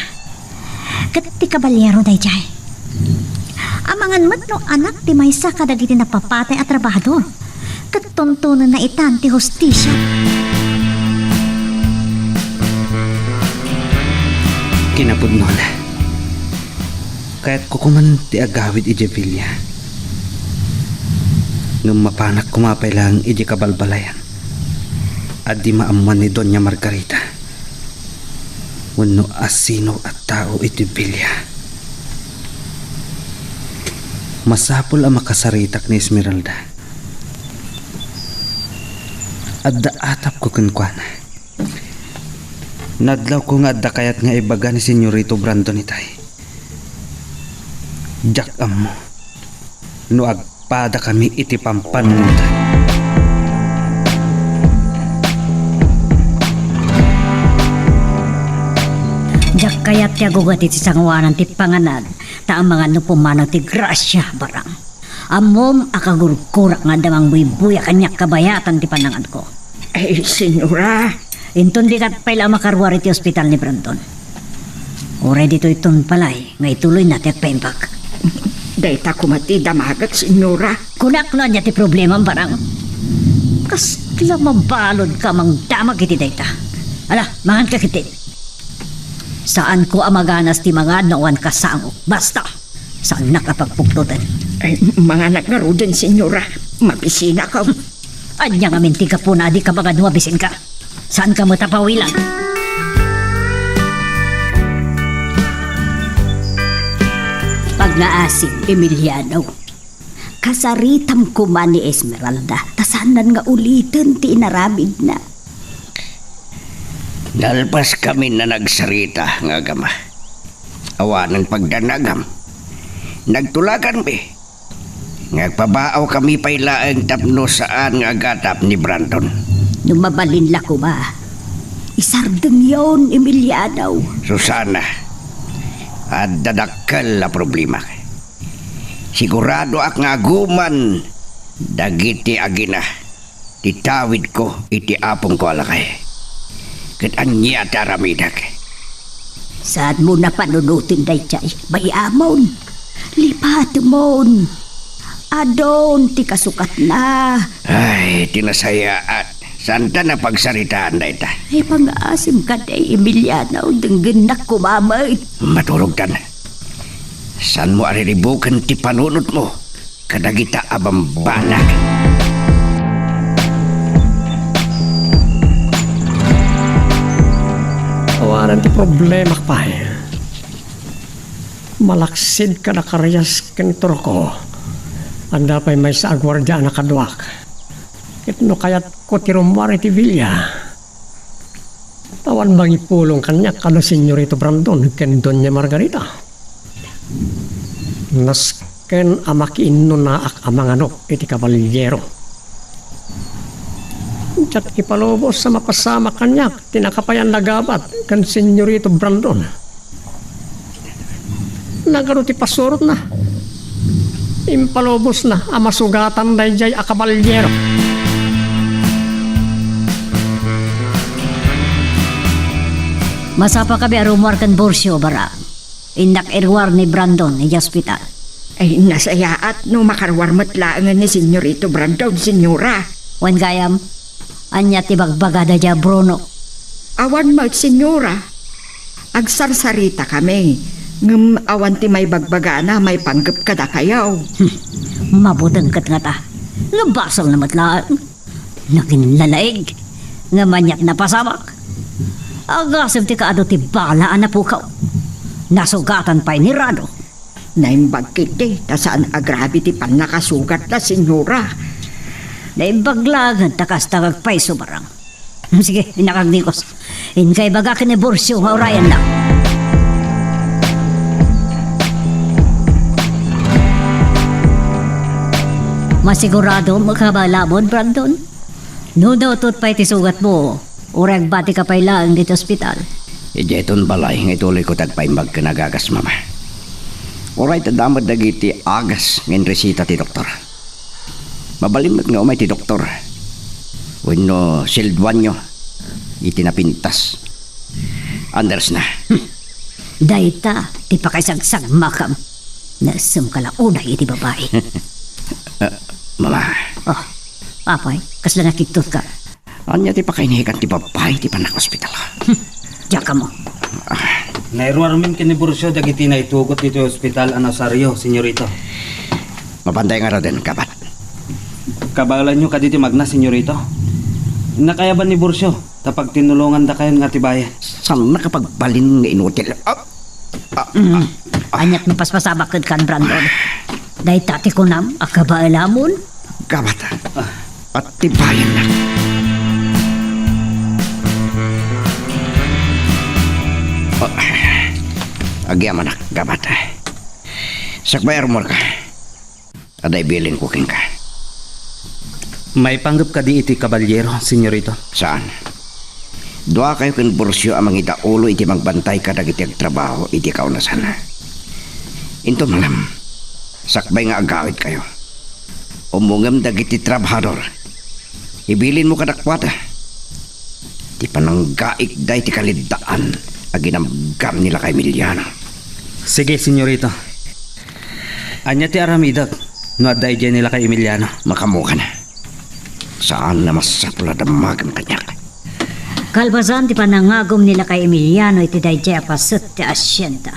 Kat ti kabalyero day jay. Amangan mat no anak ti maysa kadagiti napapatay at trabahador. Kat tuntunan na itan ti hostisya. Kinapudnon. Kaya't kukuman ti agawid iti Villa. Nung mapanak kumapay lang iti kabalbalayan. At di maamuan ni Doña Margarita. Wano asino at tao iti Villa. Masapol ang makasaritak ni Esmeralda. At daatap ko kunkwana. Nadlaw ko nga adda kayat nga ibaga ni Senyorito Brandon itay. Jack amo. No agpada kami iti pampanunta. Jak kayat ti agugat iti sangwanan ti panganad. Ta ang mga nupumanang ti grasya barang. Amom akagurkurak nga damang buibuya kanyak kabayatan ti panangan ko. Eh, senyora. Inton di kat pala makarwar iti ospital ni Brandon. Already to iton palay, nga ituloy na ti paimbag. Dahita kumati damagat, senyora. Kunak na niya ti problema barang. Kas tila mabalod ka mang damag iti dayta. Ala, mangan ka kitin. Saan ko amaganas ti mga nawan kasango? Basta, saan nakapagpuktutan? Ay, mga anak nga rodin, senyora. Mapisina ka. Anya nga minti ka po na di ka mga dumabisin ka. Saan ka mo tapawilan? Nga asin, Emiliano. Kasaritam ko man ni Esmeralda. Tasanan nga ulitin ti inaramid na. Nalpas kami na nagsarita nga gama. Awa ng pagdanagam. Nagtulagan mi. Nagpabaaw kami pailaang tapno saan nga gatap ni Brandon. Numabalin la ko ba? Isardeng yon, Emiliano. Susana, at dadakkel na problema. Sigurado ak nga aguman dagiti agina. Titawid ko iti apong ko alakay. Kat anya taramidak. Saan mo na panunutin day chay? Bayamon. Lipat mon. Adon, ti kasukat na. Ay, tinasayaan. Santa na pagsaritaan na ita. Ay, pang-asim ka day, Emiliano. Denggan na kumamay. Maturog tan. San mo ariribukan ti panunot mo? Kadagita abang banak. Awanan ti problema pa malaksid ka na karyas kentor ko. Anda pa'y may sa agwardya na kadwak. Itno kayat ko ti rumwari ti Villa. Tawan mangipulong kanya kano Senyorito Brandon ken Doña Margarita. Nasken amakiinno na ak amanganok iti kabalyero. Tiyat ipalobos sa mapasama kanya tinakapayan nagabat kan Senyorito Brandon. Nagaro ti pasurot na. Impalobos na amasugatan dayjay a kabalyero. Masapa kabi arumwar kan Borsyo bara. Indak irwar ni Brandon ni hospital. Ay, nasayaat no makarwarmat laangan ni Senyorito Brandon, Senyora. Wan gayam, anya ti bagbagada ja Bruno. Awan mag, Senyora. Agsarsarita kami. Ngem awan ti may bagbaga na may panggap kada kayaw. Mabutang kat nga ta. Nabasal na matlaan. Naginlalaig. Nga manyak na pasamak. Agasam ti kaado ti balaan na pukaw. Nasugatan pa'y ni Rado. Naimbag kiti, tasaan agrabi ti pan nakasugat na, Senyora. Naibaglagan takas tagag pa'y sumarang. Sige, inakagnikos. Inkay baga ka ni Borsyo nga urayan lang. Masigurado makabalamon, Brandon? No dautot pa'y tisugat mo. Urag bati ka pa'y lang dito ospital. Ijeton balay nga ituloy ko tagpaimbag ka nagagas, mama. Oray, tadamad dagiti agas ngin resita ti doktor. Mabalimot nga umay ti doktor. Wano sildwan nyo, itinapintas. Anders na. Dayta, ti pakaisagsak makam. Nasum ka lang unay iti babae. Mama, Oh, apay, kasla nakiktot ka. anya ti pakainihikan ti babay ti panak ospital. Diyan ka mo. Nairwar min kini Borsyo dagiti na itugot dito ospital Anasario, Senyorito. Mapantay nga rin, kapat. Kabalan nyo kaditi magna, Senyorito. Nakayaban ni Borsyo tapag tinulungan da kayon nga tibayan. Saan nakapagbalin nga inutil? Anyat mo paspasabakad kan, Brandon. Day tati ko nam, akabaalamon. Kapat. At tibayan na. Agyam anak, kapat. Sakbayar mo ka. Aday bilin kuking ka. May panggap ka di iti kabalyero, Senyorito. Saan? Dua kayo kin Borsyo amang itaulo iti magbantay ka dagiti agtrabaho iti kaunasan. Into malam, sakbay nga agawid kayo. Umungam dagiti trabahador. Ibilin mo kadakwata. Ti pananggaik da iti kalidaan aginamgam nila kay Emiliano. Sige, Senyorito. Anya ti aramidak no adday dyan nila kay Emiliano. Makamuka na. Saan na masapula damagan kanyak? Kalbasan ti panangagom nila kay Emiliano iti dayjay apasat ti asyenta.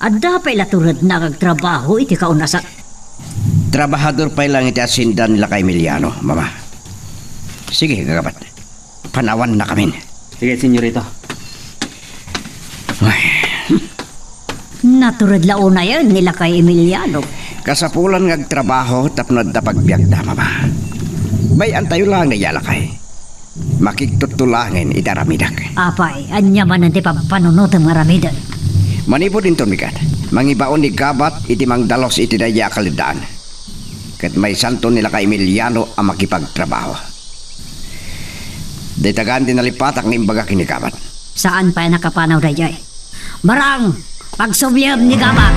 Adda pa'y laturad na kagtrabaho iti kaunasan. Trabahador pa lang iti asinda nila kay Emiliano, mama. Sige, kagapat. Panawan na kami. Sige, Senyorito. Ay, Naturad launa yan nila kay Emiliano. Kasapulan ngag trabaho tapnod na pagbiyak da mama. Bayan tayo lang na yalakay. Makikutulangin itaramidak. Apay, anya man ang di papanunod ang maramidan. Manipo din to mikat. Mangibaon ni Gabat iti mangdalos iti daya kalidaan. Kat may santo nila kay Emiliano ang makipagtrabaho. Ditagaan din nalipatak ni imbaga kini Gabat. Saan pa nakapanaw dayay? Marang! Pagsubyab ni Gabat!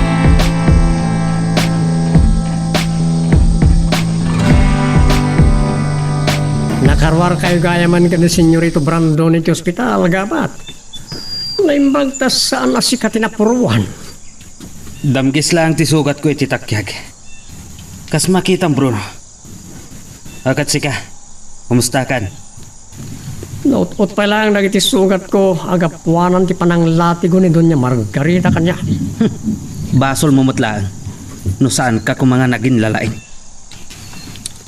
Nakarwar kayo gaya man ka ni Senyorito Brandon iti ospital, Gabat. Naimbagtas saan na si katinapuruan. Damgis lang ti sugat ko iti takyag. Kas makitang Bruno. Akat sika, kumusta kan? Naut-ut pa lang nagiti sugat ko, agapuanan ti panang latigo ni Doña Margarita kanya. Basol mo mutlaan. No saan ka kung mga naging lalaing.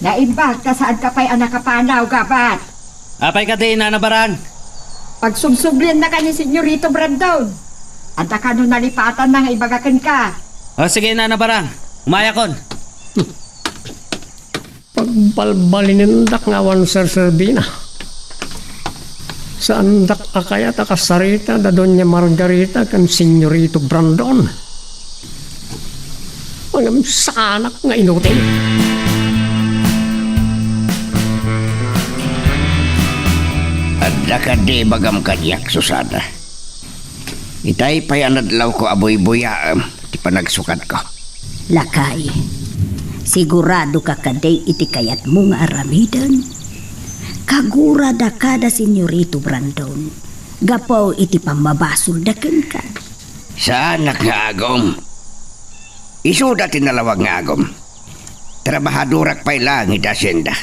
Naimbag ka saan ka pa'y anak kapanaw, Gabat. Apay ka din, Nana Barang. Pagsubsublin na ka ni Senyorito Brandon. At ka nung nalipatan nang ibagakan ka. O sige, Nana Barang. Umayakon. Pagbalbalinin dak ngawan Sir Servina. Saan dak akaya takasarita da Doña Margarita kan Senyorito Brandon. Ang sanak nga inutin. Adda ka di bagam kanyak, Susana. Itay pa'y anadlaw ko aboy-boyaam, ti panagsukat ko. Lakay, sigurado ka kaday iti kayat mo nga aramidan. Kagurada kada Senyorito Brandon. Gapaw iti pamabasol daken ka. Saanak nga agom. Isuda tinalawag nga agom. Trabahadurak pa'y lang iti asyenda.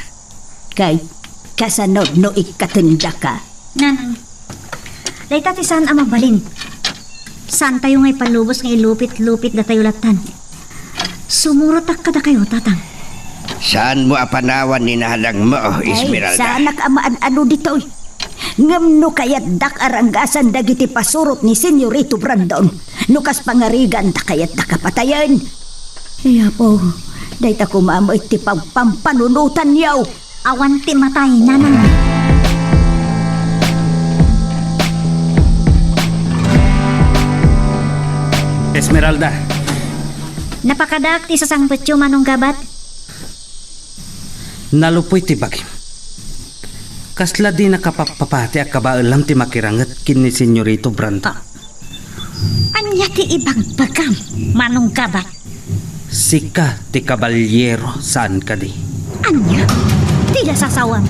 Kay kasanod no ikatenda ka. Nanang, dahil tati saan ang mabalin? Saan tayo ngay palubos ngay lupit-lupit na tayo latan? Sumurotak ka na kayo, tatang. Saan mo apanawan ni nahalang mo, Esmeralda? Saanak amaan ano dito. Ngam no kayat dak aranggasan dagiti pasurot ni Senyorito Brandon. Nukas pangarigan da kayat da kapatayan. Iya po, dahil ta kumamo iti pagpampanunutan yaw. Awan ti matay, nanang. Esmeralda. Napakadak ti sasangpetyo manong Gabat. Nalupoy ti bagim. Kasla di nakapapapati ak kabaalam ti makirangat kin ni Senyorito Brandon. Anya ti ibagpagam, manong Gabat. Sika ti kabalyero saan ka di. Anya? Tila sasawan.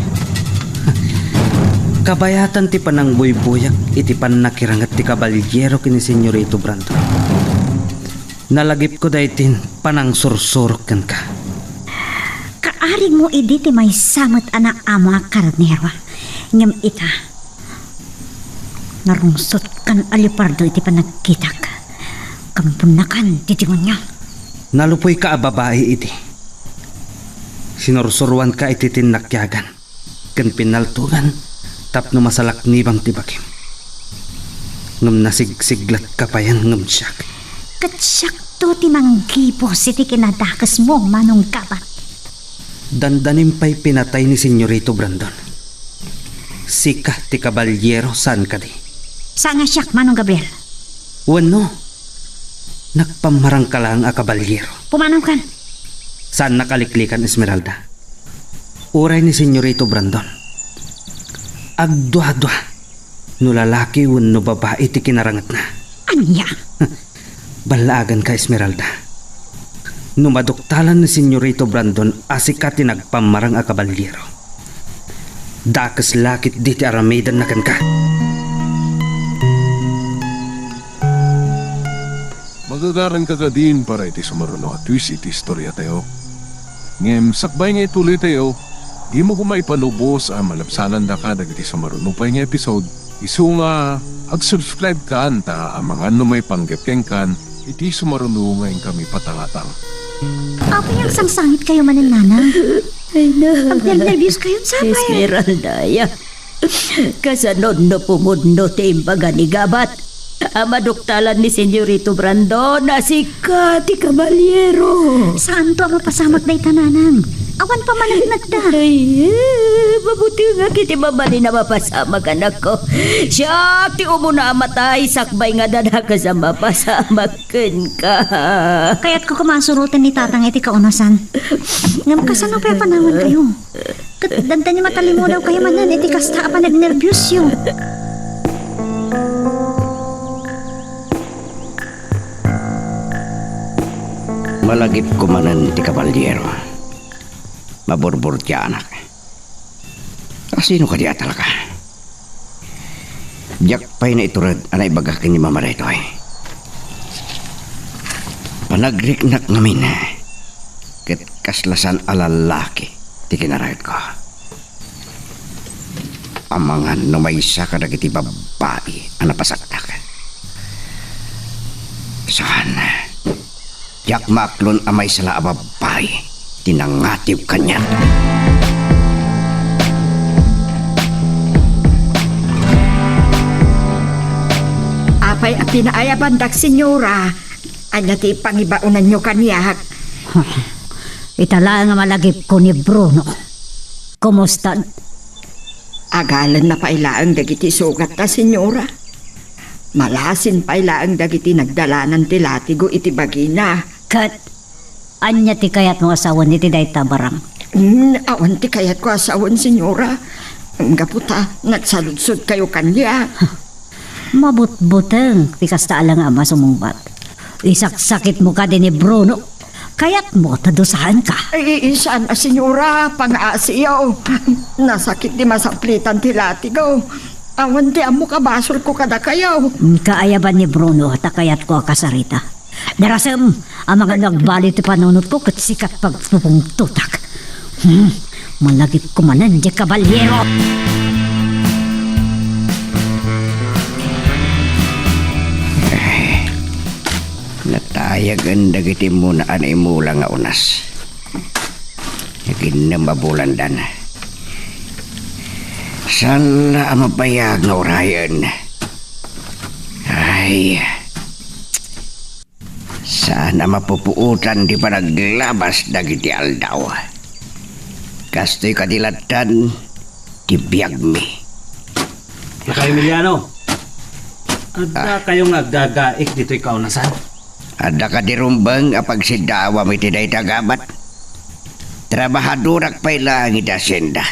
Kabayatan ti panang buybuyak iti pan nakirangat ti kabalyero kin ni Senyorito Brandon. Nalagip ko daytin panang sursurken ka. Kaari mo idi ti may samot anak ama karnero. Ngam ita. Narungsot kan alipardo iti panagkita ka. Kampunakan titingon niya. Nalupoy ka a babae iti. Sinursuruan ka iti tinakyagan. Ken pinaltugan tapno masalaknibang ti bagim. Ngam nasigsiglat ka pa yan ngam siyak. Katsyak to ti manggipos iti kinadakas mo manong Gabat. Dandanim pa'y pinatay ni Senyorito Brandon. Sika ti kabalyero saan ka di. Saan nga siyak manong Gabriel? Wano, nagpamarang ka lang a kabalyero. Pumanaw kan? Saan nakaliklikan, Esmeralda? Uray ni Senyorito Brandon. Agdwa-dwa, no lalaki wano babae ti kinarangat na. Anya? Balagan ka, Esmeralda. Numaduktalan ni Senyorito Brandon asika tinagpamarang a kabalyero. Dakas lakit di ti aramidan na kan ka. Magagaran ka din para iti sumaruno at twist iti istorya tayo. Ngem sakbay nga ituloy tayo, di mo kumay palubos ang malabsanan da ka dagiti sumaruno pa nga episode. Isu nga ag-subscribe ka anta ang mga may panggapkeng kan iti sumaruno ngayon kami patangatang. Apa yung sangsangit kayo manin nanang? Ay na. Ang nervyos kayo sa bayan. Esmeralda, ya. Kasanod no pumudno ti imbaga ni Gabat. Maduktalan ni Senyorito Brandon na si Kati Caballero. Saan to ang mapasamak day tananang? Awan pa man ang nagda. Ay, mabuti nga kiti babali na mapasamag anak ko. Siya, ti mo na amatay, sakbay nga dada ka sa mapasamag ka. Kaya't ko kumasurutin ni tatang iti kaunasan. Ngam kasano pa panawan kayo? Danta ni matalimo daw kayo manan iti kasta pa nagnervyos yun. Malagip ko manan ti Caballero. Maburbur tiya anak. Sino ka di atal ka? Diyak pa'y na iturad anay bagakin ni Mama Reto ay. Panagriknak ngamin. Kat kaslasan alalaki ti kinarayot ko. Amangan numaysa ka dagiti babae ang napasaktak. Saan? Diyak maklon amay sala a babae. Tinangatib kanya. Apay ang pinaayabandak, senyora. Anya ti pangibaunan nyo kaniyak. Itala nga malagip ko ni Bruno. Kumusta? Agalan na pailaang dagiti sugat ta, senyora. Malasin pailaang dagiti nagdalanan ti latigo iti bagina. Kat, anya ti kayat mo asawan iti day tabarang. Awan ti kayat ko asawan, senyora. Ang gaputa, nagsaludsod kayo kanya. Mabut-buteng, ti kasta alang ama sumungbat. Isak-sakit mo ka din ni Bruno. Kayat mo tadusahan ka. Ay, saan na, senyora, pang-asiyaw. Nasakit di masaplitan ti latigo. Awan ti amo kabasol ko kada kayaw. Kaayaban ni Bruno, takayat ko kasarita. Darasem, ang mga nagbali ti panunot ko kat sikat pagpupong tutak. Malagip ko manan di Caballero. Natayagan dagiti mo na anay mula nga unas. Naging mabulandan. Sala ang mapayag nga orayan. Ay, sana mapupuutan di pa naglabas dagiti aldaw. Kasto'y kadilatan, tibiyag mi. Naka Emiliano, adda kayong naggagaik dito'y kaunasan? Ada ka dirumbang apag sidawa mi tiday tagabat. Trabahadurak pa'y lang itasenda.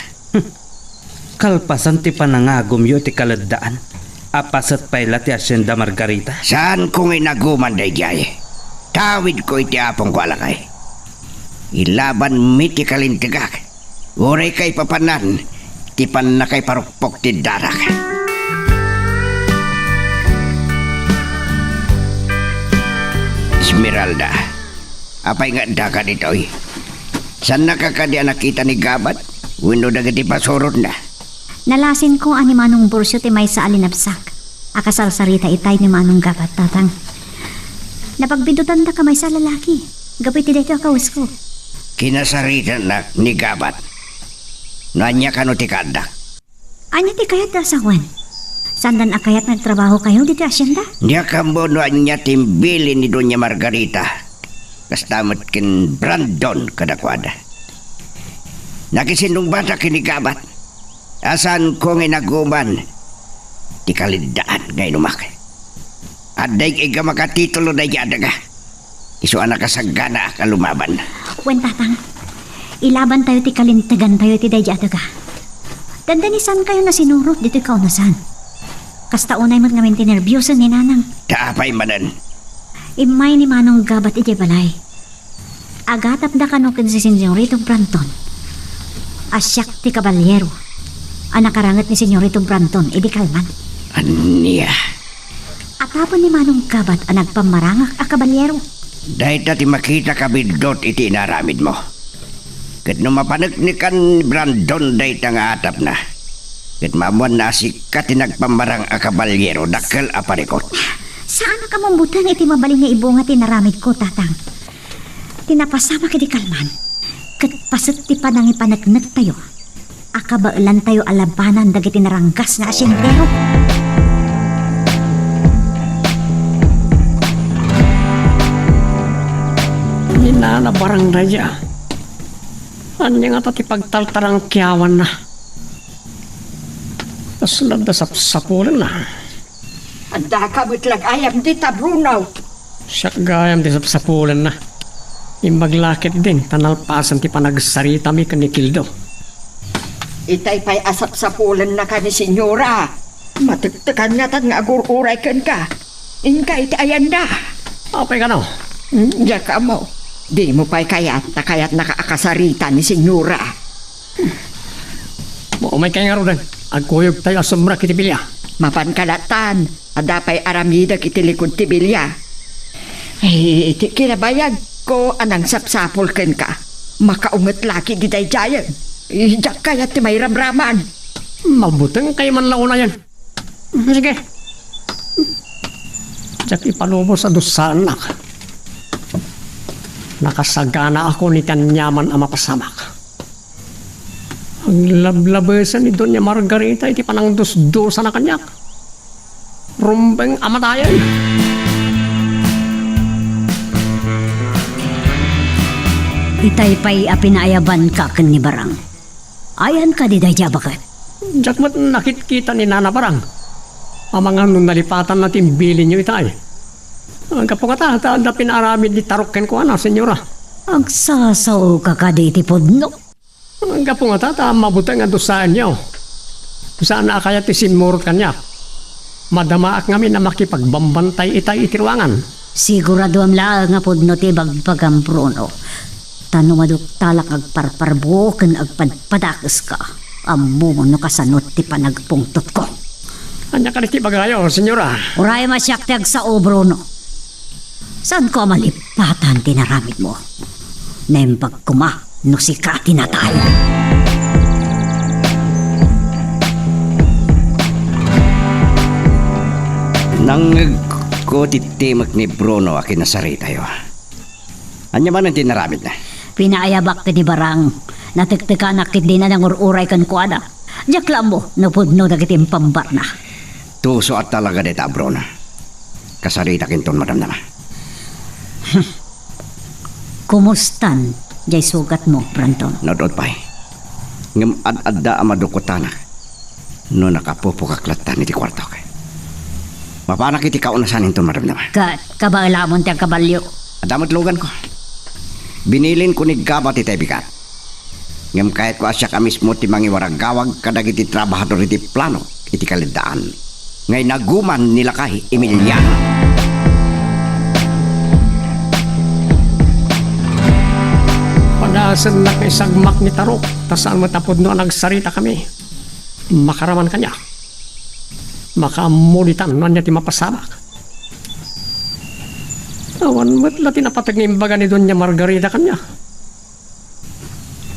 Kalpasan ti panangagom yo ti kaladaan. Apasat payla ti Hacienda Margarita. Saan kong inaguman day jay? Tawid ko iti apong ko alakay. Ilaban mi ti kalintigak. Uray kay papanan, ti pan na kay parukpok ti darak. Esmeralda, apay nga daka dito'y. San nakakadi nakita ni Gabat? Wino dagiti pasurot na. Nalasin ko ani manong bursyo ti may sa alinabsak. Akasal sarita itay ni manong Gabat tatang. Napagbidutan da ka may sa lalaki. Gapit ti dito kawas ko. Kinasarita na ni Gabat. Nanya ka no ti kadak. Anya ti kayat da sawan? Sandan akayat nagtrabaho kayo dito asyenda? Niya kambo no anya timbili ni Doña Margarita. Kastamot kin Brandon kadakwada. Nakisinong bata kini Gabat. Asan kong inaguman? Ti kalidaan ngay numak. Aday kay ka makatitulo na yadaga. Iso anak kasagana ka lumaban. Wen tatang, ilaban tayo ti kalintagan tayo ti dayjadaga. Dandanisan kayo na sinurot dito kaunasan. Kasta unay mo't ngamin tinerbyusan ni nanang. Taapay manan. Imay ni manong Gabat iti balay. Agatap da kanukin si Senyorito Branton. Asyak ti Caballero. Anakarangat ni Senyorito Branton, idi kalman. Aniya. Atapon ni manong Gabat ang nagpamarangak a Caballero. Dahil ti makita ka bidot iti inaramid mo. Kat no mapanagnikan Brandon dahil nga atap na. Kat mamuan na sikat nagpamarang a Caballero dakkel a parikot. Saan ka mambutan iti mabaling nga ibunga tinaramid ko, tatang? Tinapasama ka di kalman. Kat pasat ti panangipanagnak tayo. Akabailan tayo alabanan dagiti naranggas nga asyentero. Nanabarang na dya. Anya nga tati pagtaltarang kiyawan na. Kasulad na sapulan na. Anda ka lang ayam dita, Bruno. Siya gayam di sapulan na. Imaglakit din, tanalpasan ti panagsarita mi kanikildo. Itay pa'y asap sa pulan na ka ni Senyora. Matagtakan nga tan nga agur-uray kan ka. Inka iti ayan na. Apay ka no? Diyan ka mo. Di mo pa'y kayat nakaakasarita ni Senyora. Umay kaya nga rin. Agkuyog tayo asumra kiti bilya. Mapankalatan. Ada pa'y aramida kiti likod ti bilya. Iti kinabayag ko anang sapsapol ken ka. Makaungat laki di day jayan. Diyak kaya ti may ramraman. Mabutang kayo man launa yan. Sige. Diyak ipalubo sa dusan nak. Nakasagana ako ni kanyaman ang mapasamak. Ang lablabesan ni Doña Margarita iti panang dos-dosa na kanyak. Rumbeng amatayan. Itay pa'y apinaayaban ka ken ni Barang. Ayan ka di day bakit? Diyak mat nakikita ni Nana Barang. Ang mga nung nalipatan natin bilin nyo itay. Ang kapungata, na pinaramid ni Tarokken ko senyora. Agsasaw ka ka di iti podno. Ang kapungata, mabutang nga dosaan nyo. Saan na kaya ti sinmurot kanya? Madamaak ngamin na makipagbambantay itay itiruangan. Sigurado am laang nga podno ti bagbagang Bruno. Tano maduk talak agparparbo ken agpadpadakes ka. Ammo no kasanot ti panagpungtot ko. Anya ka ti bagayo, senyora. Uray masyaktag sa o Bruno. Saan ko malipatan tinaramid mo? Nembag kuma no sikati na tayo. Nang ko titimak ni Bruno akin nasari tayo. Anya man ang tinaramid na? Pinaayabak ti Barang. Natiktika nakit din na ng ururay kan kuada. Diyak lang mo, napudno dagitim pambar na. Tuso at talaga dita, Bruno. Kasarita kinton madamdama. Kumustan, jay sugat mo, Brandon. Nodod pa'y. Ngam ad-adda amadukotana. No nakapupukaklatan iti kwarto kay. Mapanak iti kaunasan inton madamdama. Kabaalamon ti ang kabalyo. Adamot lugan ko. Binilin ko ni Gabat iti bigat. Ngam kahit ko asya ka mismo ti mangiwaragawag kadag iti trabahador iti plano iti kalidaan. Ngay naguman nila kay Emiliano. Pag-asan na kay sagmak ni Tarok, tasaan matapod no nagsarita kami. Makaraman kanya. Makamulitan no niya ti mapasamak. Awan mo't lati napatag ni imbaga ni Doña Margarita kanya.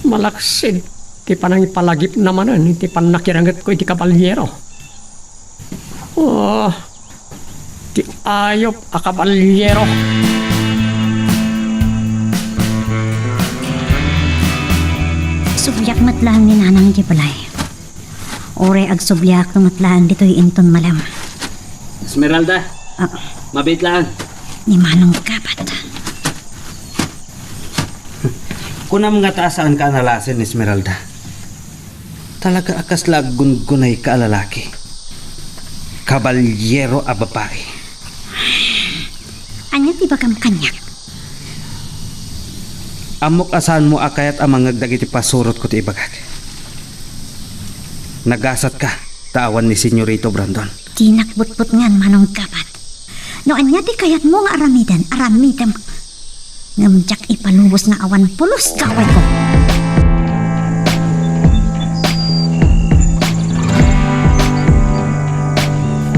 Malaksid, ti panang ipalagip naman iti panakirangat ko iti kabalyero. Oh, ti ayop a kabalyero. Subyak matlaan ni nanang di balay. Ore ag subyak ng matlaan dito'y inton malam. Esmeralda, mabait lang. Ni Manong Gabat. Kunam nga taasaan ka analasin, Esmeralda. Talaga akas lagun-gunay ka lalaki. Kabalyero a babae. Anya ti bagam kanyak? Amok asan mo akayat amang nagdagiti pasurot ko ti ibagag. Nagasat ka, tawan ni Senyorito Brandon. Tinakbutbut ngan Manong Gabat. No anya ti kayat mo nga aramidam. Ngamjak ipalubos na awan pulos kaway ko.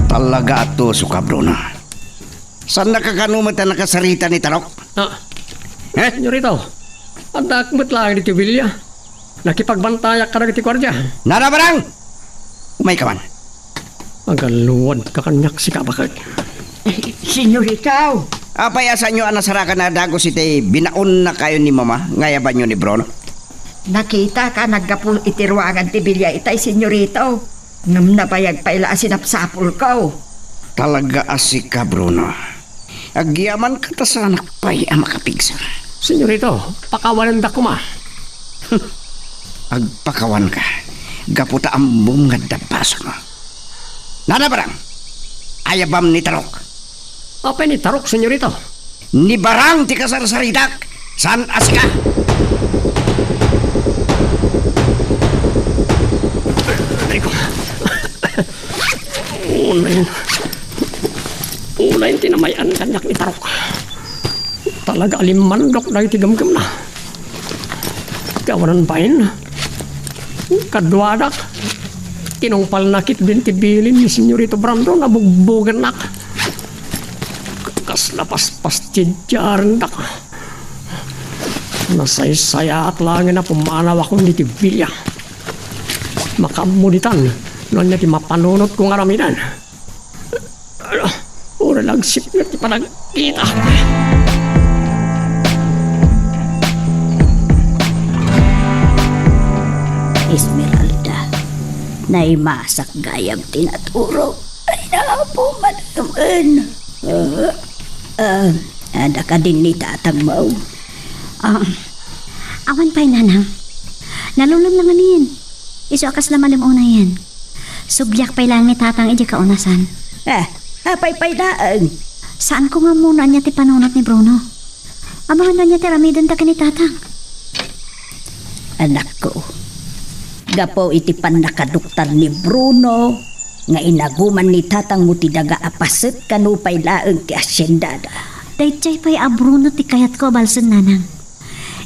Talaga ato suka, Bruno. Saan nakakanumat na nakasarita ni Tarok? Senyorito, adakmat lang dito bilya. Nakipagbantaya ka na iti kwardya. Narabarang! Umay ka man. Magaluwad ka kanyak si kabakag. Senyorita, Apayasan nyo anasara ka na dagos iti binaon na kayo ni Mama. Ngayaban nyo ni Bruno. nakita ka nagkapul itiruangan ti bilya itay senyorita. Ngam nabayag pa ila sinapsapul ko. Talaga asik ka, Bruno. Agyaman ka ta sa anak pa'y ang makapigsa. Senyorito, pakawalan da ko ma. Agpakawan ka. Gaputa ang bungad da paso mo. Nana barang? Ayabam ni Tarok. Apa ni tarok, senyorito? Ni barang ti kasarsaridak. San as ka? Ay ko. Unay tinamayan kanyak ni tarok. Talaga alimandok na itigamgam na. Kawanan pain. Kadwadak. Tinungpal nakit bintibilin ni Senyorito Brandon na bugbugan nak. Kas lapas-pas tidyaran dak. Nasaysaya at langin na pumanaw akong nitibilya. Makamuditan. Noon niya ti mapanunot kong aramidan. Ura lagsip na ti panagkita. Esmeralda, naimasak gayam tinaturo. Ay naapo manaman. Ada ka din ni tatang mo. Awan pa'y nanang. Nalulom lang amin. Iso akas naman yung una yan. Subyak pa'y lang ni tatang iji kaunasan. Apay daang. Saan ko nga muna niya ti panunot ni Bruno? Abangan na niya ti ramidan ta ka ni tatang. Anak ko, gapo iti panakaduktar ni Bruno, nga inaguman ni tatang mo ti daga apaset kanupay laeng ti asyendada. Dayjay pa'y Bruno ti kayat ko balsan nanang.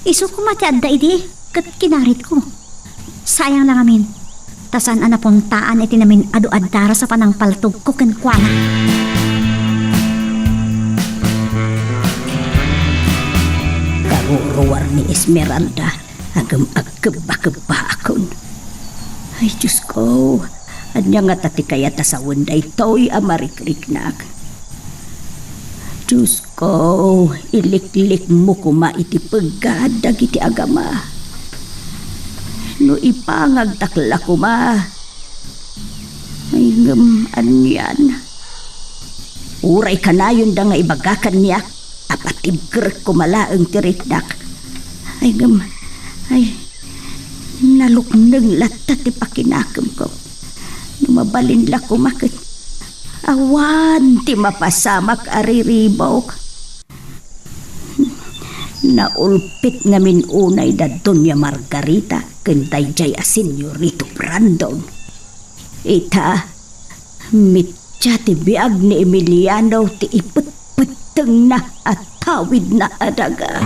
Iso ko mati adda iti, kat kinarit ko. Sayang lang amin. Tasan anapuntaan iti namin adu-addara sa panang paltog ko kenkwana. Karuruar ni Esmeralda, agam-agkaba akon. Ay, Diyos ko, anya nga tati kaya sa wenday to'y amarikrik-nak. Diyos ko, ilik-lik mo kuma iti pagad iti agama. No ipangagtakla ko ma. Ay anyan. Uray ka na yun da nga ibagakan niya. Apatibker ko malaang tiritdak. Ay nalukneng latat ipakinakam ko. Numabalin la ko makit. Awan ti mapasamak ariribok. Naulpit ngamin unay da Doña Margarita kentay jay a Senyorito Brandon. Ita, mitya ti biag ni Emiliano ti ipet-peteng na at tawid na adaga.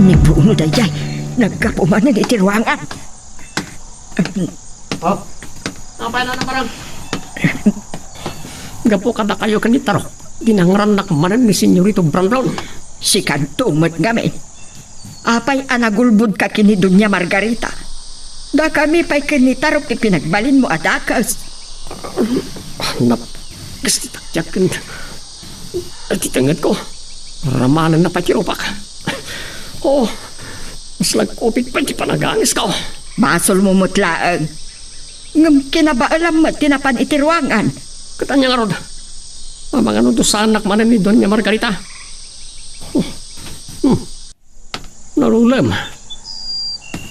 Ni Bruno da jay, nagkapumanan iti ruangan. Apa na parang? Gapo kada kayo kanitaro. Ginangran na kamanan ni Senyorito Brandon. Si kantumet ngamin. Apay anagulbud ka kini Doña Margarita. Da kami pa'y kinitarok ti pinagbalin mo adakas. Gusto takyakin. At itangad ko. Ramanan na patiropak. Oh, mas lagkupit pa di panagangis ka. Basol mo mutlaang. Ngam kinabaalam mo tinapan itiruangan. Katanya nga rod. Mga nung sa anak manan ni Doña Margarita. Nalulam.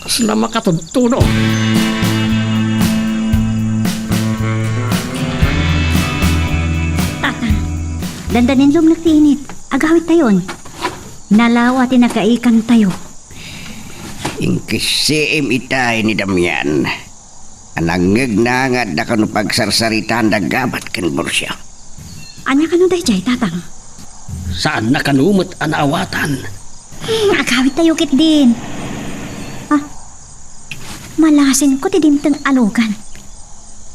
Kasla makatudtudo. Tatang, dandanin lumlak ti init. Agawit tayon. Nalawa ti nagaikan tayo. Ingkisiim itay ni Damian. Anangeg na nga da kanu pagsarsaritan da gabat ken borsya. Anya ka no dayjay, tatang? Saan nakanumot ang awatan? Agawit tayo kit din. Malasin ko ti dimteng alugan.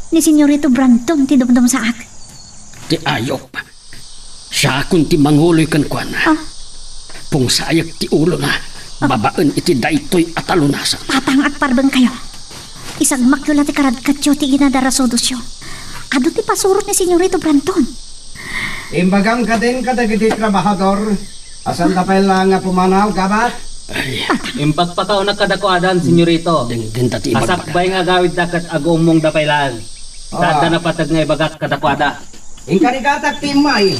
Ni Senyorito Brandon ti dumdum sa ak. Ti ayop. Siya kung ti manguloy kan kwan. Pungsayak ti ulo na. Babaan iti daytoy at alunasan. Tatang at parbeng kayo. Isang makyula ti karadkatyo ti ginadarasodos yo. Ado ti pasurot ni Senyorito Brandon. Imbagam ka din kadagiti trabahador. Asan tapay lang nga pumanaw, gabat? Impagpataw na kadakuadan, senyorito. Dingin tati Asakbay nga gawid dakat agumong dapaylan. Dada na patag nga ibagak kadakwada. Ingkarigatak timay.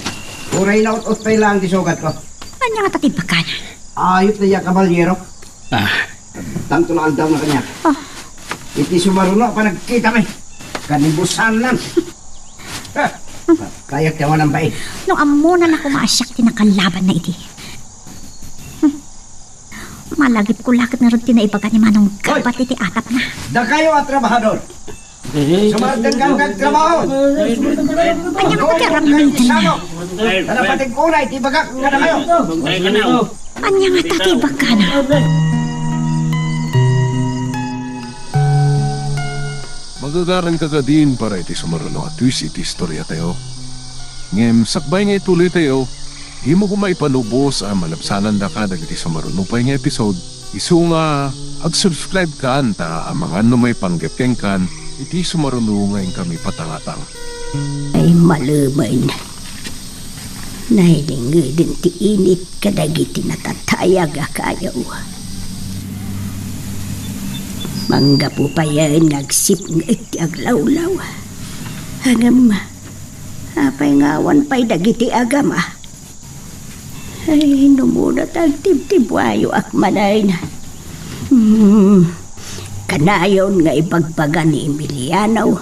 Uray na ut-ut pa lang disugat ko. Anya nga tatibakan? Ayot na ya kabalyero. Ah, Tanto na aldaw na kanya. Oh. Iti sumaruno pa nagkita may. Kanibusan lang. Kayak tawa ng baik. Nung amunan ako maasyak tinakalaban na iti. Malagip ko lakit na rin tinaibagan ni Manong kapat iti atap na. Da kayo at trabahador. Sumardan ka magtrabaho. Anya nga patiramitin na. Nanapating kunay, tibagak ka na kayo. Anya nga tatibakan? Magagaran ka ka din para iti sumaruno at twist iti istorya tayo. Ngem, sakbay nga ituloy tayo, himo ko maipanubos ang malabsanan da ka dagiti sumaruno pa nga episode. Isu nga, ag-subscribe ka ta ang mga may panggapkeng kan, iti sumaruno ngayon kami patangatang. Ay malamay na. Nahilingi din ti init kadagiti natatayag akayaw. Mangga po pa yan nagsip ng iti aglawlaw. Hangam, apay ngawan pa'y dagiti agam ah. Ay, numunat ang tibtibwayo ak manay na. Kanayon nga ibagbagan ni Emiliano.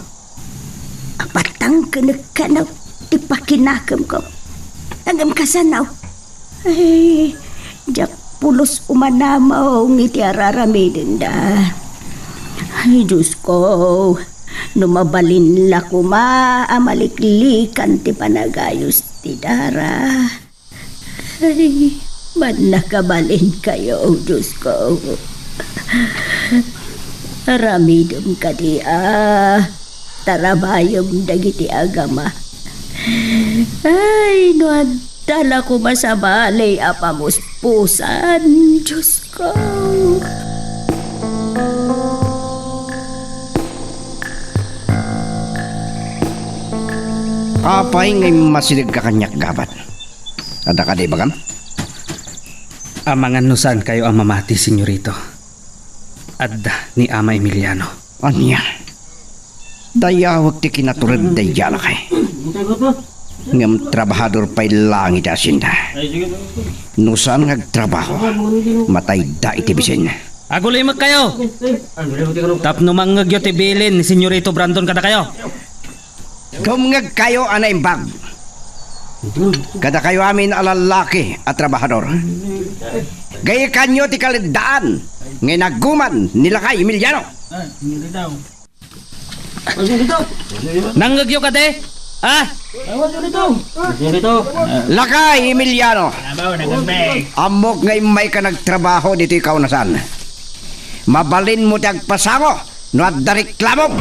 Apatang kanagkanaw, ipakinakam ko. Hangam kasanaw. Ay, jak pulos umanamaw ngiti araramidin da. Ay, Diyos ko, numabalin la kuma amaliklikan ti panagayos ti dara. Ay, man nakabalin kayo, Diyos ko. Aramidom ka di tarabayom dagiti agama. Ay, nuadala ko masabalay apamuspusan, Diyos ko. Apay ngay masilig ka kanyak gabat. Ada ka di bagam? Amangan nusan kayo ang mamati, senyorito. Adda ni Ama Emiliano. Anya? Dayawag ti kinaturad dayala kay. Ngam trabahador pa'y langit asinda. Nusan ngagtrabaho, matay da iti bisin. Agulimag kayo! Tapno manggagyo ti bilin ni senyorito Brandon kada kayo. Kumngag kayo anay bag. Kada kayo amin alalaki at trabahador. Gaya kanyo ti kalidaan ngay naguman nila kay Emiliano. Nanggagyo ka de? Ah? Lakay Emiliano. Amok ngay may ka nagtrabaho dito ikaw nasan. Mabalin mo ti agpasango no at dariklamo.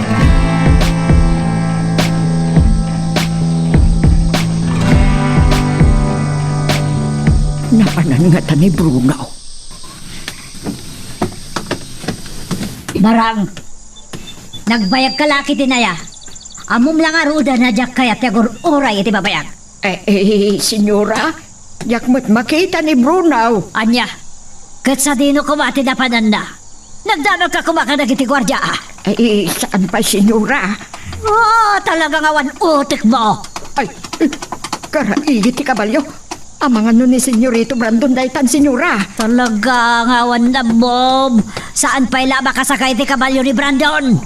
Naanan nga ta ni Bruno. Barang, nagbayag ka laki tinaya. Amom lang aruda na jak kaya tegur oray iti babayag. Senyora, yakmat makita ni Bruno. Anya, kat sa dino kumati na pananda. Nagdano ka kumakadag iti gwardya ah. Saan pa, senyora? Oh, talagang awan utik mo. Ay, karaigi ti kabalyo. Amangan nun ni senyorito Brandon daytan, senyora. Talagang awan na Bob. Saan pa ilaba kasakay ti kabalyo ni Brandon?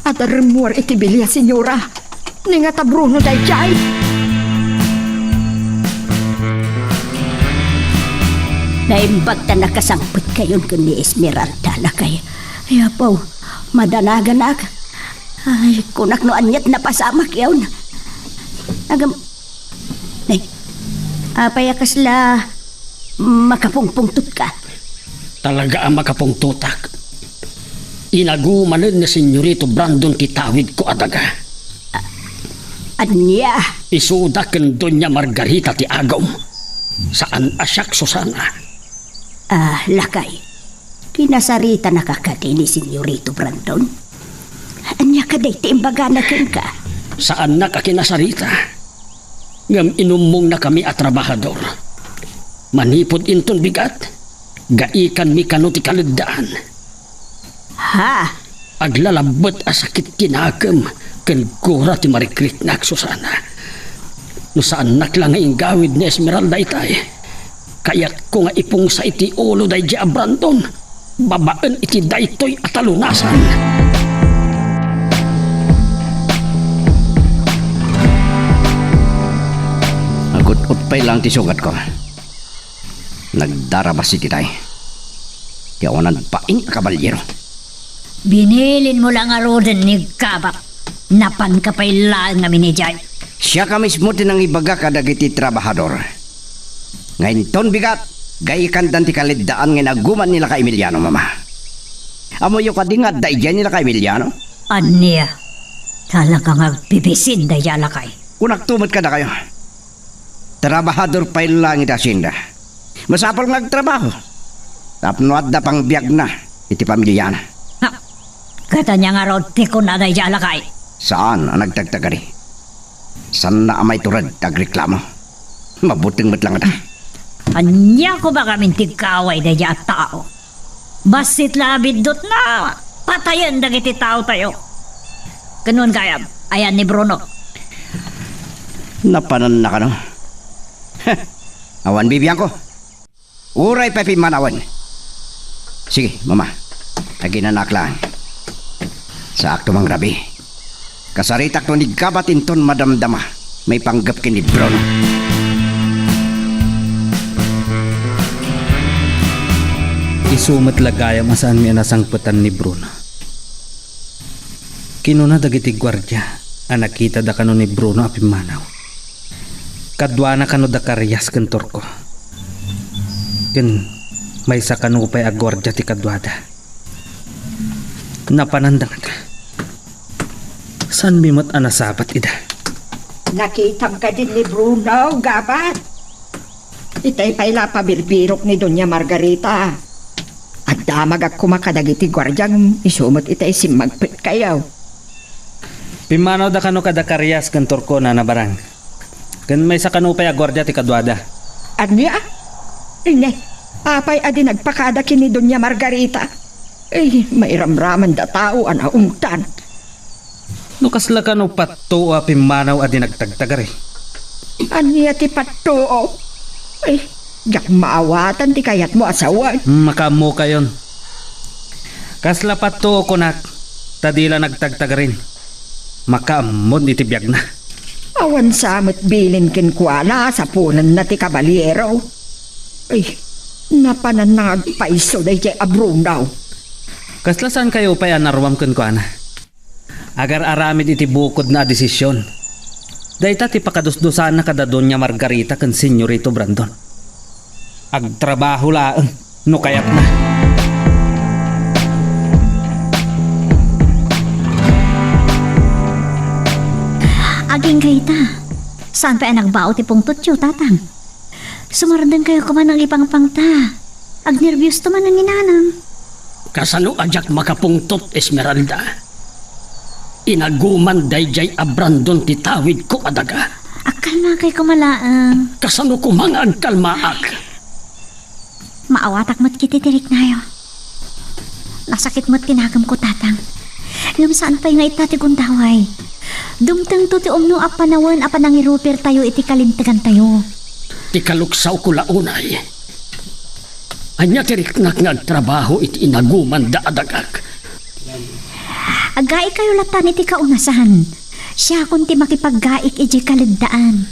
At remor iti bilya, senyora. Ningata Bruno dayjay. Naimbag ta nakasangpit kayon kun ni Esmeralda na kay. Ay apaw, madanagan ak. Ay, kunak no anyat na pasamak yawn. Agam, nay, apay akasla makapungpungtut ka. talaga ang makapungtutak. Inagumanan na senyorito Brandon kitawid ko adaga. Anya? Isudaken doon niya Margarita ti agaw. Saan asyak Susana? Lakay. Kinasarita nakakati ni senyorito Brandon. Anya ka day tiimbaga na ka? Saan na ka kinasarita? Ngam inumong na kami at trabahador. Manipod inton bigat. Gaikan mi kano ti kalagdaan. Ha? aglalabot a sakit kinakam ken gura ti marikrit na Susana. No saan naklang nga ingawid ni Esmeralda itay. Kayat ko nga ipung sa iti ulo day di Brandon. Babaan iti daytoy at talunasan. Agut-utpay lang ti sugat ko. Nagdarabas iti tay. Yawanan paing kabalyero. Binilin mo lang aroden ni Kabak. Napan ka pa'y lang nga minijay. Siya ka mismo tinang ibaga kadagiti trabahador. Ngayon ton bigat, gayikan dan ti kalidaan nga naguman nila ka Emiliano, mama. Amoyo ka di nga daigyan nila ka Emiliano? Aniya, talagang agbibisin dayala kay. Unak tumot ka na kayo. Trabahador pa lang iti asyenda. Masapal nga agtrabaho. Tapno at da pang biyag na iti pamilyana. Ha, kata niya nga raw tiko na dayala kay. Saan ang nagtagtagari? Saan na amay turad tagreklamo? Mabuting matlang ata. Anya ko ba kaming tigkaway daya at tao? Basit labid dot na. Patayan dagiti tao tayo. Ganun kaya, ayan ni Bruno. Napanan na ka no? Awan bibiyang ko. Uray pa pimanawan. Sige, mama. Aginanak lang. Sa akto mang rabi. Kasaritak to ni gabatinton madamdama. May panggap kini Bruno. Isumat lagaya masaan mi nasangputan ni Bruno. Kinuna dagiti gwardya, nakita da kano ni Bruno apimanaw. Kadwa na kano da karyas ken Turko. Ken may sa kano pa'y agwardya ti kadwada. Napanandang ita. San bimot anasabat ida? Nakita ka din ni Bruno, gabat. Itay pa'y pabirbirok ni Doña Margarita. At damag at kumakadagiti gwardyang isumot itay simagpit kayaw. Pimanaw da kano kada karyas ken Turko na nabarang. Ken may sa kano pa'y agwardya ti kadwada. Anya? Ine, apay adi nagpakada kini Doña Margarita. May ramraman da tao anaungtan. No kasla kano patto pimanaw adi nagtagtagari. Anya ti patoo? Yak maawatan ti kayat mo asawan. Makamo kayon. Kasla patto ko nak, tadila nagtagtagarin. Makaamod iti biyag na. Awan samot bilin kinkuana sa punan na ti kabalyero. Napanan na agpaiso da iti abrunaw. Kasla saan kayo pa yan narwam kun ko ana? Agar aramid iti bukod na desisyon. Dahita ti pakadusdusan na kada Doña Margarita ken Senyorito Brandon. Agtrabaho laeng, no kayat na. Aging kayta, saan pa nagbao ti pong tutyo, tatang? Sumarandan kayo kuman ng ipangpangta. Agnervyos to man ang inanang. Kasano ajak makapungtot, Esmeralda? Inaguman dayjay Brandon ti tawid ko adaga. Akal na kay kumalaang. Kasano ko mga agkalmaak? Maawatak mo't kititirik na yo. Nasakit mo't tinagam ko, tatang. Ngam saan pa'y nga itati kong daway. Dumtang to ti umno apanawan apanangiruper tayo iti kalintagan tayo. Ti kaluksaw ko launay. Anya tirik nagtrabaho iti inaguman da adagak. Agay kayo latan iti kaunasan. Siya kung ti makipaggaik iti kaligdaan.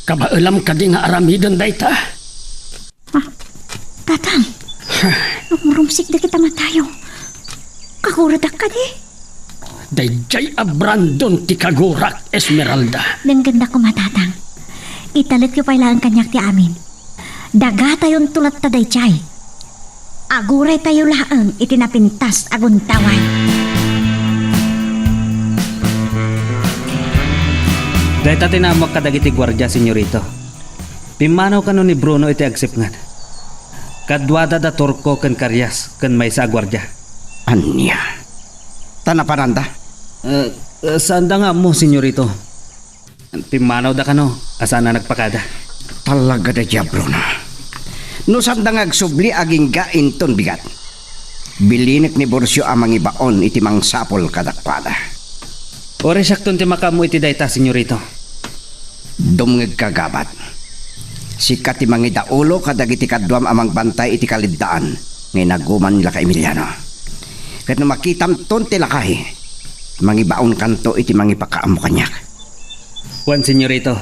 Kabaalam ka di nga aramidan dayta. Tatang, umurumsik na kita matayo. Kakuradak ka di. Dayjay Brandon ti kagurak, Esmeralda. Nang ganda ko matatang. Italit ko pala ang kanyak ti amin. Daga tayon tulat ta dayjay. Aguray tayo laang itinapintas aguntawan. Dahita tinamag kadagiti gwardya, Senyorito. Pimanaw kano ni Bruno iti agsipngat. Kadwada da Turko ken karyas ken may sa gwardya. Anya? Tanapananda? Saan da nga mo, Senyorito? Pimanaw da kano, asana nagpakada. Talaga da Bruno. No saan da nga agsubli aging gain ton bigat. Bilinik ni Borsyo ang mangibaon iti mangsapol kadakpada. Ore sakton ti makamu iti dayta, senyorito. Dumngeg kagabat. Sikat ti mangidaulo kadagiti kadwam amang bantay iti kaliddaan ngay naguman nila ka Emiliano. Kat no makitam ton ti lakay, mangibaon kanto iti mangipakaam mo kanyak. Juan, senyorito.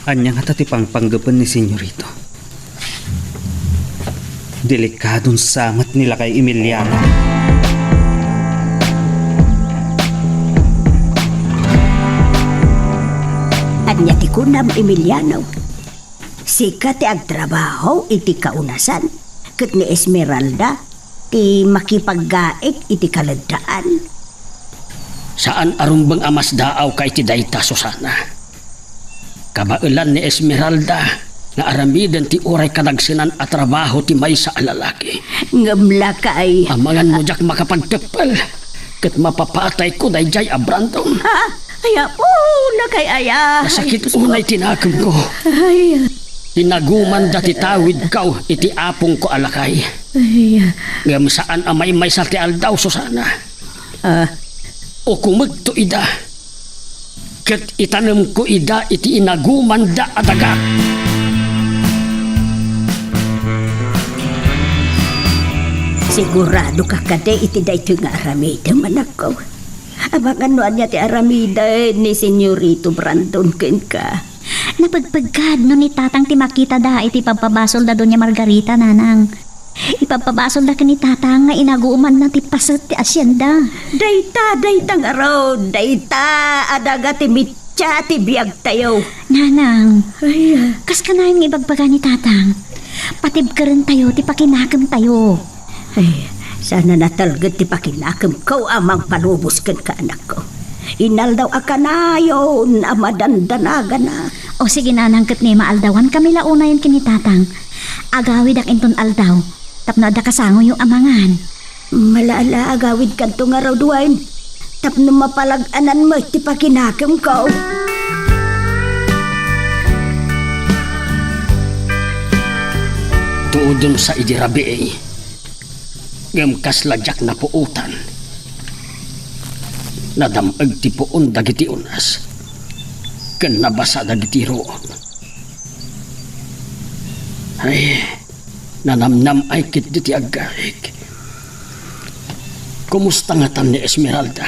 Anya nga ti pangpanggapan ni senyorito. Delikadong samat nila kay Emiliano. Anya ti kunam Emiliano. Sika ti agtrabaho iti kaunasan. Ket ni Esmeralda ti makipaggaik iti kaladdaan. Saan arumbang amas daaw ka iti dayta, Susana? Kabailan ni Esmeralda nga aramidan ti oray kadagsinan at trabaho ti may sa alalaki. Ngamla kay. Amangan mo jak makapagtepal. Ket mapapatay ko dayjay a Brandon. Ha? Aya po, nakay aya. Nasakit unay tinakam ko. Ay, Tinaguman dati tawid kaw iti apong ko alakay. ay, Ngam saan amay may sa ti aldaw, Susana? O kumagto ida. Ket itanam ko ida iti inaguman da adaga. sigurado ka kade iti daytoy nga aramida manakaw. Abangan no anya ti aramida ni Senyorito Brandon ken ka. Napagpagkad no ni tatang ti makita da iti pagpabasol da doon niya Margarita, nanang. Ipapabasol da ka ni tatang nga inaguman na ti pasat ti asyenda. Daytang araw, dayta, adaga ti mitya ti biyag tayo. Nanang, kas ka na yung ibagbaga ni tatang. Patib ka rin tayo, ti pakinakam tayo. Ay, sana natalgad ti pakinakam ko amang palubos ken ka anak ko. Inal daw akanayon, amadandanaga na. O sige nanang, kat ni maaldawan kami launa yun kinitatang. Agawid ak inton aldaw, tapno da kasango yung amangan. Malala agawid kanto nga raw duwain. Tapno mapalag-anan mo ti pakinakam ko. Tuodon sa idirabi ay. Ngam kasladyak na puutan. Nadamag ti puon dagiti unas. Ken nabasa dagiti roon. Ay, nanamnam ay kit diti aggaik. Kumusta nga tan ni Esmeralda?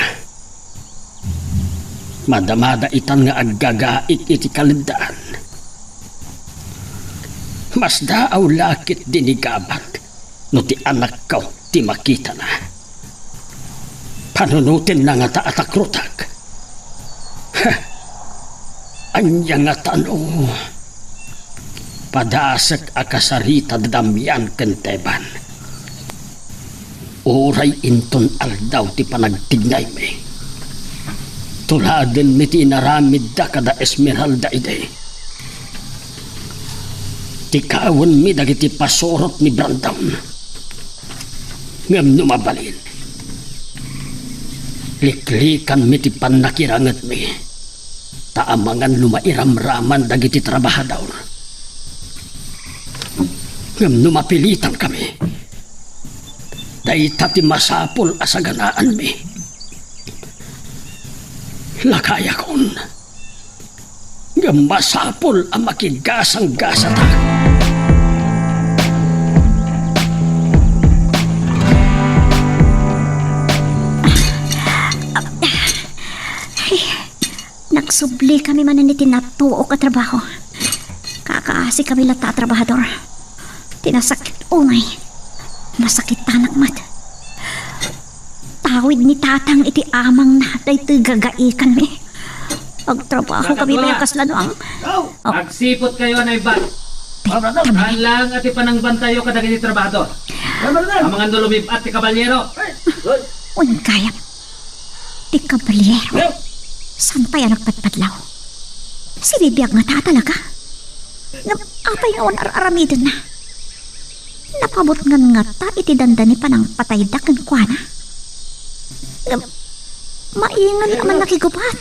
Madamada itan nga aggagaik iti kalendaan. Mas daaw lakit dinigabat no ti anak ko ti makita na. Panunutin na nga taatakrutag. Anya nga tanong. Padasak akasarita dadamyan kenteban. Uray inton aldaw ti panagtignay me. Tuladen mi ti inaramid da kada Esmeralda ide. Tikawan mi dagiti pasorot ni Brandon. Ngam numabalin. Liklikan mi ti panakirangat mi. Taamangan lumairam-raman dagiti trabahador. Ngam numapilitan kami. Dayta ti masapol asaganaan mi. Lakaya kon. Ngam masapol ang makigasang-gasata. Nagsubli kami man ni tinatuo ka trabaho. Kakaasi kami lata trabahador. Tinasakit ungay. Masakit tanak mat. Tawid ni tatang iti amang na daytoy gagaikan mi. Agtrabaho kami pa yung kasladwang. Agsipot kayo na iba. Ang lang at ipanangbantayo kadagiti trabaho. Ang mga nulumib at ti kabalyero. Uy, kaya. Ti kabalyero. San pa yan nagpatpatlaw? Si Bibiyag nga talaga. Apay nga aramidin na. Napabot nga ta iti dandani pa ng pataydak ng kuwana. Maingan naman nakigubat.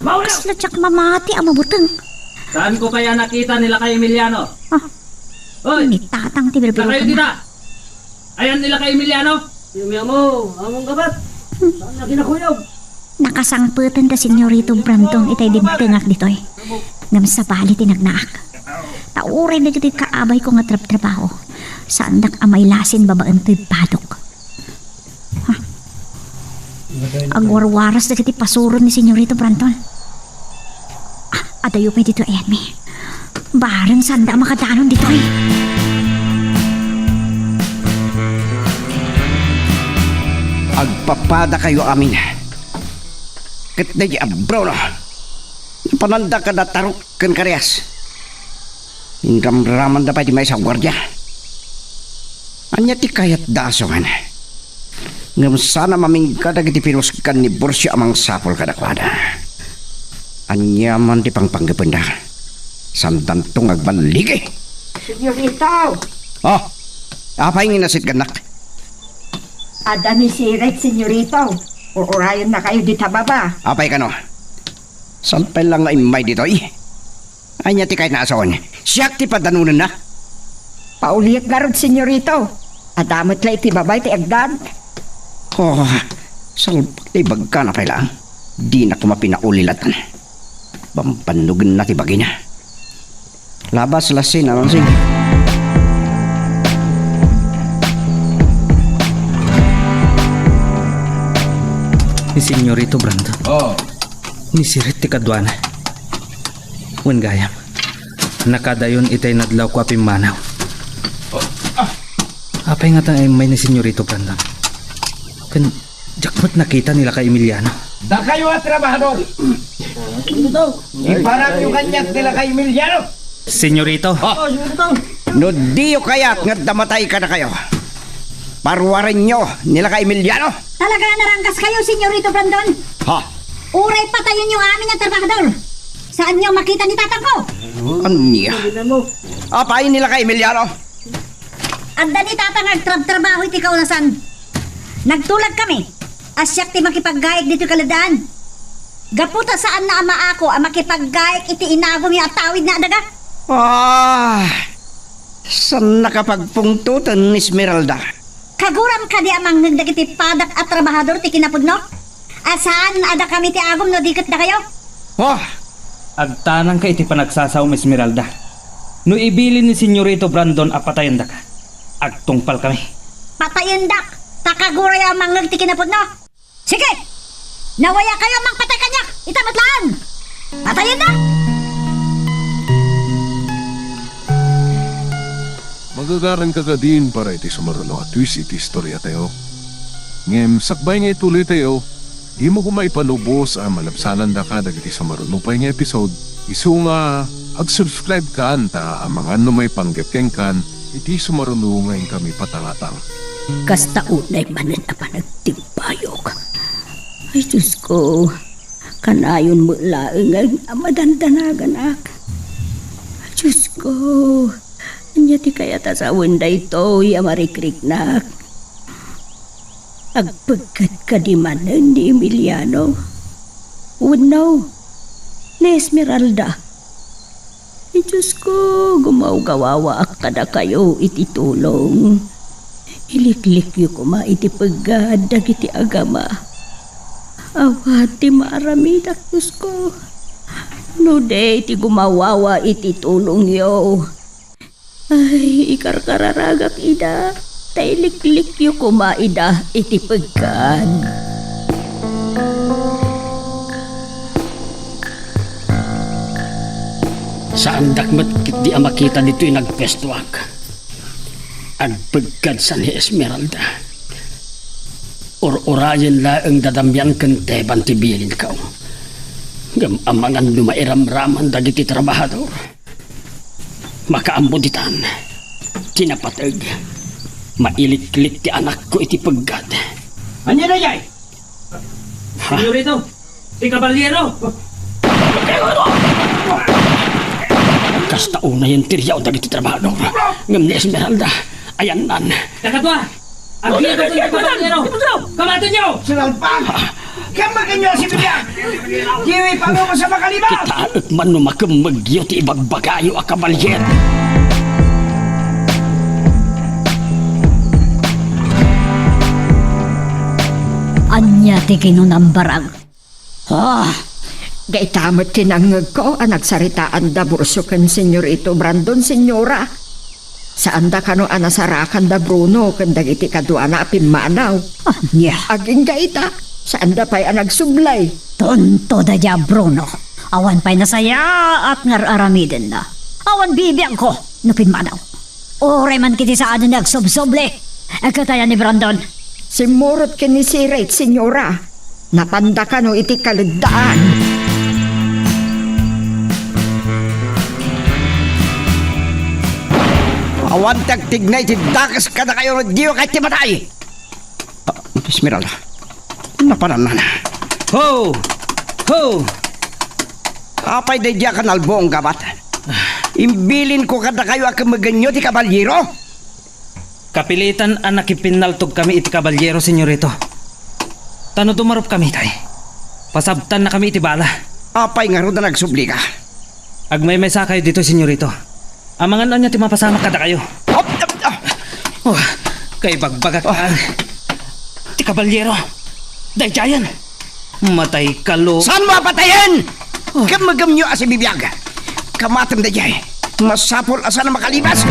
Kasladyak mamati ang mabutang. Saan ko kaya nakita nila kay Emiliano? Oy! Ni tatang ti bilbil Nakayo ka kita! Ayan nila kay Emiliano! Yung mo, among gabat! Saan na kinakuyog? Nakasangputan ka senyorito Brandon itay dibkangak ditoy. Ngam sa bali tinagnaak. Tauray na dito kaabay ko nga trabaho. Saan dak amay lasin babaan to'y padok. Ha? Ang warwaras na kiti pasuron ni senyorito Brandon. Adayo pa dito ayan mi. Barang sanda makadanon ditoy. Agpapada kayo amin. Ket na abro no. Pananda ka na tarok kan karyas. Indram-raman dapat di may sa gwardiya. Anya ti kayat dasongan. Ngam sana mamingkada kiti pinuskan ni Borsya amang sapol kadakwada. Anya man di pangpanggapenda. Sandan tong agbaligi. Senyorito! Oh, apa yung inasit ganak? Ada ni si Red, senyorito. Uurayon na kayo di tababa. Apay ka no? Sampay lang nga imay dito eh. Anya ti kahit naasawan. Siyak ti padanunan na. Pauliyak garod, senyorito. Adamot lang iti babay ti agdan. Oh, salpak ti bagka na pala. Di na kumapinaulilatan. Bampandugan na ti bagay na. Labas lasin naman sing. Ni Senyorito Brandon. Oh, Ni Sirit ti kadwana. Wen gayam. Nakadayon itay nadlaw ko apim manaw. Apay nga tang may ni Senyorito Brandon. Kan jakmat nakita nila kay Emiliano. Da kayo at trabahador. Iparang yung kanyat nila kay Emiliano. Senyorito. No diyo kaya't nga damatay ka na kayo. Parwarin nyo nila kay Emiliano. Talaga narangkas kayo, senyorito Brandon. Ha? Uray patayin yung amin ang trabahador. Saan niyo makita ni tatang ko? Anya? Apayin nila kay Emiliano. Anda ni tatang agtrab-trabaho iti kaulasan. Nagtulag kami. Asyak ti makipaggaik dito kaladaan. Gaputa saan na ama ako ang makipaggaik iti inagom yung atawid na adaga. Ah, saan nakapagpungtutan ni Esmeralda? Kaguram ka di amang nagdag iti padak at trabahador ti kinapudno. Asaan ada kami ti agom no dikat na kayo? Oh, Agtanang ka iti panagsasaw mi Esmeralda. No ibilin ni Senyorito Brandon apatayan da ka. Agtungpal kami. Patayin dak. Takaguray amang nagti kinapudno. Sige! Nawaya kayo amang patay kanyak. Itamatlaan. Patayin dak. magagaran ka ka din para iti sumaruno at twist iti istorya tayo. Ngem, sakbay nga ituloy tayo, di mo kumaipanubos ang malabsanan da ka dagiti sumaruno pa nga episode. Isu nga, ag-subscribe ka ta ang mga may panggapkeng kan, iti sumaruno ngayon kami patangatang. Kasta unay manan apa nagtimpayok. Ay, Diyos ko. Kanayon mo laing ang madandanagan ak. Ay, Diyos ko. Anya ti kaya tasawin da ito, yamarikrik nak. Agpagkat ka di manan ni Emiliano. Unaw. Ni Esmeralda. Ay, Diyos ko. Gumaw-gawawa ak kada kayo iti tulong. Iliklik yu kuma iti pagad dagiti agama. Awati maaramidak Diyos ko. No day iti gumawawa iti tulong yo. Ay, ikarkararagak ida. Tailiklik yu kuma ida iti pagad. Saan dakmat kit di makita dito'y nagpwestuak. Agpagkad sa ni Esmeralda. Or-orayan laang dadamyan kan teban tibilin ka. Gam amangan lumairam-raman dagiti trabahador. Makaambuditan. Tinapatag. Mailik-lik ti anak ko iti paggad. Anya na yay? Senyorito, ti Caballero. Kasta una yung tiryaw dagiti trabahador. Ngam ni Esmeralda. Ayan nan. Nakatwa! Ang biyado ko ti Caballero! Kamato nyo! Sinalpang! Kamagan nyo si Bibiak! Diwi pa mo sa makalimaw! Kita at man no makamagyo ti ibagbagayo a kabalyer. Anya ti kinunambarag. Gaitamot tinangag ko ang nagsaritaan da burso kan senyorito Brandon, senyora. Saan da kano anasarakan da Bruno kan dagiti kadua na pimanaw. Anya. Aging gaita, saan da pa'y anagsublay. Tonto da dya, Bruno. Awan pa'y nasaya at ngar-aramiden na. Awan bibiyang ko, nupin manaw. Ore man kiti sa ano nagsobsoble. Katayan ni Brandon. Simurot kin ni si Rate, senyora. Napanda ka no iti kaludaan. Awan tagtignay ti dakas ka na kayo diyo kahit ti matay. Esmeralda, napanan na. Ho! Ho! Apay da diya ka nalbong gabat. Imbilin ko kada kayo ang maganyo ti kabalyero. Kapilitan ang nakipinaltog kami iti kabalyero, senyorito. Tano tumarop kami, tay. Pasabtan na kami iti bala. Apay nga ro na nagsubli ka. Agmay may sakay dito, senyorito. Ang mga niya ti mapasama kada kayo. Oh, kay bagbagat ka. Ti kabalyero. Dayjayan. Matay kalo. Saan mo patayin? Kamagam nyo asi bibiyag. Kamatam da jay. Masapol asa na makalibas.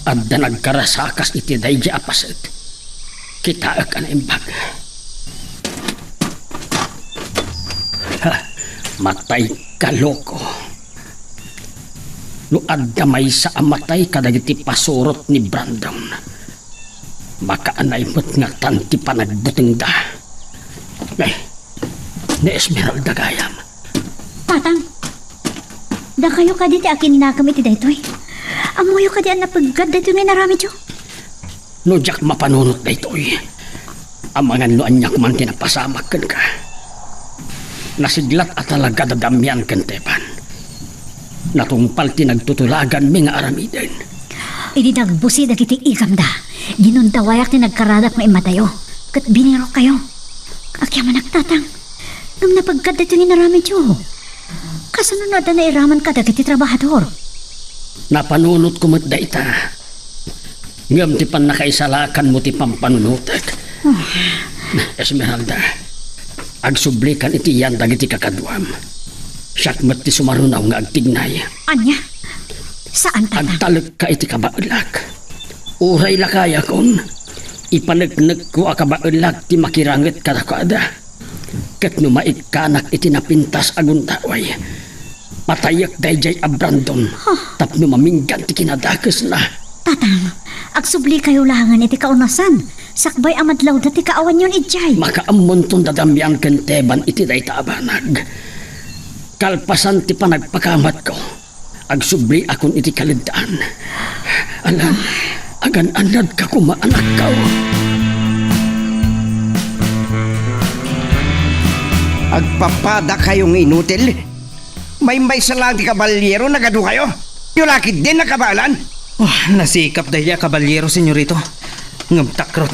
Adda nagkarasakas iti dayja apaset. Kita ka na imbag. Matay kaloko. No adda may sa amatay kadagiti pasurot ni Brandon. Makaanay mo't nga tanti pa nagbuting da. Ni Esmeralda gayam. Tatang, da kayo ka diti akin na kami ti daytoy. Amoyo ka di ang napagad daytoy may naramid yo. No jak mapanunot da ito'y. Amangan no anyak man tinapasamak kan ka. Nasiglat at talaga dadamyan kan tepan. Natungpal tinagtutulagan mi nga aramiden. Idi nagbusi dagiti ikam da. Ginundawayak ti nagkaradak na imatayo. Kat biniro kayo. Akyaman nagtatang. Nung napagkad dito ni naramid yo. Kasunod na iraman ka dagiti trabahador. Napanunot ko mo't da ita. Ngam ti pan nakaisalakan mo ti pampanunutat. Esmeralda, agsublikan iti yan dagiti kakadwam. Siyak mo't ti sumarunaw nga agtignay. Anya? Saan tatang? Agtalag ka iti kabailag. Uray lakaya kon. Ipanagnak ko a kabailag ti makiranget kadakada. Kat numaikanak iti napintas aguntaway. Patayak dayjay a Brandon. Tapno maminggan ti kinadakas na. Tatang, agsubli kayo langan iti kaunasan. Sakbay amadlaw dati kaawan yun ijay. Makaamon tong dadamyan ken teban iti dayta abanag. Kalpasan ti panagpakamat ko. Agsubli akon iti kalidaan. Alam, agan-anad ka kumaanak ka. Agpapada kayong inutil. May salang ti kabalyero nagado kayo. Yung laki din nakabalan. Oh, nasikap daya kabalyero, senyorito. Ngamtakrot.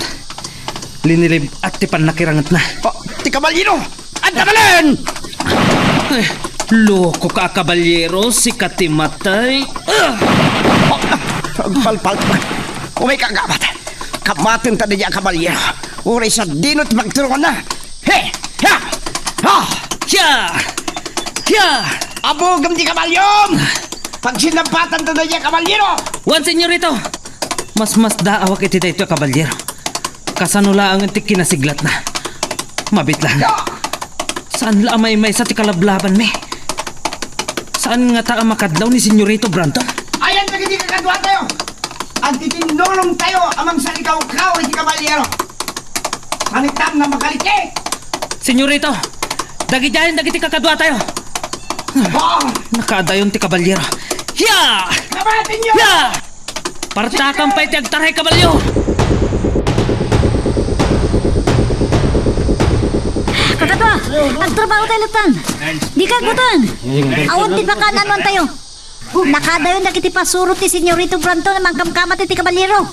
Linilib at tipan nakirangat na. Oh, ti kabalyero! At nabalan! Loko ka, kabalyero, si katimatay. Palpal. Umay kagabat. Kamatin ta niya kabalyero. Uray sa dinot magturuan na. He! Ha! Ha! Hiya! Hiya! Abogam di kabalyom! Pag sinampatan ta niya kabalyero! Wan, senyorito! Mas daawak iti dayto, kabalyero. Kasanula ang ti kinasiglat na. Mabit lang. Saan la may sa ti kalablaban me? Saan nga ta makadlaw ni senyorito Brandon? Ayan na hindi kakadwa tayo! Ang titinulong tayo amang sa ikaw-kaw iti kabalyero! Sanitam na makaliki! Senyorito! Dagiti kakadwa tayo! Nakadayon ti kabalyero. Hiya! Kabatin nyo! Hiya! Partakang pa'y ti agtaray, kabalyo! Kakatwa, nagtrabaho tayo lutan. Di ka gutan. Awan ti bakanan man tayo. Nakadayon na kiti pasurot ti Senyorito Brandon na mangkamkamat iti kabalyero.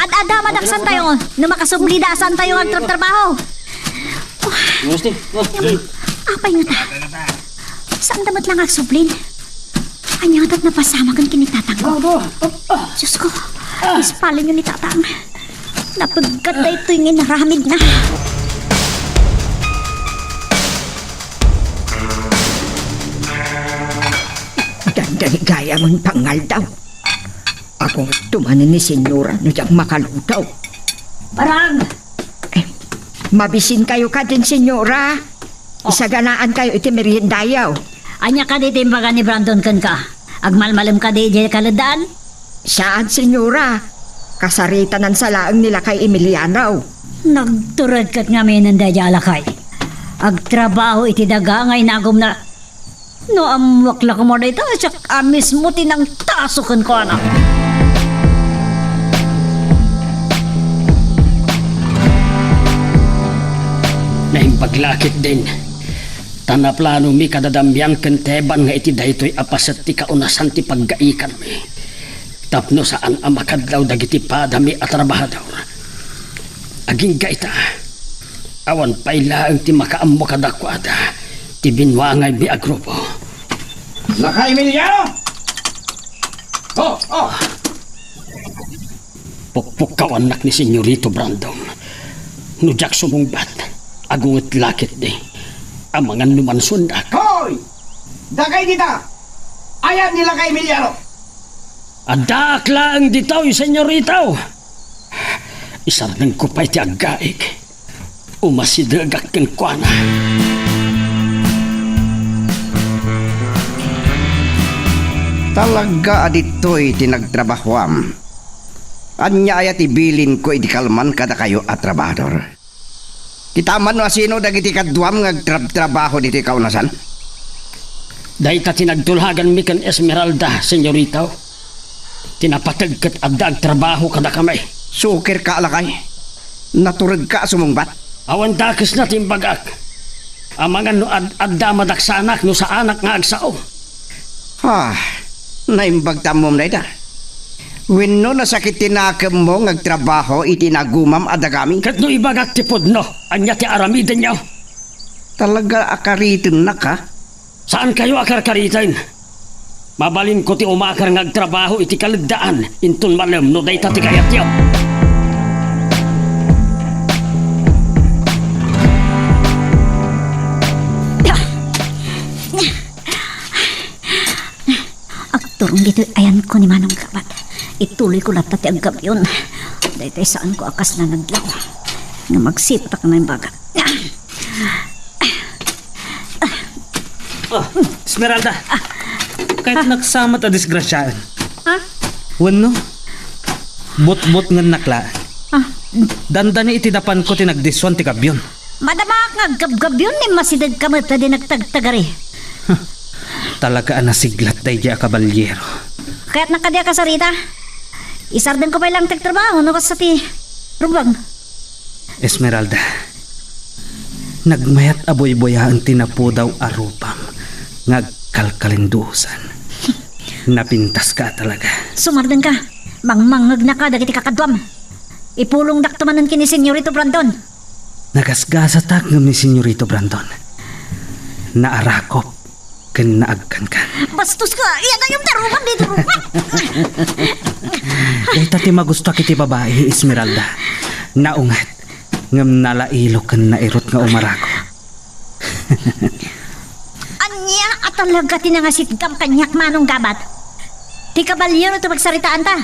Ad-ada madaksan tayo. No makasublida asan tayo ang trabaho. Apay nga ta. Saan damat lang agsublin? Anyatat na pasama kan kinitatang ko. Diyos ko, ispalin yun ni tatang. Napagkat na ito yung inaramid na. Dandani gaya mong pangal daw. Ako tumanin ni Senyora no diyang makalutaw. Parang! Mabisin kayo ka din, Senyora. Isaganaan kayo iti meriendayaw. Anya ka di timbaga ni Brandon kan ka. Agmalmalam ka di jay kaladaan. Saan, Senyora? Kasaritanan sa laang nila kay Emiliano. Nagturad kat nga may nandaya alakay. Agtrabaho iti daga ngay nagom na. No amwak lang mo na ito. Siyak amis mo tinang tasukan ko anak. Nahimpaglakit din. Tanaplano mi kadadamyang kenteban nga iti daytoy apasat ti kaunasan ti paggaikan mi. Tapno saan amakadlaw dagiti padami at trabahador. Aging gaita. Awan pailaang ti makaammo kadakwada. Ti binwangay mi agrupo. Laka Emiliano! Oh! Pukpuk kawanak ni Senyorito Brandon. Nujak sumungbat. Agungot lakit di. Ang mga numansundak. Hoy! Dagay dita! Ayan nila kay Emiliano! Adak lang ditaw, senyoritaw. Isarnang ko pa'y ti aggaig. Umasidagak kang kuana. Talaga adito'y tinagtrabahoam. Anya ayat ibilin ko idikalman kada kayo at trabahador. Kitaman no asino dagiti kadwam ngagtrabaho diti kaunasan? Dahil ta tinagtulhagan mi kan Esmeralda, senyoritaw. Tinapatag kat adda trabaho kada kamay. Sukir ka alakay. Naturag ka sumungbat. Awan dakes na timbagak. Amangan no adda madaksanak no sa anak nga agsao. Naimbag tamom na ita. Wenno nasakit tinakam mo ngagtrabaho itinagumam adagami. Kat no ibagak tipod no, anya ti aramiden niyo. Talaga akaritin na ka? Saan kayo akar-karitin? Mabalin ko ti umakar ngagtrabaho iti kalagdaan. Intun malam no day ti kayat niyo. Agturong dito ayan ko ni Manong Kapat. Ituloy ko lahat pati agab yun. Dahil saan ko akas na naglaw. Nga magsipak na yung baga. Esmeralda, kahit nagsama ta disgrasyaan. Ha? Wano? Bot-bot nga nakla. Dandani iti dapan ko tinagdiswan ti kabyon. Madamak nga gab-gab yun ni masidag kamot na din nagtagtagari. Talaga nasiglat day di kabalyero. Kaya't nakadya ka sa Rita. Isardan ko pa ilang tagtrabaho no sa ti rubang. Esmeralda, nagmayat aboy-boyaan tinapo daw arupang ngagkalkalindusan. Napintas ka talaga. Sumardan ka. Mangmangag na ka dagiti kakadwam. Ipulong daktumanan kini Senyorito Brandon. Nagasgasatak ng ni Senyorito Brandon. Naarakop ken naagkan ka. Bastos ka. Iyan ang yung tarumang dito rumang. Dahil ti magusto kiti babae, Esmeralda. Naungat ngam nalailo ken nairot nga umarako. Anya at talaga tinangasit kam kanyak Manong Gabat. Ti kabalyero to magsaritaan ta.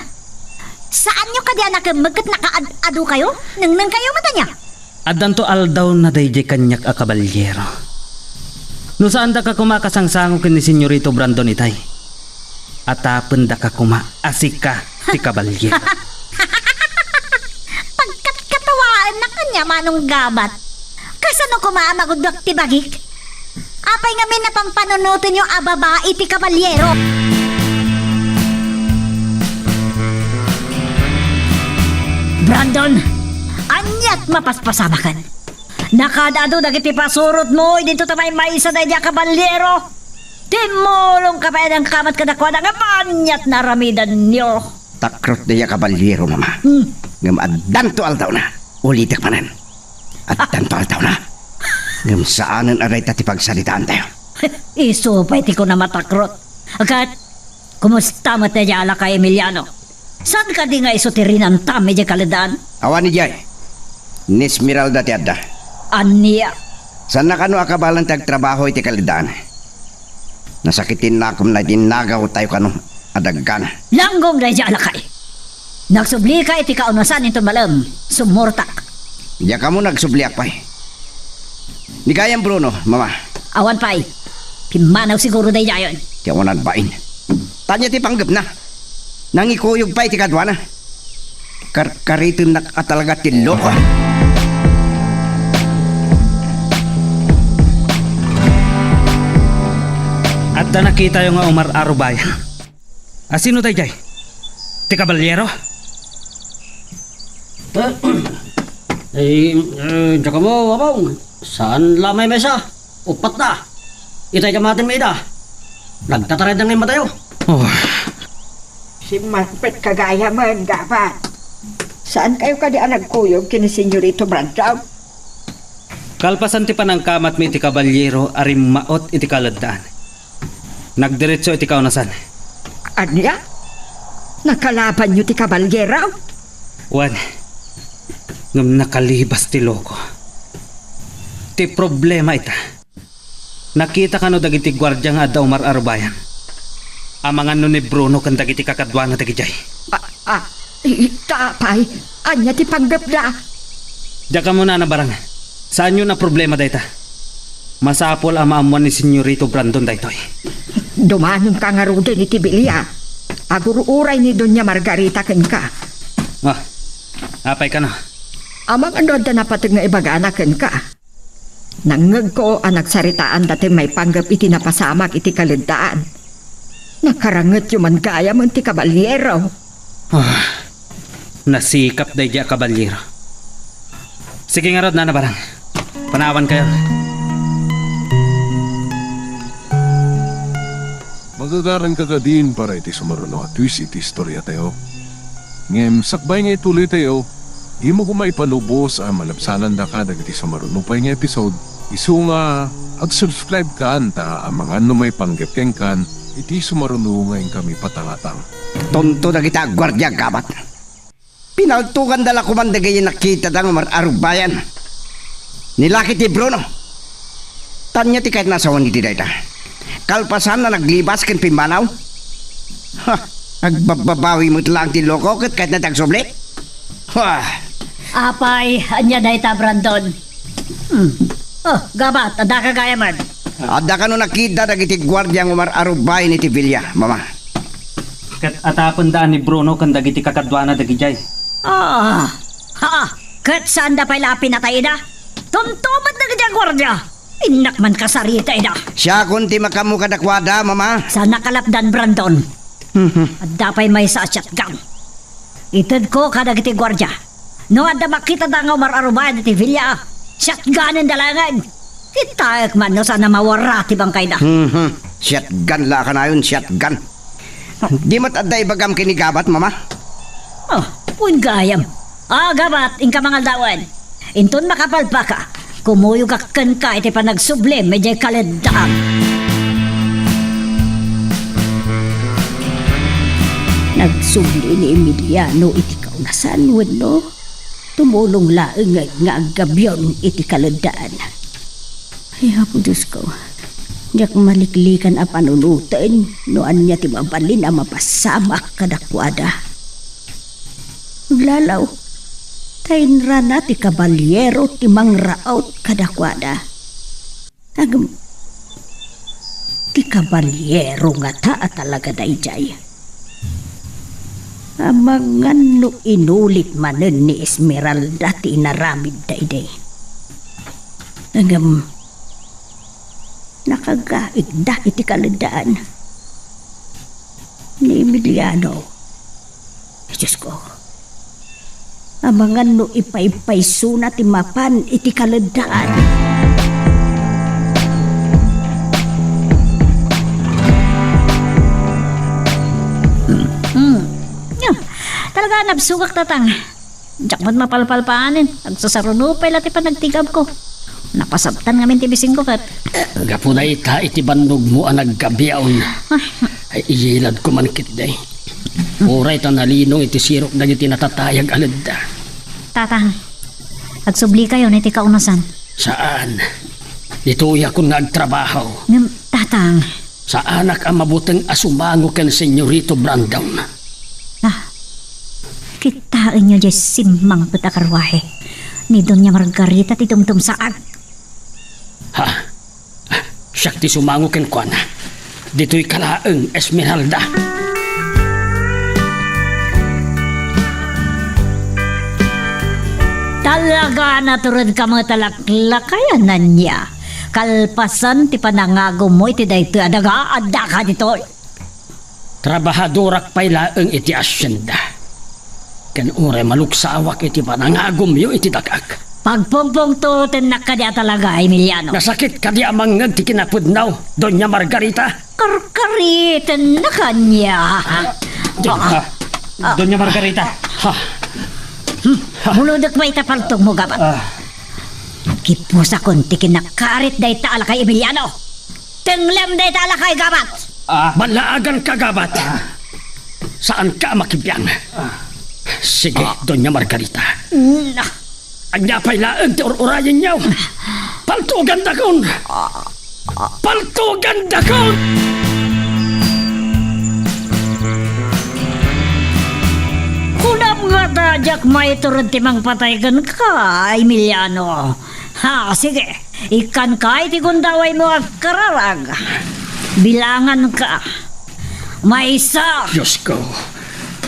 Saan nyo kadya magkat nakaado kayo? Nang kayo mata niya? Adanto aldaw na dayjay kanyak a kabalyero. No saan da ka kumakasangsango ken ni Senyorito Brandon itay? Atapen da ka asika ti kabalyero. Pagkat katawaan na kanya Manong Gabat. Kasano kumaamagudwak ti bagik? Apay nga may napampanunutun yung ababa iti kabalyero. Brandon, anyat mapaspasama kan. Nakadado dagiti pasurot mo, dito tamay maisa na diya kabalyero. Timulong ka pa ng kamat kadakwada nga panyat na ramidan nyo. Takrot daya kabalyero mama. Ngam addanto altaw na. Ulitak manan. Addanto altaw na. Ngam saanan aray tati pagsalitaan tayo. Iso pa iti ko na matakrot. Agad, Kumusta mo tayo ala kay Emiliano? Saan ka di nga isoterinan tami di kaladaan? Awan ni Jay. Ni Esmeralda ti adda. Aniya. San na kano akabalan tag trabaho iti kalidaan. Nasakitin na akom na dinagaw tayo kano adagkan. Langgong na di ala kay. Nagsubli ka iti kaunasan ito malam. Sumurtak. Diya ka mo nagsubliak pa. Ni kayang Bruno, mama. Awan pa'y. Pimanaw siguro day dayon. Diya mo nagbain. Tanya ti panggap na. Nangikuyog pa iti kadwana. Karkarito na katalaga ti loko. At na nakita yung nga Omar Arubaya. Sino tayo, Jay? Ti kabalyero? Diyan ka mo, wabong. Saan lamay mesa? Upat na. Itay kamatin may ida. Nagtataray na ngayon matayo. Oh, Si Manfred kagaya man, gapat. Saan kayo ka di nagkuyog kini Senyorito Brandon? kalpasan ti panangkamat mi iti kabalyero arim maot iti kaladaan. Nagdiretso iti kaunasan. Anya? Nakalaban nyo ti kabalyero? Wan, ngam nakalibas ti loko. Ti problema ita. Nakita ka no dagiti gwardya nga adda Omar Arbayan. Amangan no ni Bruno kan dagiti kakadwa nga dagijay. Tapay, anya ti panggap na. Diya ka muna na barang. Saan yun na problema dayta? Masapol ang maamuan ni Senyorito Brandon daytoy. Dumanong ka nga rudin ni Tibilia. Aguruuray ni Doña Margarita ken ka. Apay ka na. Amang ano da napatag nga ibagana ken ka. Nangag ko ang nagsaritaan dati may panggap iti napasamak iti kalendaan. Nakarangat yung man gaya mo ti kabalyero. Nasikap day diya kabalyero. Sige nga rod na barang. Panawan kayo. Magagaran ka din para iti sumaruno at twist iti istorya tayo. Ngem, sakbay nga ituloy tayo. Imo ko maipanubos ang malabsanan da ka dagiti sumaruno pa nga episode. Isu nga, ag-subscribe ka anta ang mga ano may panggapkeng kan iti sumaruno ngayon kami patangatang. Tonto na kita gwardya gabat. Pinaltukan dala ko man dagay nakita dang Arbayan. Nilaki ti Bruno. Tanya ti kahit nasawan iti dayta. Kalpasan na naglibas ken pimbanaw. Nagbabawi mo lang ti loko kahit na tagsubli. Apay, anya dayta Brandon. Gabat, ada ka gaya man. Ada ka no nakita dagiti gwardya ng Arbayan iti Villa, mama. Kat atapon daan ni Bruno kan dagiti kakadwa na dagijay. Kat saan da pa'y lapin na tayo na? Tuntumat na ganyang gwardya. Inak man kasarita ina. Siya kunti makamu kadakwada, mama. Sa nakalapdan Brandon. At dapay may sa shotgun. Itad ko kadagiti gwardya. No adda makita da nga Omar Arbayan iti Villa. Shotgunan dalangan. Itayak man no sana mawarati bang kay na. Shotgun la ka na yun, shotgun. Di mat adda ibagam kinigabat, mama. Gayam. Gabat, inka mga dawan. Inton makapalpa ka. Kumuyog kakan ka iti panagsublim medyo kaledaan. Nagsubli ni Emiliano iti kaunasan, no? Tumulong laeng nga agabyon iti kaledaan. Ay, hapo Diyos ko. Diyak maliklikan ang panunutin noan niya ti mabalin ang mapasamak kadakwada. Maglalaw. Tainra na ti kabalyero ti mangraot kadakwada. Ti kabalyero nga ta talaga dayjay. Amangan no inulit manen ni Esmeralda ti inaramid dayday. Nakagaigda iti kaladaan ni Emiliano. Diyos ko. Amangan no ipaypayso na ti mapan iti kaladaan. Talaga nabsugak tatang. Diyak mo't mapalpalpaanin. Agsusarunupay lati pa nagtigab ko. Napasabtan ngamin ti bising ko kat. Gapuna ita iti bandog mo ang naggabiaon. Ay iyilad ko man kit day. Uray ta nalinong iti sirok dagiti natatayag alad. Tatang, agsubli kayo na iti kaunasan. Saan? Dito'y ako nagtrabaho. Ngam, tatang, Sa anak ang mabutang asumango ken Senyorito Brandon. kitaan nyo dyan simang patakarwahe. Ni Doña Margarita ti tumtum saag. Ha? Siyak ti sumango ken kuana. Dito'y kalaeng Esmeralda. Talaga naturod ka mga talaklakayan na niya. Kalpasan ti panangago mo iti dayto adaga adda ka dito. Trabahadorak pay laeng iti asyenda. Ken ure maluksawak iti panangagom yo iti dagag. Pagpongpong to tenak ka diya talaga, Emiliano. Nasakit ka di amangag ti kinapudnaw, Doña Margarita. Karkaritin na kanya. Doña Margarita. Ha? Muludok ba itapaltog mo gabat? Kipusa konti kinakarit day taala kay Emiliano. Tenglem day taala kay gabat. Malaagan kagabat. Saan ka makibyan? Sige, Doña Margarita. Anya pa'y laeng ti urayan niyaw. Paltugan dakon! Paltugan dakon! Kunam nga dajak may turun timang pataygan ka, Emiliano. Ha, sige. Ikan ka iti gundaway mo at kararag. Bilangan ka. May isa. Diyos ko.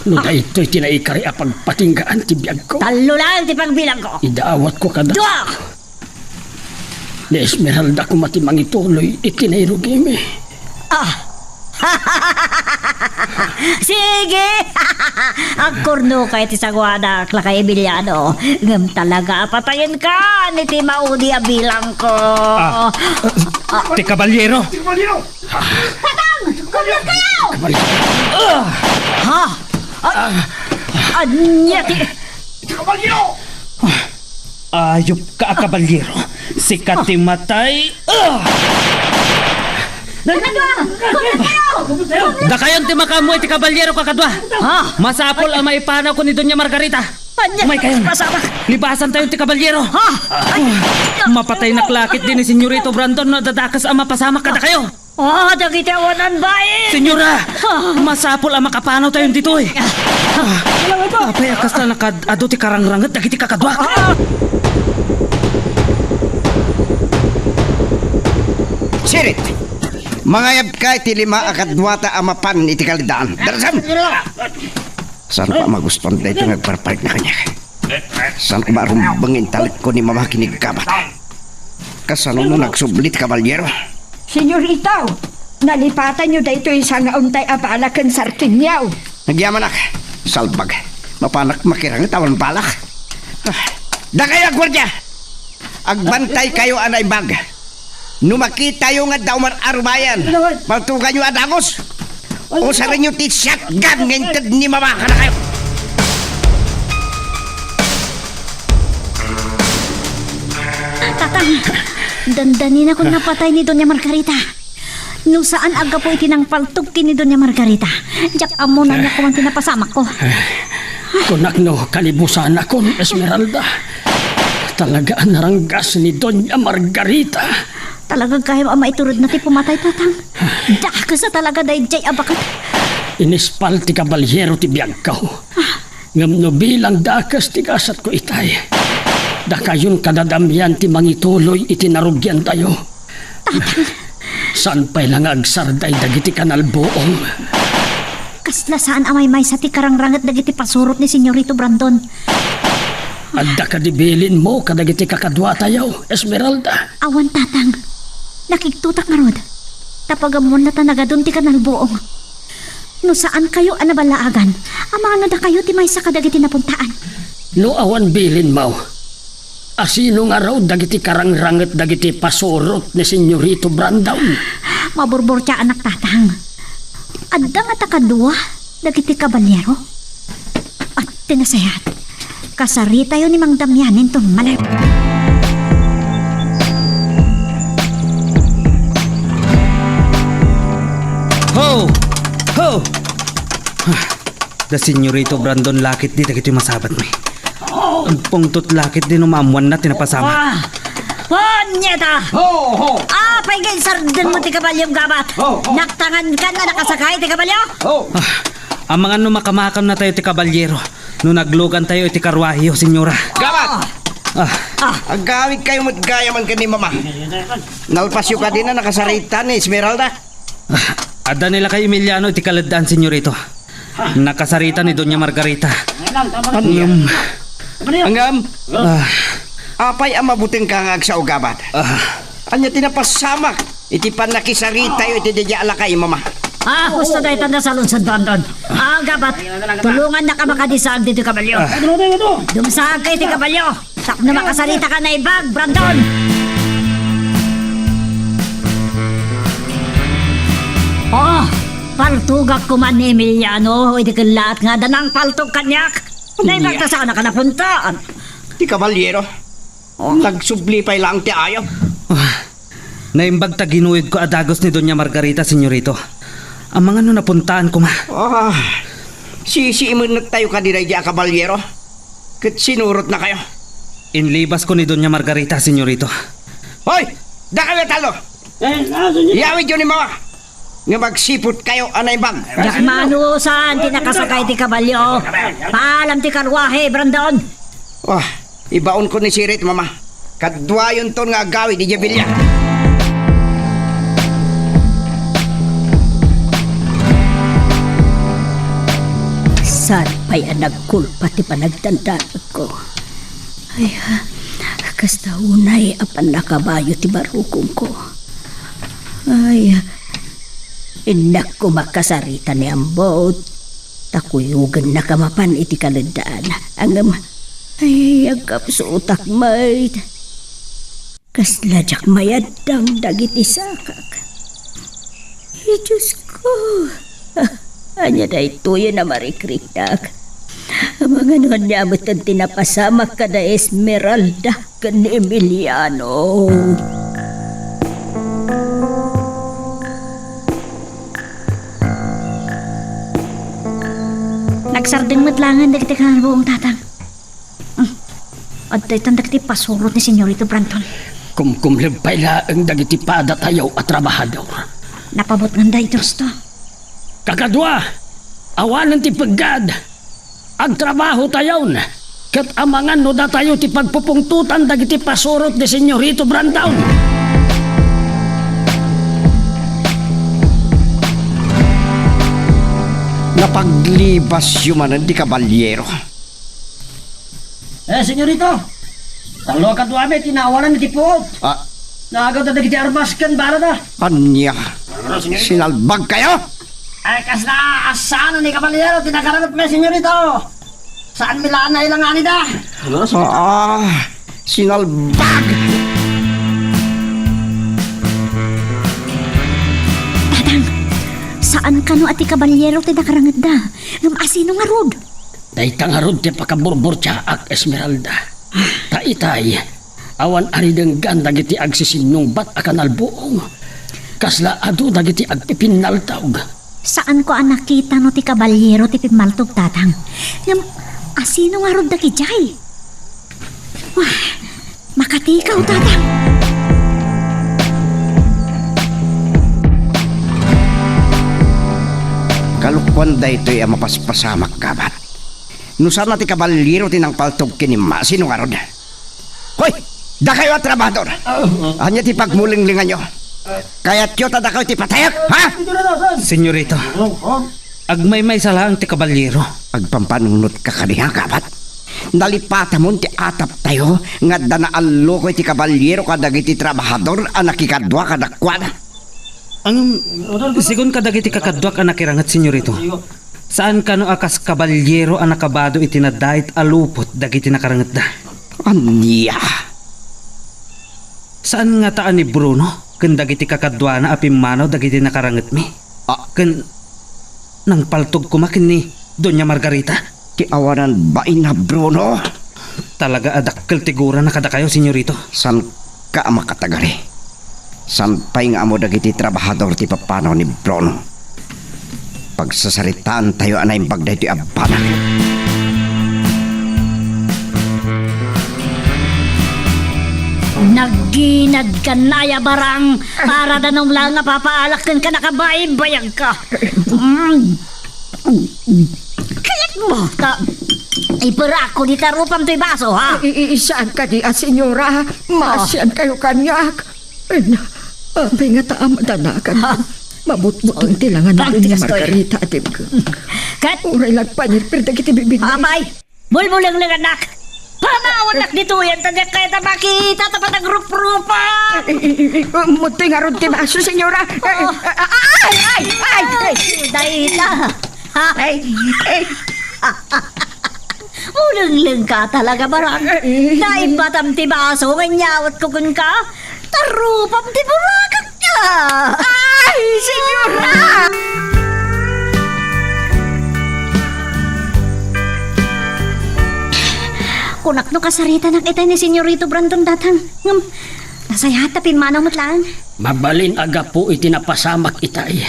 Nuna ito'y tinaikari apang patinggaan ti biyag ko. Talo lang ti pagbilang ko. Idaawat ko kada. Dua! Ni Esmeralda ko matimang ituloy itinayrugi mi. Sige! Agkurno ka iti sagwada kla kay Emiliano. Ngam talaga patayin ka ni ti maudi a bilang ko. Ti Caballero. Tatang! Kumyan kayo! Ha? Anya ti... Ayop ka, Caballero. Sikat ti matay. Dakayon ti makamu iti Caballero kakadwa. Masapol ang maipanaw ko ni Doña Margarita. Umay kayo. Libasan tayo ti Caballero. Mapatay na klakit din ni Senyorito Brandon na dadakas ang mapasama kada kayo. dagiti awanan bae! Senyora, masapol ang makapanaw tayo dito eh. Apay akas na nakadado ti karangrangat dagiti kakadwa. Sirit! Mangayab ka iti lima akadwata amapan iti kalidaan. Darasan! Saan pa magustuhan na ito nagparpalit na kanya? Saan ko marumbangin talit ko ni mama kinigkabat? Kasano mo nagsublit, Caballero? Senyorita, nalipatan nyo dahito isang untay abalakan sartinyaw. Nagyamanak, salbag. Mapanak makirang tawan balak. Dakay ang gwardya! Agbantay kayo anay bag. Numakita yung nga daw arubayan. Paltugan nyo adagos. O sa rin yung shotgun ngintad ni mama ka na kayo. Tatang, dandanin ako napatay ni Doña Margarita. No saan aga po itinang paltog ni Doña Margarita. Diyak amo na niya ko man tinapasama ko. Kunak no, kalibusan akon, Esmeralda. Talaga ang naranggas ni Doña Margarita. Talaga kayo ang maiturod na ti pumatay, tatang. Dakas na talaga dahil jay abakat. Inispal ti Caballero ti biyagkaw. Ngam no bilang dakas ti kasat ko itay. Dakayon kadadamyan ti mangituloy iti narugyan tayo. Saan pa'y lang agsarday dagiti kanalboong? Kasla saan amay may sa ti karangrangat dagiti pasurot ni Senyorito Brandon. Adda ka dibilin mo kadagiti kakadwa tayo, Esmeralda. Awan, tatang. Nakiktutak nga rod. Tapagamon na tanagadun ti kanalboong. No saan kayo anabalaagan? Amano da kayo ti may sa kadagiti napuntaan. No awan bilin mo. Asino nga raw dagiti karangrangat dagiti pasurot ni Senyorito Brandon? Maburbor siya anak, tatang. Adda nga takadwa dagiti Caballero. At tinasayat. Kasari tayo ni Mang Damianin tong malay. Ho! Oh! Da senyorito Brandon lakit di dagiti masabat mi. Ang pungtot lakit di numaamuan na tinapasama. Nyeta! Paingay sardan mo ti kabalyong gabat. Naktangan ka na nakasakay ti kabalyo? Ang mga numakamakam na tayo ti kabalyero. Nung naglugan tayo iti karwahiyo, senyora. Gabat! Ang gawit kayo mo't gayaman ka ni mama. Nalpasyo ka din na nakasarita ni Esmeralda. Ada nila kay Emiliano iti kaladaan, senyorito. Nakasarita ni Doña Margarita. Angam, apay ang mabuting kangag sa ugabat. Anya tinapasamak, iti pan nakisarita iti dadya ala kay mama. Gusto tayo tanda sa lunsad Brandon. Gabat, tulungan na ka makadisag dito kabalyo. Dumsag kayo ti kabalyo. Tak na makasalita ka na ibag, Brandon. Paltugak ko man ni Emiliano. Hindi ka lahat nga danang paltog kanyak. Naibag ta sana ka napuntaan. Ti kabalyero, nagsublipay lang ti ayaw. Naimbag ta ginuid ko adagos ni Doña Margarita, senyorito. Ang mga napuntaan ko ma. Sisiimunot tayo ka diray di kabalyero. Kat sinurot na kayo. Inlibas ko ni Doña Margarita, senyorito. Hoy! Da kayo talo! Yawid yun ni mama! Nga magsipot kayo anay bag. Yakmano saan tinakasakay ti kabalyo. Paalam ti karwahe, Brandon. Ibaon ko ni Sirit, mama. Kadwayon ton nga gawi di Jabilya. Saan pa'y nagkulpa ti panagtandaan ko? Ay, kasta unay apan nakabayo ti barukong ko. Ay, inak ko makasarita ni ambot. Takuyugan na kamapan iti kalandaan. Ay, agap sa utak may. Kasladyak mayadang dagiti sakak. Ay, Diyos ko. Anya da ito yun na marikriktak. Mga nun niya mo't tinapasamak ka na Esmeralda ka ni Emiliano. Nagsarding matlangan dagiti ka buong tatang. At tayo dagiti pasurot ni Senyorito Brandon. Kumkumlibay laang dagiti pada tayo at trabahador. Napabot nga ito to. Kakadwa, awanan ti paggad. Ag trabaho tayo na. Kat amangan no da tayo ti pagpupungtutan dagiti pasurot ni Senyorito Brandon. Napaglibas yumanan di kabalyero. Senyorito, talo kadwame tinawalan ni tipot. Nagaw na dagiti armas kan bala na. Anya, sinalbag kayo? Ay, kas na asana ni kabalyero tinakaranap me, senyorito. Saan milaan na ilang ani da? Sinalbag! Tatang, saan ka no ati kabalyero tinakarangat da? Asino nga rod? Daitang harod ti pakaburbur ak Esmeralda. Taitay, awan aridang ganda giti agsisinong bat akan albuong. Kasla adu dagiti agpipinaltawg. Saan ko ang nakita no ti kabalyero ti pimaltog tatang? Asino nga rod da kijay? Wah, makatikaw tatang. Kalukwan da ito'y mapaspasamak kabat. Nusan na ti kabalyero tinang paltog kinima, sino nga rod? Hoy! Da kayo at trabador! Anya ti pagmulinglingan nyo? Kaya't yun tada kayo ti patayak, ha? Senyorito, agmay-may sa lang ti kabalyero. Agpampanunot ka kaniha kabat. Nalipata mo ti atap tayo nga danaallo ko ti kabalyero kadagiti trabahador anak ikadwa kadakwan. Sigon kadagiti kakadwak ang nakirangat, senyorito. Saan ka no akas kabalyero ang nakabado itinadait alupot dagiti nakarangat da? Anya? Saan nga taan ni Bruno? Kan dagiti kakadwa na apimanaw dagiti nakarangat mi? Kan nang paltog kumakin ni Doña Margarita? Ti awanan ba ina Bruno? Talaga adakkel tigura na kada kayo, senyorito. San ka makatagari? San pa'y nga mo dagiti trabahador ti papanaw ni Bruno? pagsasaritaan tayo anay bagday ti abana. Nagginad ka na ya barang para danong lang nga papaalakan ka nakabaybayag ka. Kayat mo ta. Ipara ako di tarupam to'y baso ha. Iisaan ka di, senyora. Masyan kayo kanyak. Apay nga taam danakan. Mabut-butong tilangan na rin niya Margarita at Kat, uray lagpanyir, pero dagiti bibig. abay, bulbulang lang anak. Pamawat nak dito yan, tadyak kaya ta makita, tapat ang rup-rupa. Mutoy nga ron ti baso, senyora. Ay! Dahita. Ay! Ulang-lang ka talaga, barang. Naibatam ti baso, nganyawat ko kun ka. Tarupam ti burakat niya. Ay, senyora! Kunak no kasarita nak itay ni Senyorito Brandon datang. Nasayata pinmanaw matlaan. Mabalin aga po iti napasamak itay.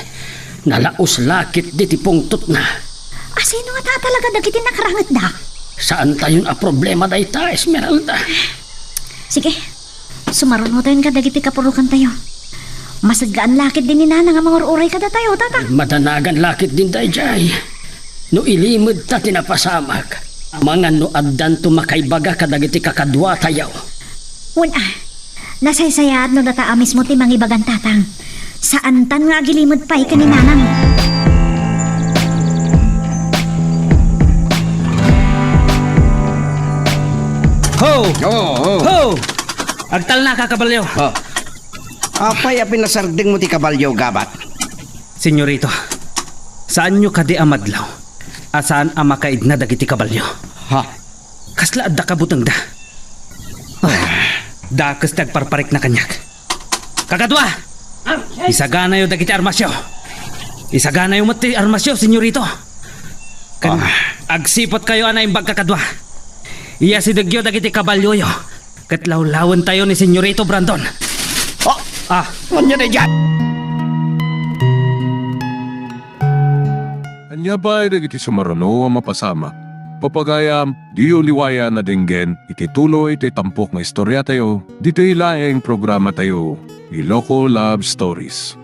Nalaos lakit di tipungtot na. Sino nga ta talaga dagiti nakarangat da? Saan tayon a problema da ita, Esmeralda? Sige, sumaron mo tayo ka dagiti kapurukan tayo. Masagaan lakit din ni Nana nga mga uray kada tayo, tata. Madanagan lakit din day jay. No ilimod ta tinapasamak. Mga no addan tumakaybaga kadagiti kakadwa tayaw. Una, nasaysayad no data amis mo ti mangibagan tatang. Saan tan nga gilimod pa'y ka ni Nanang? Ho! Oo. Ho! Agtal na ka, kabalyo. Apay a pinasarding mo ti kabalyo gabat. Senyorito, saan nyo kadi amadlaw? Asaan ang makaid na dagiti kabalyo? Ha? Kasla adda kabutang da. Dakas tagparparik na kanyak. Kakadwa! Isagana yung dagiti armasyo. Isagana yung mati armasyo, senyorito. Agsipot kayo ana yung bagkakadwa. Iya si Dagyo dagiti kabalyo yo. Katlawlawan tayo ni senyorito Brandon. Ano na dyan? Anya ba iti sumarano ang mapasama? Papagayam, di uliwaya na dinggen, iti tuloy iti tampok nga istorya tayo, dito ilaing programa tayo, Iloko Love Stories.